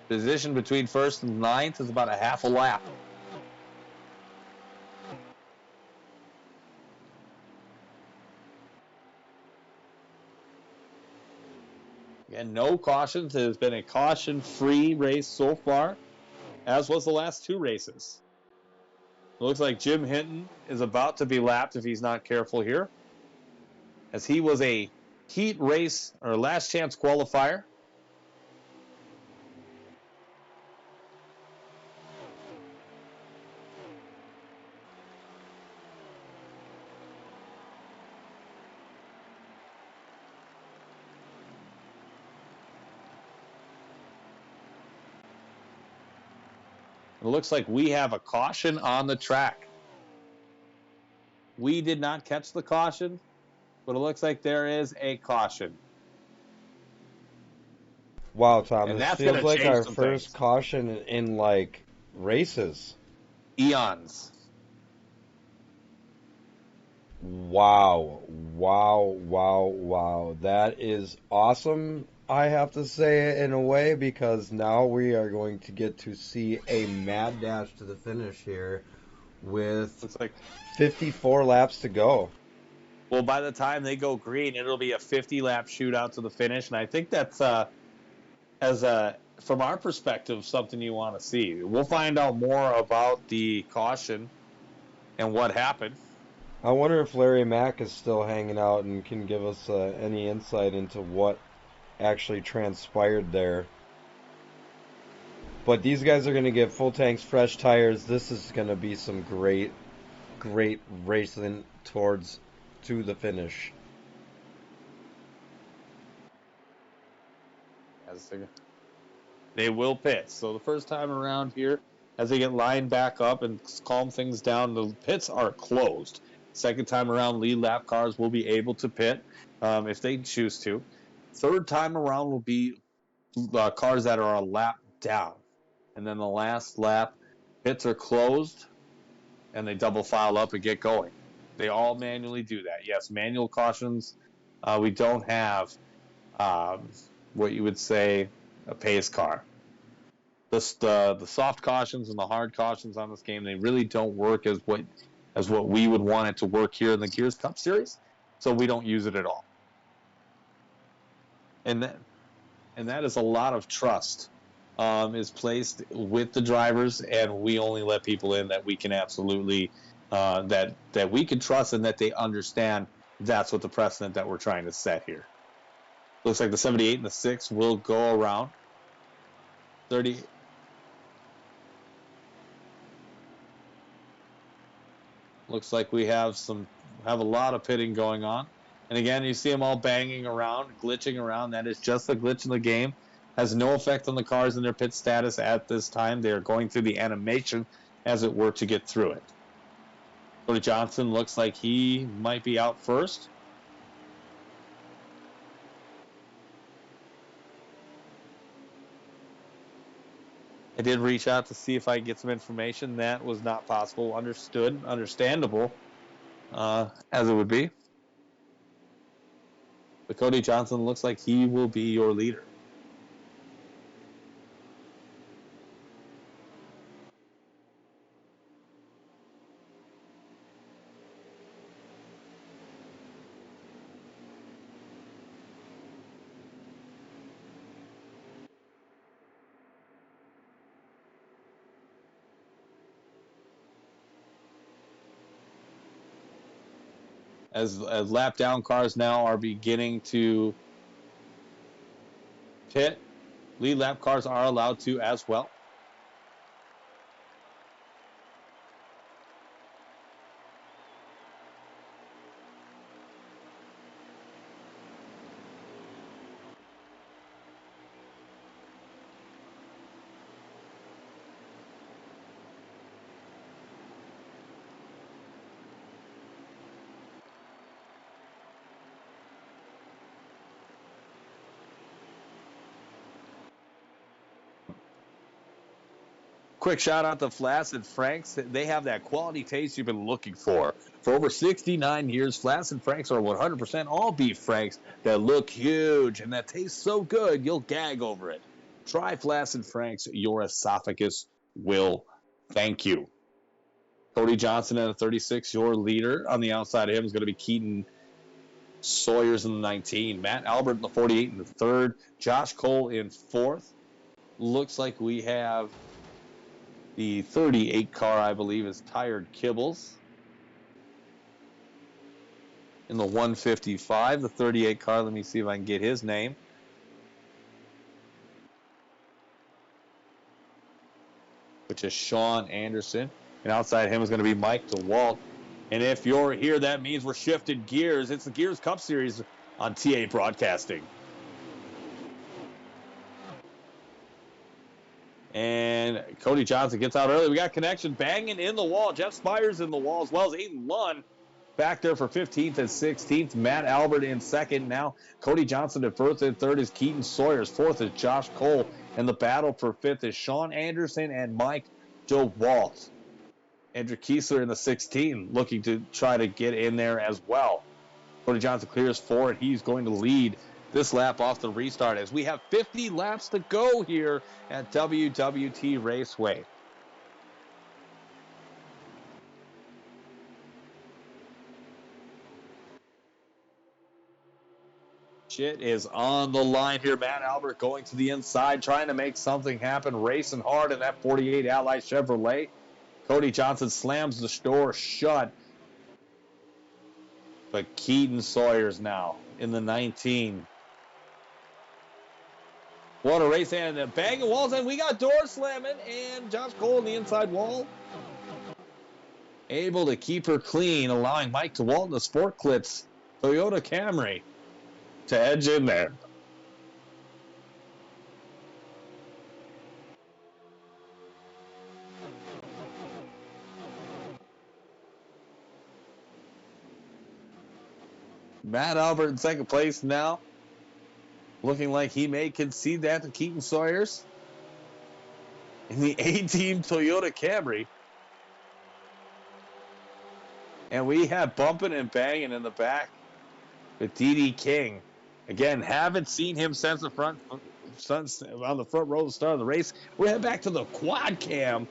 Speaker 3: Position between first and ninth is about a half a lap. And no cautions. It has been a caution-free race so far, as was the last two races. It looks like Jim Hinton is about to be lapped if he's not careful here, as he was a heat race or last chance qualifier. It looks like we have a caution on the track. We did not catch the caution, but it looks like there is a caution.
Speaker 2: Wow, Tom,
Speaker 3: And
Speaker 2: this
Speaker 3: that's
Speaker 2: feels
Speaker 3: gonna
Speaker 2: like
Speaker 3: change
Speaker 2: our
Speaker 3: some
Speaker 2: first
Speaker 3: things.
Speaker 2: caution in like races.
Speaker 3: Eons.
Speaker 2: Wow, wow, wow, wow. That is awesome, I have to say, in a way, because now we are going to get to see a mad dash to the finish here with
Speaker 3: Looks like
Speaker 2: 54 laps to go.
Speaker 3: Well, by the time they go green, it'll be a 50-lap shootout to the finish, and I think that's from our perspective, something you want to see. We'll find out more about the caution and what happened.
Speaker 2: I wonder if Larry Mack is still hanging out and can give us any insight into what actually transpired there. But these guys are going to get full tanks, fresh tires. This is going to be some great racing towards to the finish.
Speaker 3: They will pit. So the first time around here, as they get lined back up and calm things down, the pits are closed. Second time around, lead lap cars will be able to pit if they choose to. Third time around will be cars that are a lap down. And then the last lap, pits are closed, and they double file up and get going. They all manually do that. Yes, manual cautions. We don't have what you would say a pace car. The soft cautions and the hard cautions on this game, they really don't work as what we would want it to work here in the Gears Cup Series. So we don't use it at all. And that is a lot of trust is placed with the drivers, and we only let people in that we can absolutely that we can trust and that they understand. That's what the precedent that we're trying to set here. Looks like the 78 and the 6 will go around. 30. Looks like we have a lot of pitting going on. And again, you see them all banging around, glitching around. That is just a glitch in the game. Has no effect on the cars and their pit status at this time. They are going through the animation, as it were, to get through it. Cody Johnson looks like he might be out first. I did reach out to see if I could get some information. That was not possible. Understandable, as it would be. But Cody Johnson looks like he will be your leader. As lap down cars now are beginning to pit, lead lap cars are allowed to as well. Quick shout out to Flaccid Franks. They have that quality taste you've been looking for. For over 69 years, Flaccid Franks are 100% all beef Franks that look huge and that taste so good you'll gag over it. Try Flaccid Franks. Your esophagus will thank you. Cody Johnson at a 36, your leader. On the outside of him is going to be Keaton Sawyers in the 19. Matt Albert in the 48 in the third. Josh Cole in fourth. Looks like we have the 38 car, I believe, is Tired Kibbles. In the 155, the 38 car, let me see if I can get his name. Which is Sean Anderson. And outside him is going to be Mike DeWalt. And if you're here, that means we're shifting gears. It's the Gears Cup Series on TA Broadcasting. And Cody Johnson gets out early. We got connection banging in the wall. Jeff Spires in the wall as well as Aiden Lunn back there for 15th and 16th. Matt Albert in second. Now Cody Johnson at first and third is Keaton Sawyers. Fourth is Josh Cole. And the battle for fifth is Sean Anderson and Mike DeWalt. Andrew Kiesler in the 16 looking to try to get in there as well. Cody Johnson clears forward. He's going to lead this lap off the restart as we have 50 laps to go here at WWT Raceway. Shit is on the line here. Matt Albert going to the inside, trying to make something happen, racing hard in that 48 Ally Chevrolet. Cody Johnson slams the door shut. But Keaton Sawyers now in the 19. What a race, and a bang of walls, and we got door slamming, and Josh Cole on the inside wall.
Speaker 4: able to keep her clean, allowing Mike DeWalt in the Sport Clips Toyota Camry to edge in there. Matt Albert in second place now. Looking like he may concede that to Keaton Sawyers in the A-Team Toyota Camry. And we have bumping and banging in the back with D.D. King. Again, haven't seen him since on the front row at the start of the race. We're heading back to the quad cam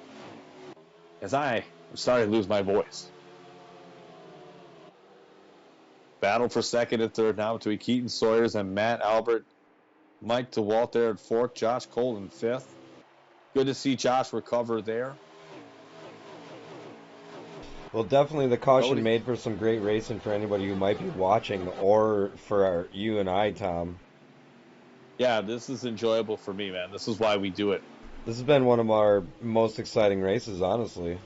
Speaker 4: as I'm starting to lose my voice. Battle for second and third now between Keaton Sawyers and Matt Albert. Mike DeWalt there at fourth. Josh Cole in fifth. Good to see Josh recover there.
Speaker 2: Well, definitely the caution made for some great racing for anybody who might be watching, or for you and I, Tom.
Speaker 4: Yeah, this is enjoyable for me, man. This is why we do it.
Speaker 2: This has been one of our most exciting races, honestly.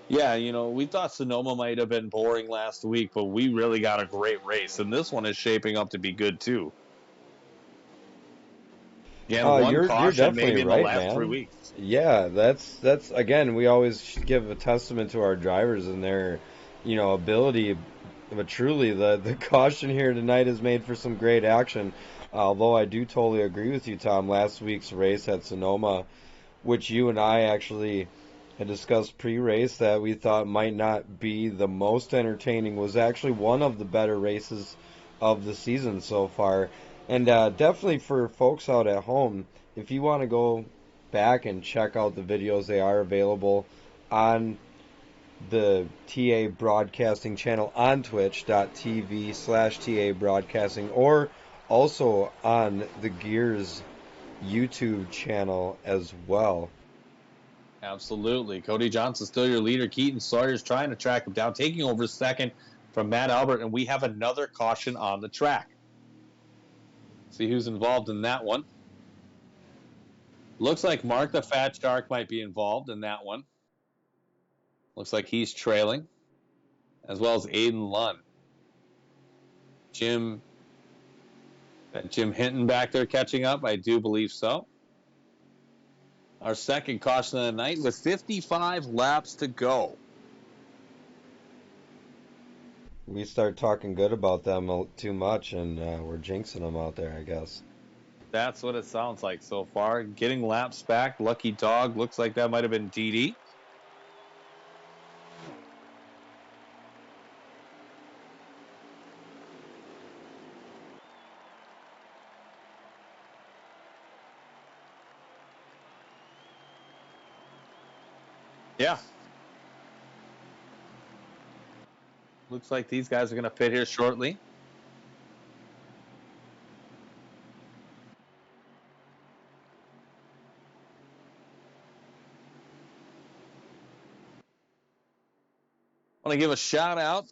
Speaker 4: Yeah, you know, we thought Sonoma might have been boring last week, but we really got a great race, and this one is shaping up to be good, too. Yeah,
Speaker 2: you're definitely
Speaker 4: maybe in
Speaker 2: right,
Speaker 4: the last
Speaker 2: man.
Speaker 4: 3 weeks.
Speaker 2: Yeah, that's again, we always give a testament to our drivers and their, ability. But truly, the caution here tonight has made for some great action. Although I do totally agree with you, Tom. Last week's race at Sonoma, which you and I actually had discussed pre-race that we thought might not be the most entertaining, was actually one of the better races of the season so far. And definitely for folks out at home, if you want to go back and check out the videos, they are available on the TA Broadcasting channel on twitch.tv/TA Broadcasting, or also on the Gears YouTube channel as well.
Speaker 4: Absolutely. Cody Johnson still your leader. Keaton Sawyer's trying to track him down, taking over second from Matt Albert, and we have another caution on the track. See who's involved in that one. Looks like Mark the Fat Shark might be involved in that one. Looks like he's trailing, as well as Aiden Lunn. Jim Hinton back there catching up. I do believe so. Our second caution of the night with 55 laps to go.
Speaker 2: We start talking good about them too much, and we're jinxing them out there, I guess.
Speaker 4: That's what it sounds like so far. Getting laps back. Lucky Dog. Looks like that might have been DD. Yeah. Looks like these guys are going to pit here shortly. I want to give a shout out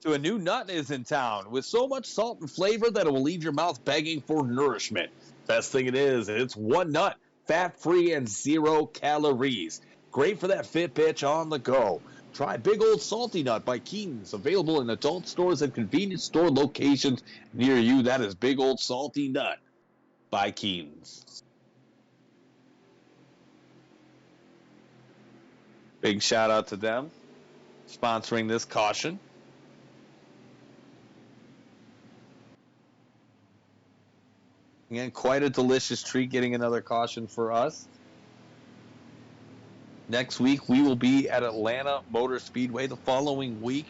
Speaker 4: to a new nut is in town with so much salt and flavor that it will leave your mouth begging for nourishment. Best thing it is, it's one nut, fat-free and 0 calories. Great for that fit bitch on the go. Try Big Old Salty Nut by Keaton's, available in adult stores and convenience store locations near you. That is Big Old Salty Nut by Keaton's. Big shout out to them sponsoring this caution. Again, quite a delicious treat getting another caution for us. Next week, we will be at Atlanta Motor Speedway. The following week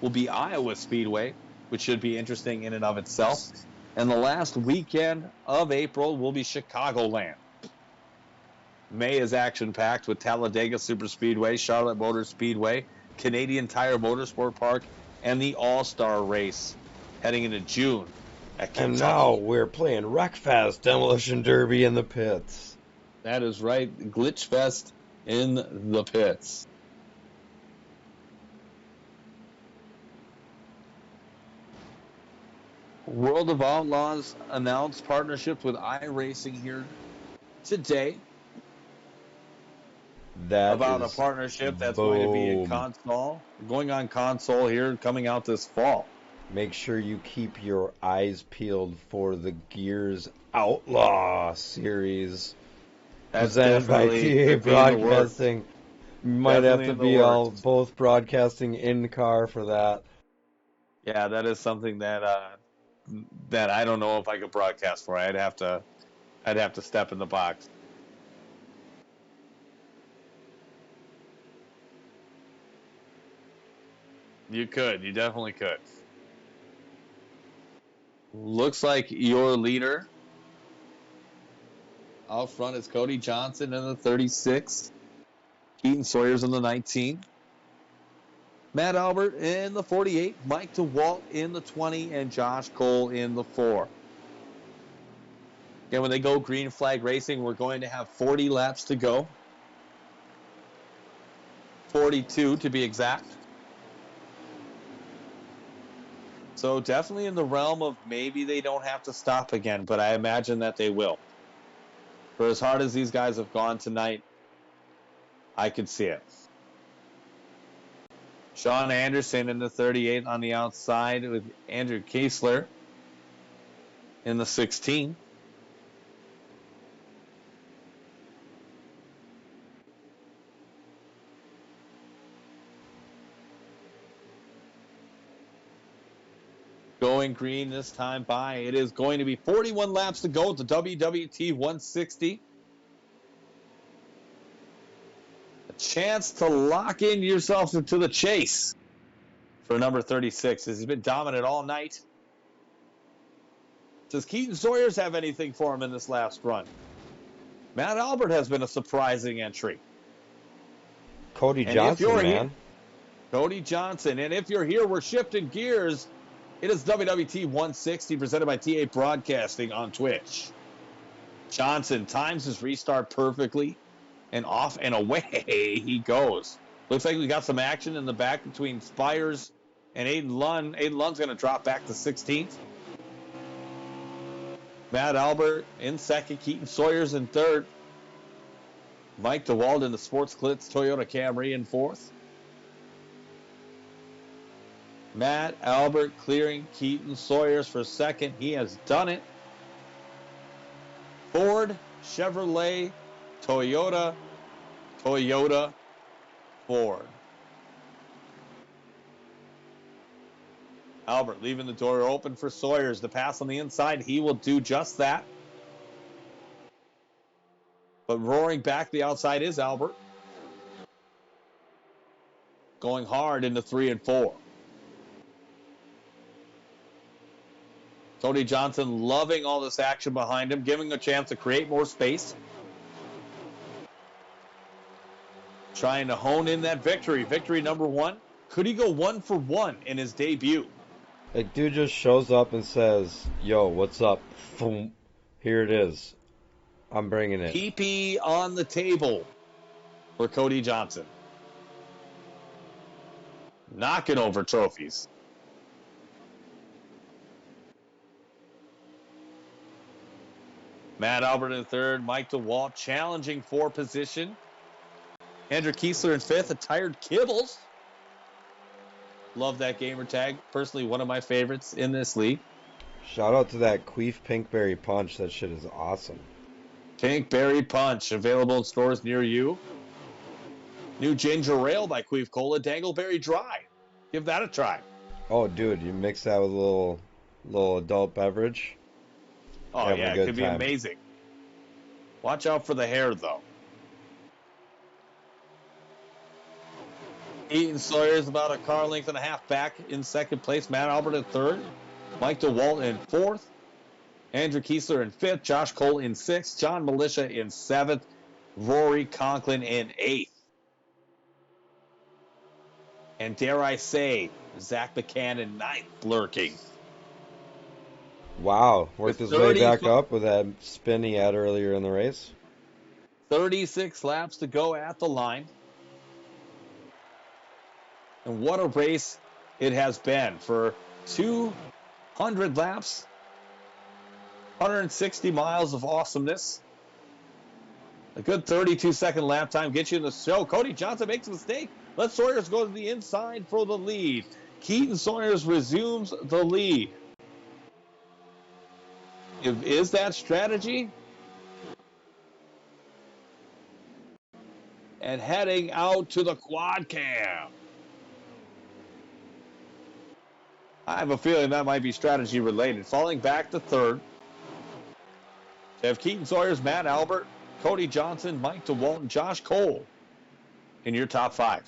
Speaker 4: will be Iowa Speedway, which should be interesting in and of itself. And the last weekend of April will be Chicagoland. May is action-packed with Talladega Superspeedway, Charlotte Motor Speedway, Canadian Tire Motorsport Park, and the All-Star Race heading into June.
Speaker 2: And now we're playing Wreckfest Demolition Derby in the pits.
Speaker 4: That is right. Glitch Fest in the pits. World of Outlaws announced partnerships with iRacing here today.
Speaker 2: That
Speaker 4: about a
Speaker 2: is
Speaker 4: partnership that's going to be in console, going on console here, coming out this fall.
Speaker 2: Make sure you keep your eyes peeled for the Gears Outlaw series
Speaker 4: That's
Speaker 2: presented by TA Broadcasting. Might have to be all both broadcasting in the car for that.
Speaker 4: Yeah, that is something that I don't know if I could broadcast for. I'd have to step in the box. You could. You definitely could. Looks like your leader out front is Cody Johnson in the 36. Keaton Sawyer's in the 19. Matt Albert in the 48. Mike DeWalt in the 20. And Josh Cole in the 4. And when they go green flag racing, we're going to have 40 laps to go. 42 to be exact. So definitely in the realm of maybe they don't have to stop again, but I imagine that they will. For as hard as these guys have gone tonight, I could see it. Sean Anderson in the 38 on the outside with Andrew Kiesler in the 16. Going green this time by. It is going to be 41 laps to go at the WWT 160. A chance to lock in yourself into the chase for number 36. He's been dominant all night. Does Keaton Sawyers have anything for him in this last run? Matt Albert has been a surprising entry.
Speaker 2: Cody Johnson, man.
Speaker 4: Cody Johnson. And if you're here, we're shifting gears. It is WWT 160 presented by TA Broadcasting on Twitch. Johnson times his restart perfectly, and off and away he goes. Looks like we got some action in the back between Spires and Aiden Lund. Aiden Lund's going to drop back to 16th. Matt Albert in second. Keaton Sawyers in third. Mike DeWalt in the Sports Clits Toyota Camry in fourth. Matt Albert clearing Keaton Sawyers for second. He has done it. Ford, Chevrolet, Toyota, Ford. Albert leaving the door open for Sawyers to pass on the inside. He will do just that. But roaring back the outside is Albert. Going hard into 3 and 4. Cody Johnson loving all this action behind him, giving him a chance to create more space. Trying to hone in that victory. Victory number 1. Could he go 1 for 1 in his debut?
Speaker 2: A dude just shows up and says, yo, what's up? Boom. Here it is. I'm bringing it.
Speaker 4: PP on the table for Cody Johnson. Knocking over trophies. Matt Albert in third. Mike DeWalt challenging for position. Andrew Kiesler in fifth. A tired Kibbles. Love that gamer tag. Personally, one of my favorites in this league.
Speaker 2: Shout out to that Queef Pinkberry Punch. That shit is awesome.
Speaker 4: Pinkberry Punch. Available in stores near you. New Ginger Ale by Queef Cola. Dangleberry Dry. Give that a try.
Speaker 2: Oh, dude, you mix that with a little adult beverage.
Speaker 4: Oh, yeah, it could be amazing. Watch out for the hair, though. Keaton Sawyer is about a car length and a half back in second place. Matt Albert in third. Mike DeWalt in fourth. Andrew Kiesler in fifth. Josh Cole in sixth. John Militia in seventh. Rory Conklin in eighth. And dare I say, Zach McCann in ninth, lurking.
Speaker 2: Wow, worked his way back up with that spin he had earlier in the race.
Speaker 4: 36 laps to go at the line. And what a race it has been. For 200 laps, 160 miles of awesomeness. A good 32-second lap time gets you in the show. Cody Johnson makes a mistake. Let Sawyers go to the inside for the lead. Keaton Sawyers resumes the lead. Is that strategy? And heading out to the quad cam. I have a feeling that might be strategy related. Falling back to third. They have Keaton Sawyers, Matt Albert, Cody Johnson, Mike DeWalt, and Josh Cole in your top 5.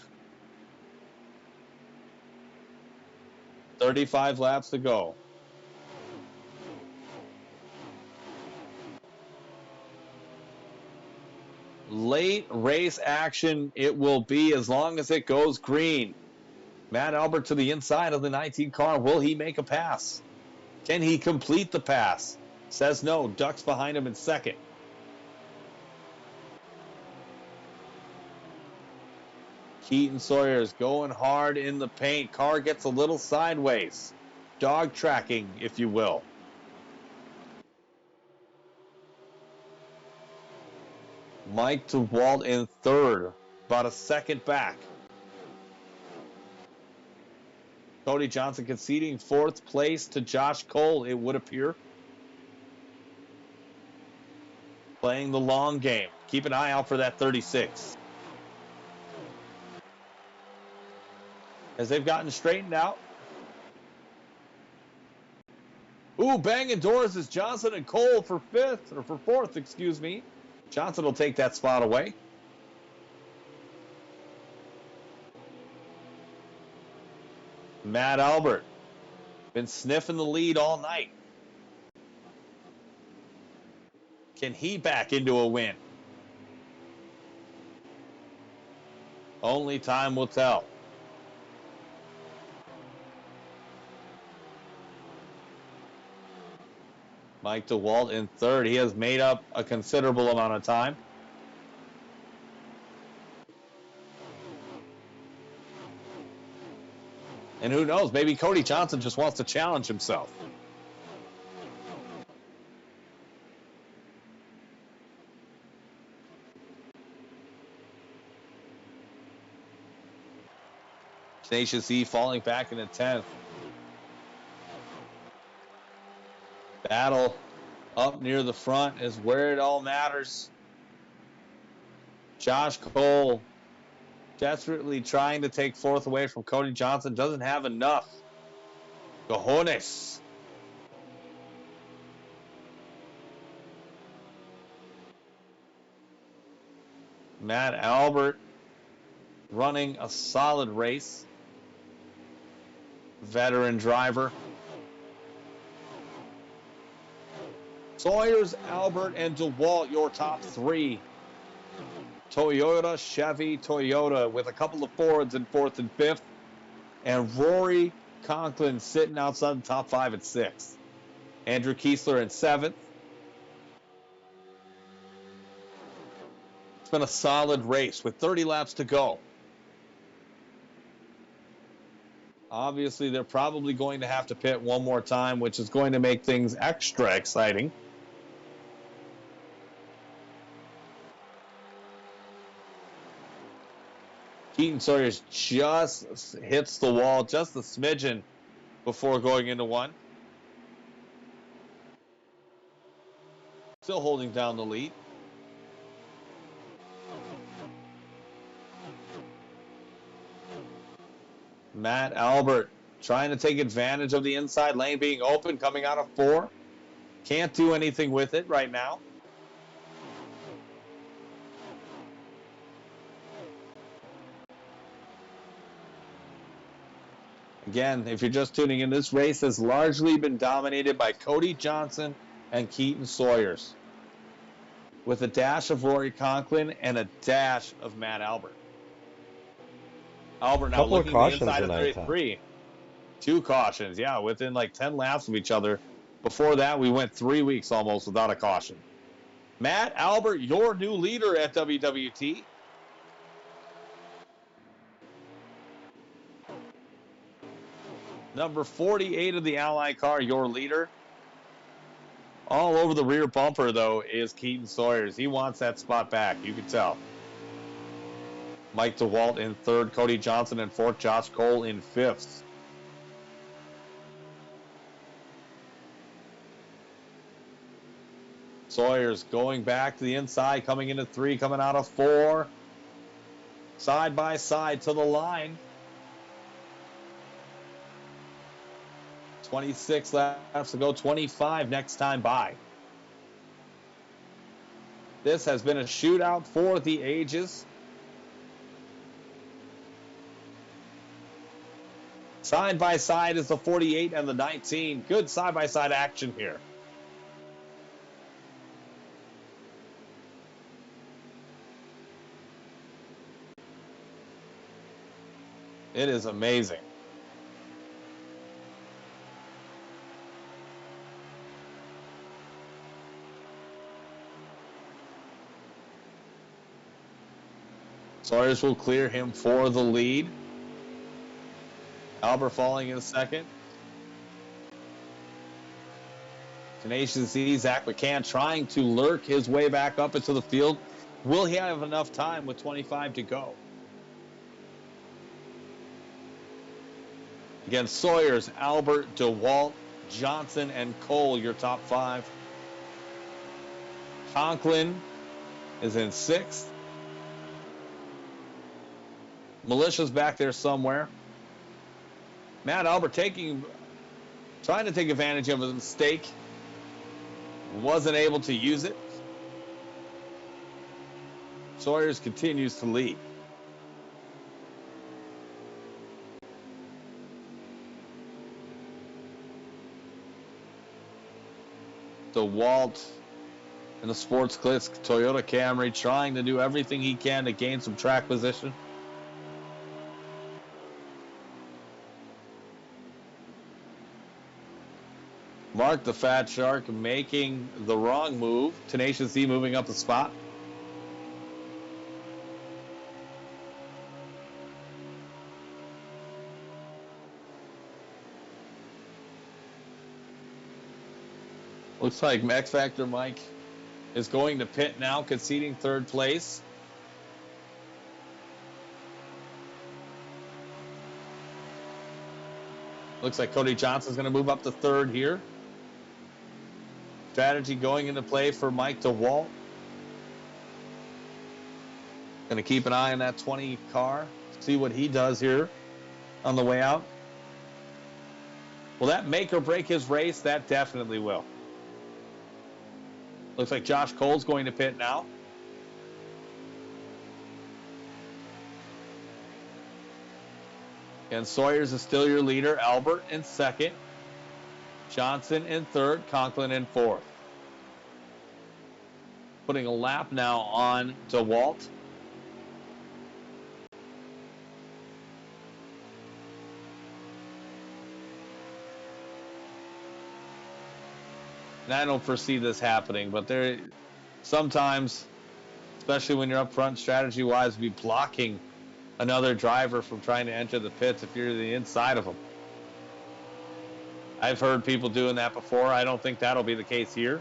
Speaker 4: 35 laps to go. Late race action it will be as long as it goes green. Matt Albert to the inside of the 19 car. Will he make a pass? Can he complete the pass? Says no. Ducks behind him in second. Keaton Sawyers going hard in the paint. Car gets a little sideways. Dog tracking, if you will. Mike DeWalt in third. About a second back. Cody Johnson conceding fourth place to Josh Cole, it would appear. Playing the long game. Keep an eye out for that 36. As they've gotten straightened out. Ooh, banging doors is Johnson and Cole for fourth, excuse me. Johnson will take that spot away. Matt Albert. Been sniffing the lead all night. Can he back into a win? Only time will tell. Mike DeWalt in third. He has made up a considerable amount of time. And who knows, maybe Cody Johnson just wants to challenge himself. Tenacious E falling back in the 10th. Battle up near the front is where it all matters. Josh Cole desperately trying to take fourth away from Cody Johnson. Doesn't have enough. Cojones. Matt Albert running a solid race. Veteran driver. Sawyers, Albert, and DeWalt, your top 3. Toyota, Chevy, Toyota with a couple of Fords in 4th and 5th. And Rory Conklin sitting outside the top 5 at 6th. Andrew Kiesler in 7th. It's been a solid race with 30 laps to go. Obviously, they're probably going to have to pit one more time, which is going to make things extra exciting. Keaton Sawyers just hits the wall, just a smidgen before going into one. Still holding down the lead. Matt Albert trying to take advantage of the inside lane being open, coming out of 4. Can't do anything with it right now. Again, if you're just tuning in, this race has largely been dominated by Cody Johnson and Keaton Sawyers, with a dash of Rory Conklin and a dash of Matt Albert. Albert now looking the inside of 33. 2 cautions, yeah, within like 10 laps of each other. Before that, we went 3 weeks almost without a caution. Matt Albert, your new leader at WWT. Number 48 of the Ally car, your leader. All over the rear bumper, though, is Keaton Sawyers. He wants that spot back. You can tell. Mike DeWalt in third. Cody Johnson in fourth. Josh Cole in fifth. Sawyers going back to the inside, coming into three, coming out of four. Side by side to the line. 26 laps to go, 25 next time by. This has been a shootout for the ages. Side by side is the 48 and the 19. Good side by side action here. It is amazing. Sawyers will clear him for the lead. Albert falling in second. Tenacious Z, Zach McCann trying to lurk his way back up into the field. Will he have enough time with 25 to go? Again, Sawyers, Albert, DeWalt, Johnson, and Cole, your top five. Conklin is in sixth. Militia's back there somewhere. Matt Albert trying to take advantage of a mistake. Wasn't able to use it. Sawyers continues to lead. DeWalt in the Sports Clips Toyota Camry trying to do everything he can to gain some track position. Mark the Fat Shark making the wrong move. Tenacious Z moving up the spot. Looks like X Factor Mike is going to pit now, conceding third place. Looks like Cody Johnson's going to move up to third here. Strategy going into play for Mike DeWalt. Going to keep an eye on that 20 car, see what he does here on the way out. Will that make or break his race? That definitely will. Looks like Josh Cole's going to pit now. And Sawyers is still your leader. Albert in second. Johnson in third. Conklin in fourth. Putting a lap now on DeWalt. And I don't foresee this happening, but there sometimes, especially when you're up front strategy-wise, be blocking another driver from trying to enter the pits if you're the inside of them. I've heard people doing that before. I don't think that'll be the case here.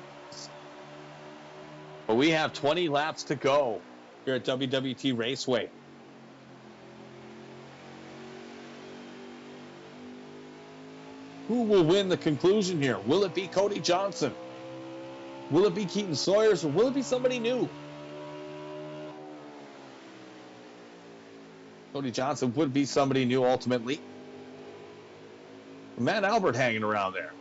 Speaker 4: But we have 20 laps to go here at WWT Raceway. Who will win the conclusion here? Will it be Cody Johnson? Will it be Keaton Sawyers? Or will it be somebody new? Cody Johnson would be somebody new ultimately. Matt Albert hanging around there.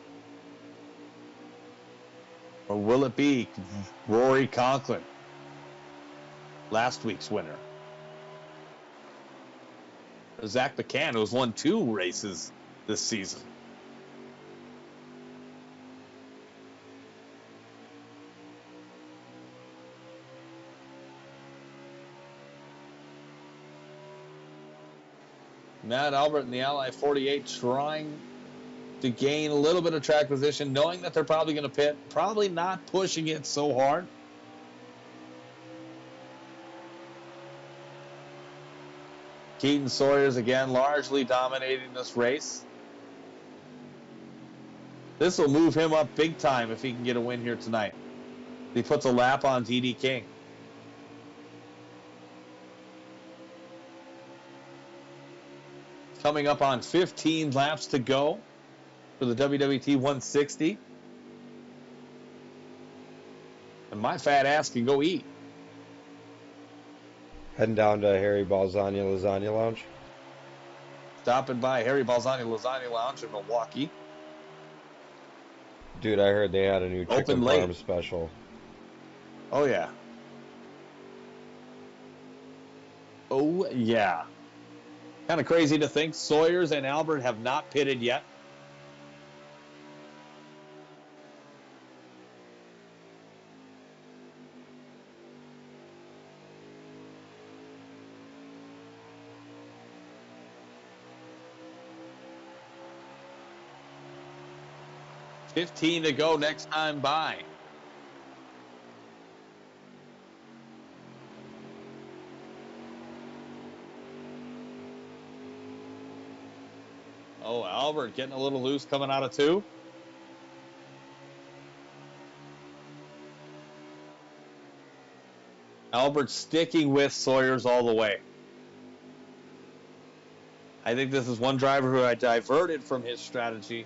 Speaker 4: Or will it be Rory Conklin, last week's winner? Or Zach McCann, who's won 2 races this season. Matt Albert in the Ally 48 trying to gain a little bit of track position, knowing that they're probably going to pit, probably not pushing it so hard. Keaton Sawyers again largely dominating this race. This will move him up big time if he can get a win here tonight. He puts a lap on TD King. Coming up on 15 laps to go for the WWT 160. And my fat ass can go eat.
Speaker 2: Heading down to Harry Balzania Lasagna Lounge.
Speaker 4: Stopping by Harry Balzani Lasagna Lounge in Milwaukee.
Speaker 2: Dude, I heard they had a new chicken
Speaker 4: Open late.
Speaker 2: parm special.
Speaker 4: Oh, yeah. Oh, yeah. Kind of crazy to think Sawyers and Albert have not pitted yet. $15 to go next time by. Oh, Albert getting a little loose coming out of 2. Albert sticking with Sawyers all the way. I think this is one driver who I diverted from his strategy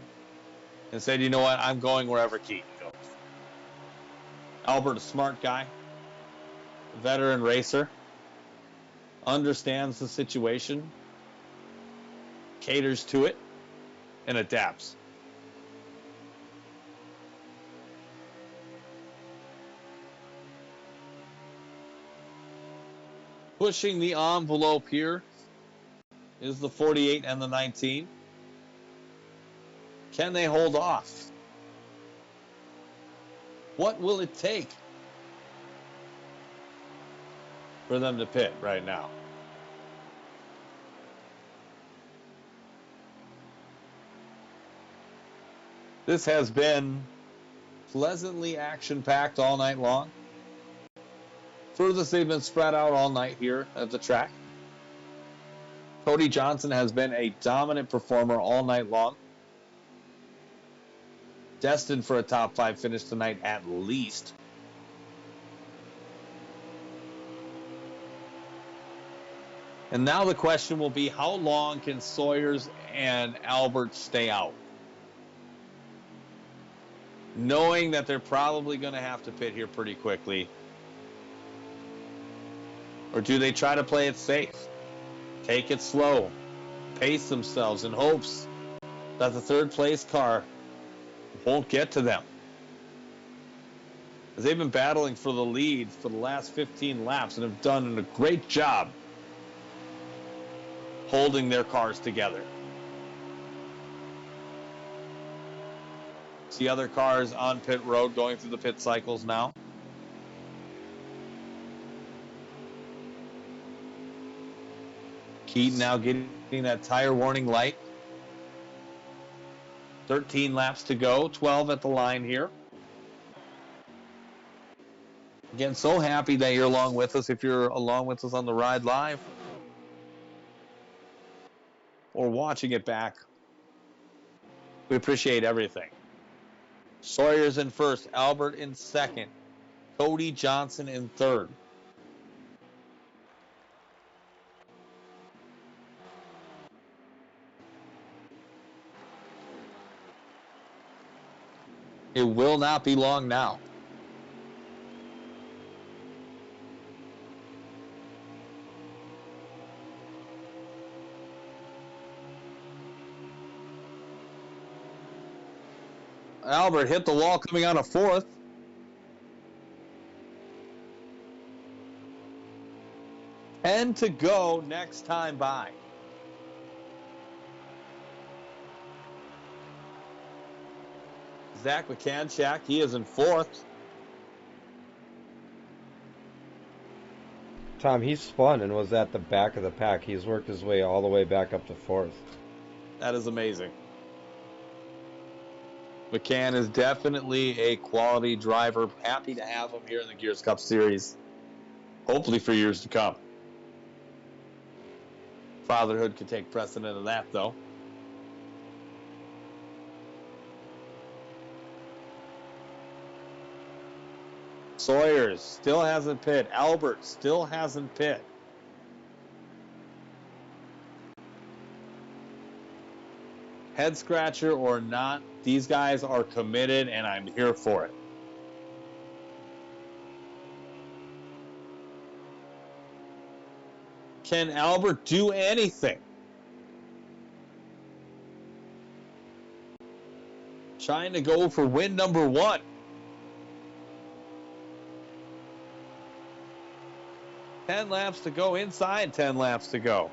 Speaker 4: and said, you know what, I'm going wherever Keaton goes. Albert, a smart guy, veteran racer, understands the situation, caters to it, and adapts. Pushing the envelope here is the 48 and the 19. Can they hold off? What will it take for them to pit right now? This has been pleasantly action-packed all night long. Furthest they've been spread out all night here at the track. Cody Johnson has been a dominant performer all night long. Destined for a top 5 finish tonight at least. And now the question will be, how long can Sawyers and Albert stay out? Knowing that they're probably going to have to pit here pretty quickly. Or do they try to play it safe? Take it slow. Pace themselves in hopes that the third place car won't get to them. As they've been battling for the lead for the last 15 laps and have done a great job holding their cars together. See other cars on pit road going through the pit cycles now. Keaton now getting that tire warning light. 13 laps to go, 12 at the line here. Again, so happy that you're along with us. If you're along with us on the ride live or watching it back, we appreciate everything. Sawyer's in first, Albert in second, Cody Johnson in third. It will not be long now. Albert hit the wall coming out of fourth. And to go next time by. Zach McCanchak, he is in fourth.
Speaker 2: Tom, he spun and was at the back of the pack. He's worked his way all the way back up to fourth.
Speaker 4: That is amazing. McCann is definitely a quality driver. Happy to have him here in the Gears Cup Series. Hopefully for years to come. Fatherhood could take precedent of that, though. Sawyers still hasn't pit. Albert still hasn't pit. Head scratcher or not, these guys are committed, and I'm here for it. Can Albert do anything? Trying to go for win number 1. Ten laps to go, inside 10 laps to go.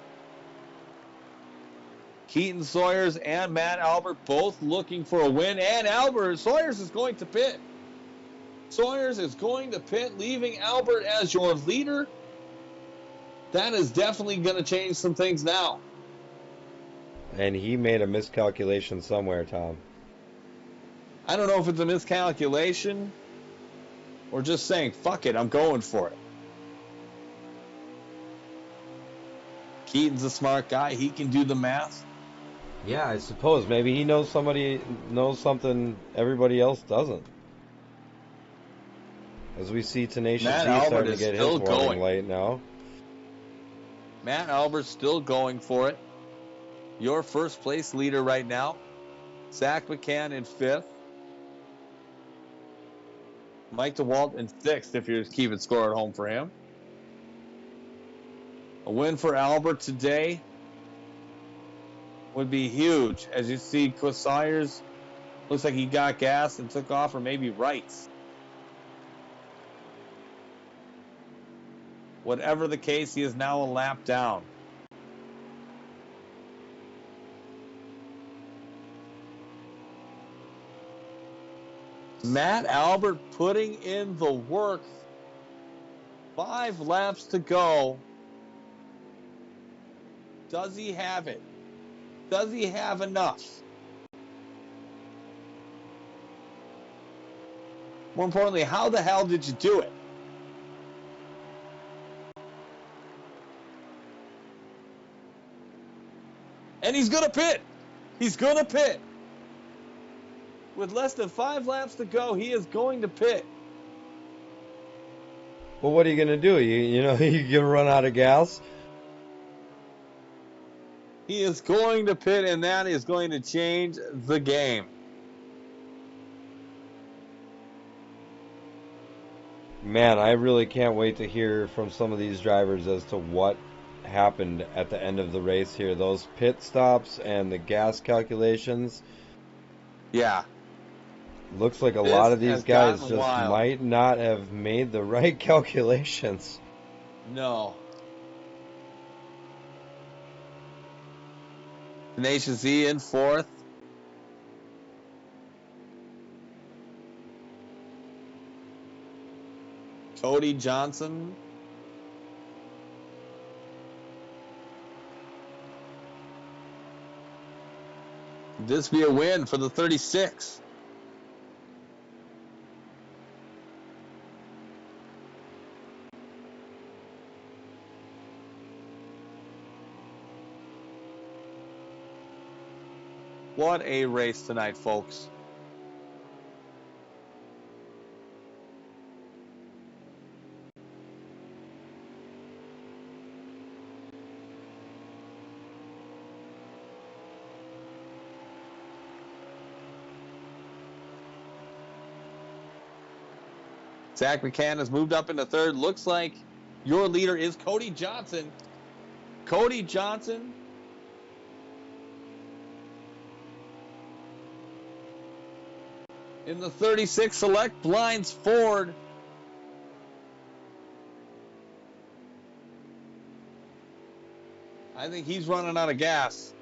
Speaker 4: Keaton Sawyers and Matt Albert both looking for a win, and Sawyers is going to pit. Sawyers is going to pit, leaving Albert as your leader. That is definitely going to change some things now.
Speaker 2: And he made a miscalculation somewhere, Tom.
Speaker 4: I don't know if it's a miscalculation or just saying, fuck it, I'm going for it. Keaton's a smart guy. He can do the math.
Speaker 2: Yeah, I suppose. Maybe he knows something everybody else doesn't. As we see Tenacious D starting to get his warning light now.
Speaker 4: Matt Albert's still going for it. Your first place leader right now. Zach McCann in 5th. Mike DeWalt in 6th if you're keeping score at home for him. A win for Albert today would be huge. As you see, Chris Sawyers looks like he got gas and took off, or maybe rights. Whatever the case, he is now a lap down. Matt Albert putting in the work. 5 laps to go. Does he have it? Does he have enough? More importantly, how the hell did you do it? And he's going to pit. He's going to pit. With less than 5 laps to go, he is going to pit.
Speaker 2: Well, what are you going to do? You know, you run out of gas?
Speaker 4: He is going to pit, and that is going to change the game.
Speaker 2: Man, I really can't wait to hear from some of these drivers as to what happened at the end of the race here. Those pit stops and the gas calculations.
Speaker 4: Yeah.
Speaker 2: Looks like a lot of these guys just might not have made the right calculations.
Speaker 4: No. Tenacious E in 4th. Cody Johnson. Could this be a win for the 36? What a race tonight, folks. Zach McCann has moved up into 3rd. Looks like your leader is Cody Johnson. Cody Johnson. In the 36 Select Blinds Ford. I think he's running out of gas.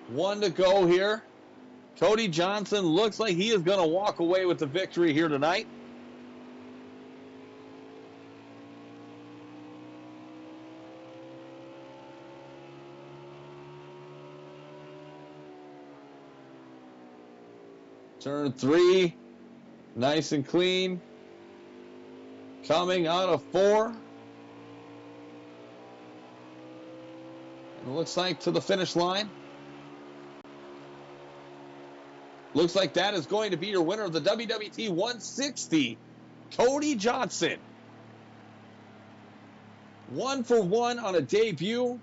Speaker 4: One to go here. Cody Johnson looks like he is going to walk away with the victory here tonight. Turn 3, nice and clean. Coming out of 4. It looks like to the finish line. Looks like that is going to be your winner of the WWT 160, Cody Johnson. 1 for 1 on a debut.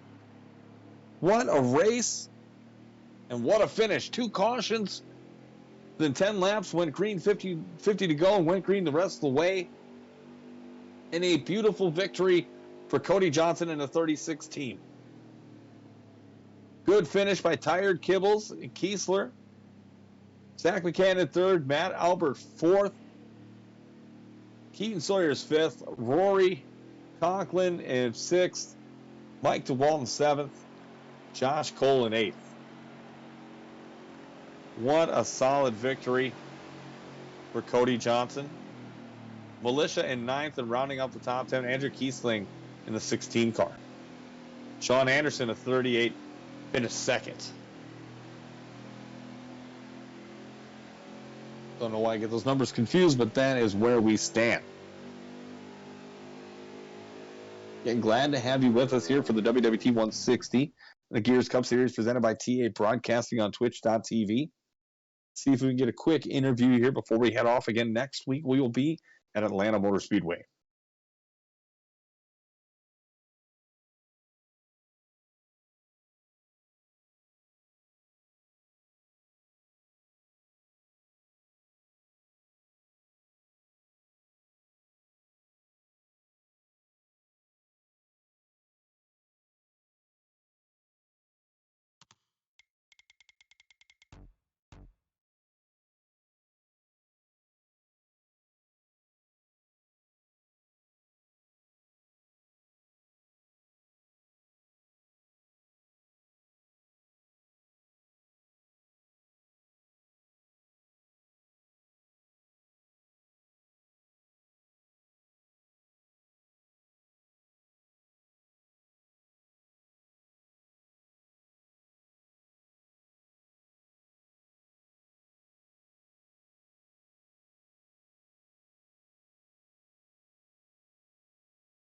Speaker 4: What a race. And what a finish. 2 cautions. Then 10 laps, went green, 50 to go, and went green the rest of the way. And a beautiful victory for Cody Johnson and the 36 team. Good finish by Tired Kibbles and Kiesler. Zach McCann third, Matt Albert fourth, Keaton Sawyer's fifth, Rory Conklin in sixth, Mike DeWalton seventh, Josh Cole in eighth. What a solid victory for Cody Johnson. Militia in ninth, and rounding up the top 10, Andrew Kiesling in the 16 car. Sean Anderson, a 38, finished second. Don't know why I get those numbers confused, but that is where we stand. Again, glad to have you with us here for the WWT 160, the Gears Cup Series presented by TA Broadcasting on Twitch.tv. See if we can get a quick interview here before we head off. Again, next week we will be at Atlanta Motor Speedway.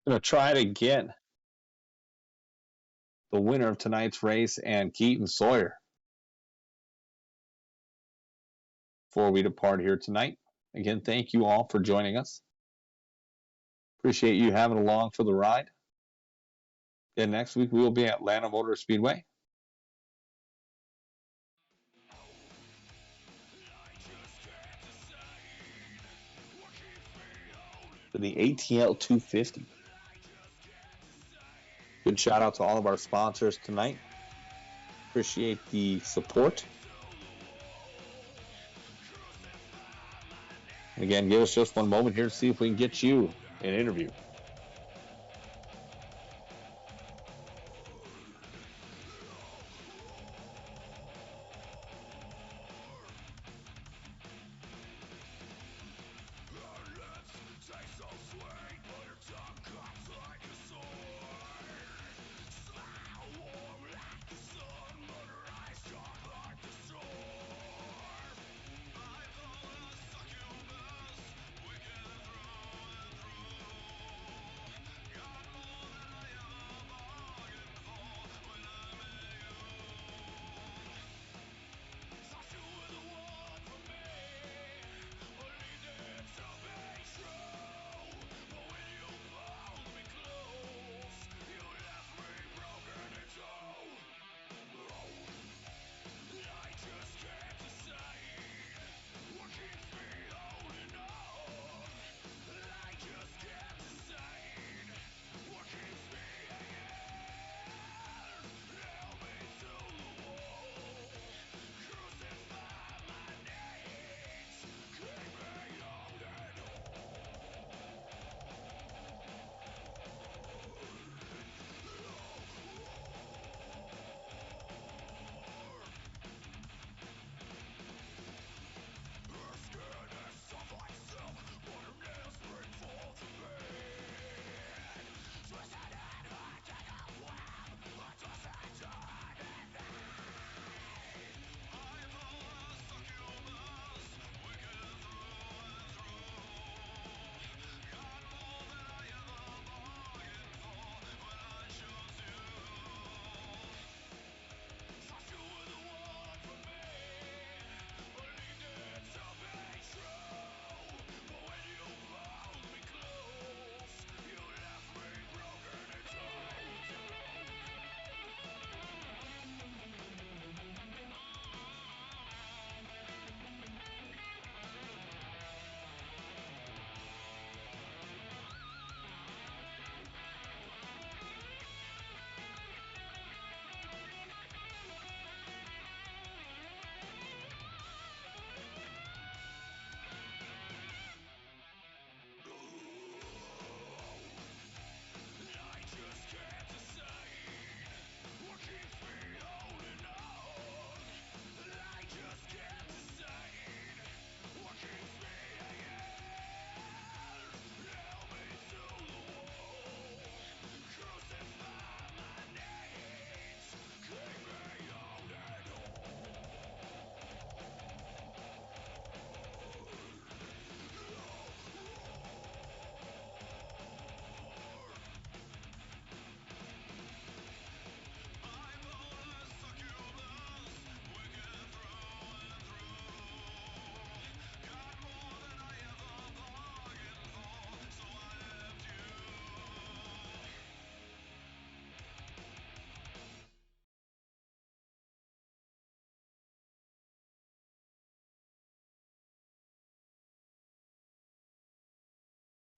Speaker 4: Going to try to get the winner of tonight's race and Keaton Sawyer before we depart here tonight. Again, thank you all for joining us. Appreciate you having along for the ride. And next week we will be at Atlanta Motor Speedway. For the ATL 250. Good shout out to all of our sponsors tonight. Appreciate the support. And again, give us just one moment here to see if we can get you an interview.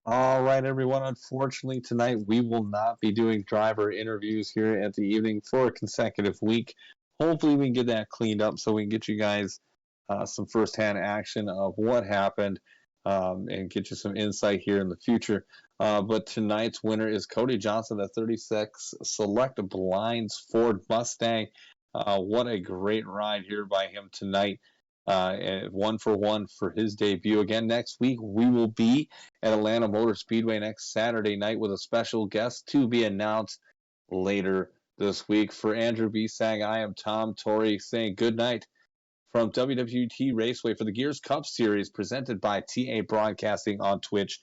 Speaker 3: All right, everyone. Unfortunately, tonight we will not be doing driver interviews here at the evening for a consecutive week. Hopefully, we can get that cleaned up so we can get you guys some firsthand action of what happened and get you some insight here in the future. But tonight's winner is Cody Johnson, the 36 Select Blinds Ford Mustang. What a great ride here by him tonight. 1 for his debut. Again, next week we will be at Atlanta Motor Speedway next Saturday night with a special guest to be announced later this week. For Andrew Bisag, I am Tom Torrey saying good night from WWT Raceway for the Gears Cup Series presented by TA Broadcasting on Twitch.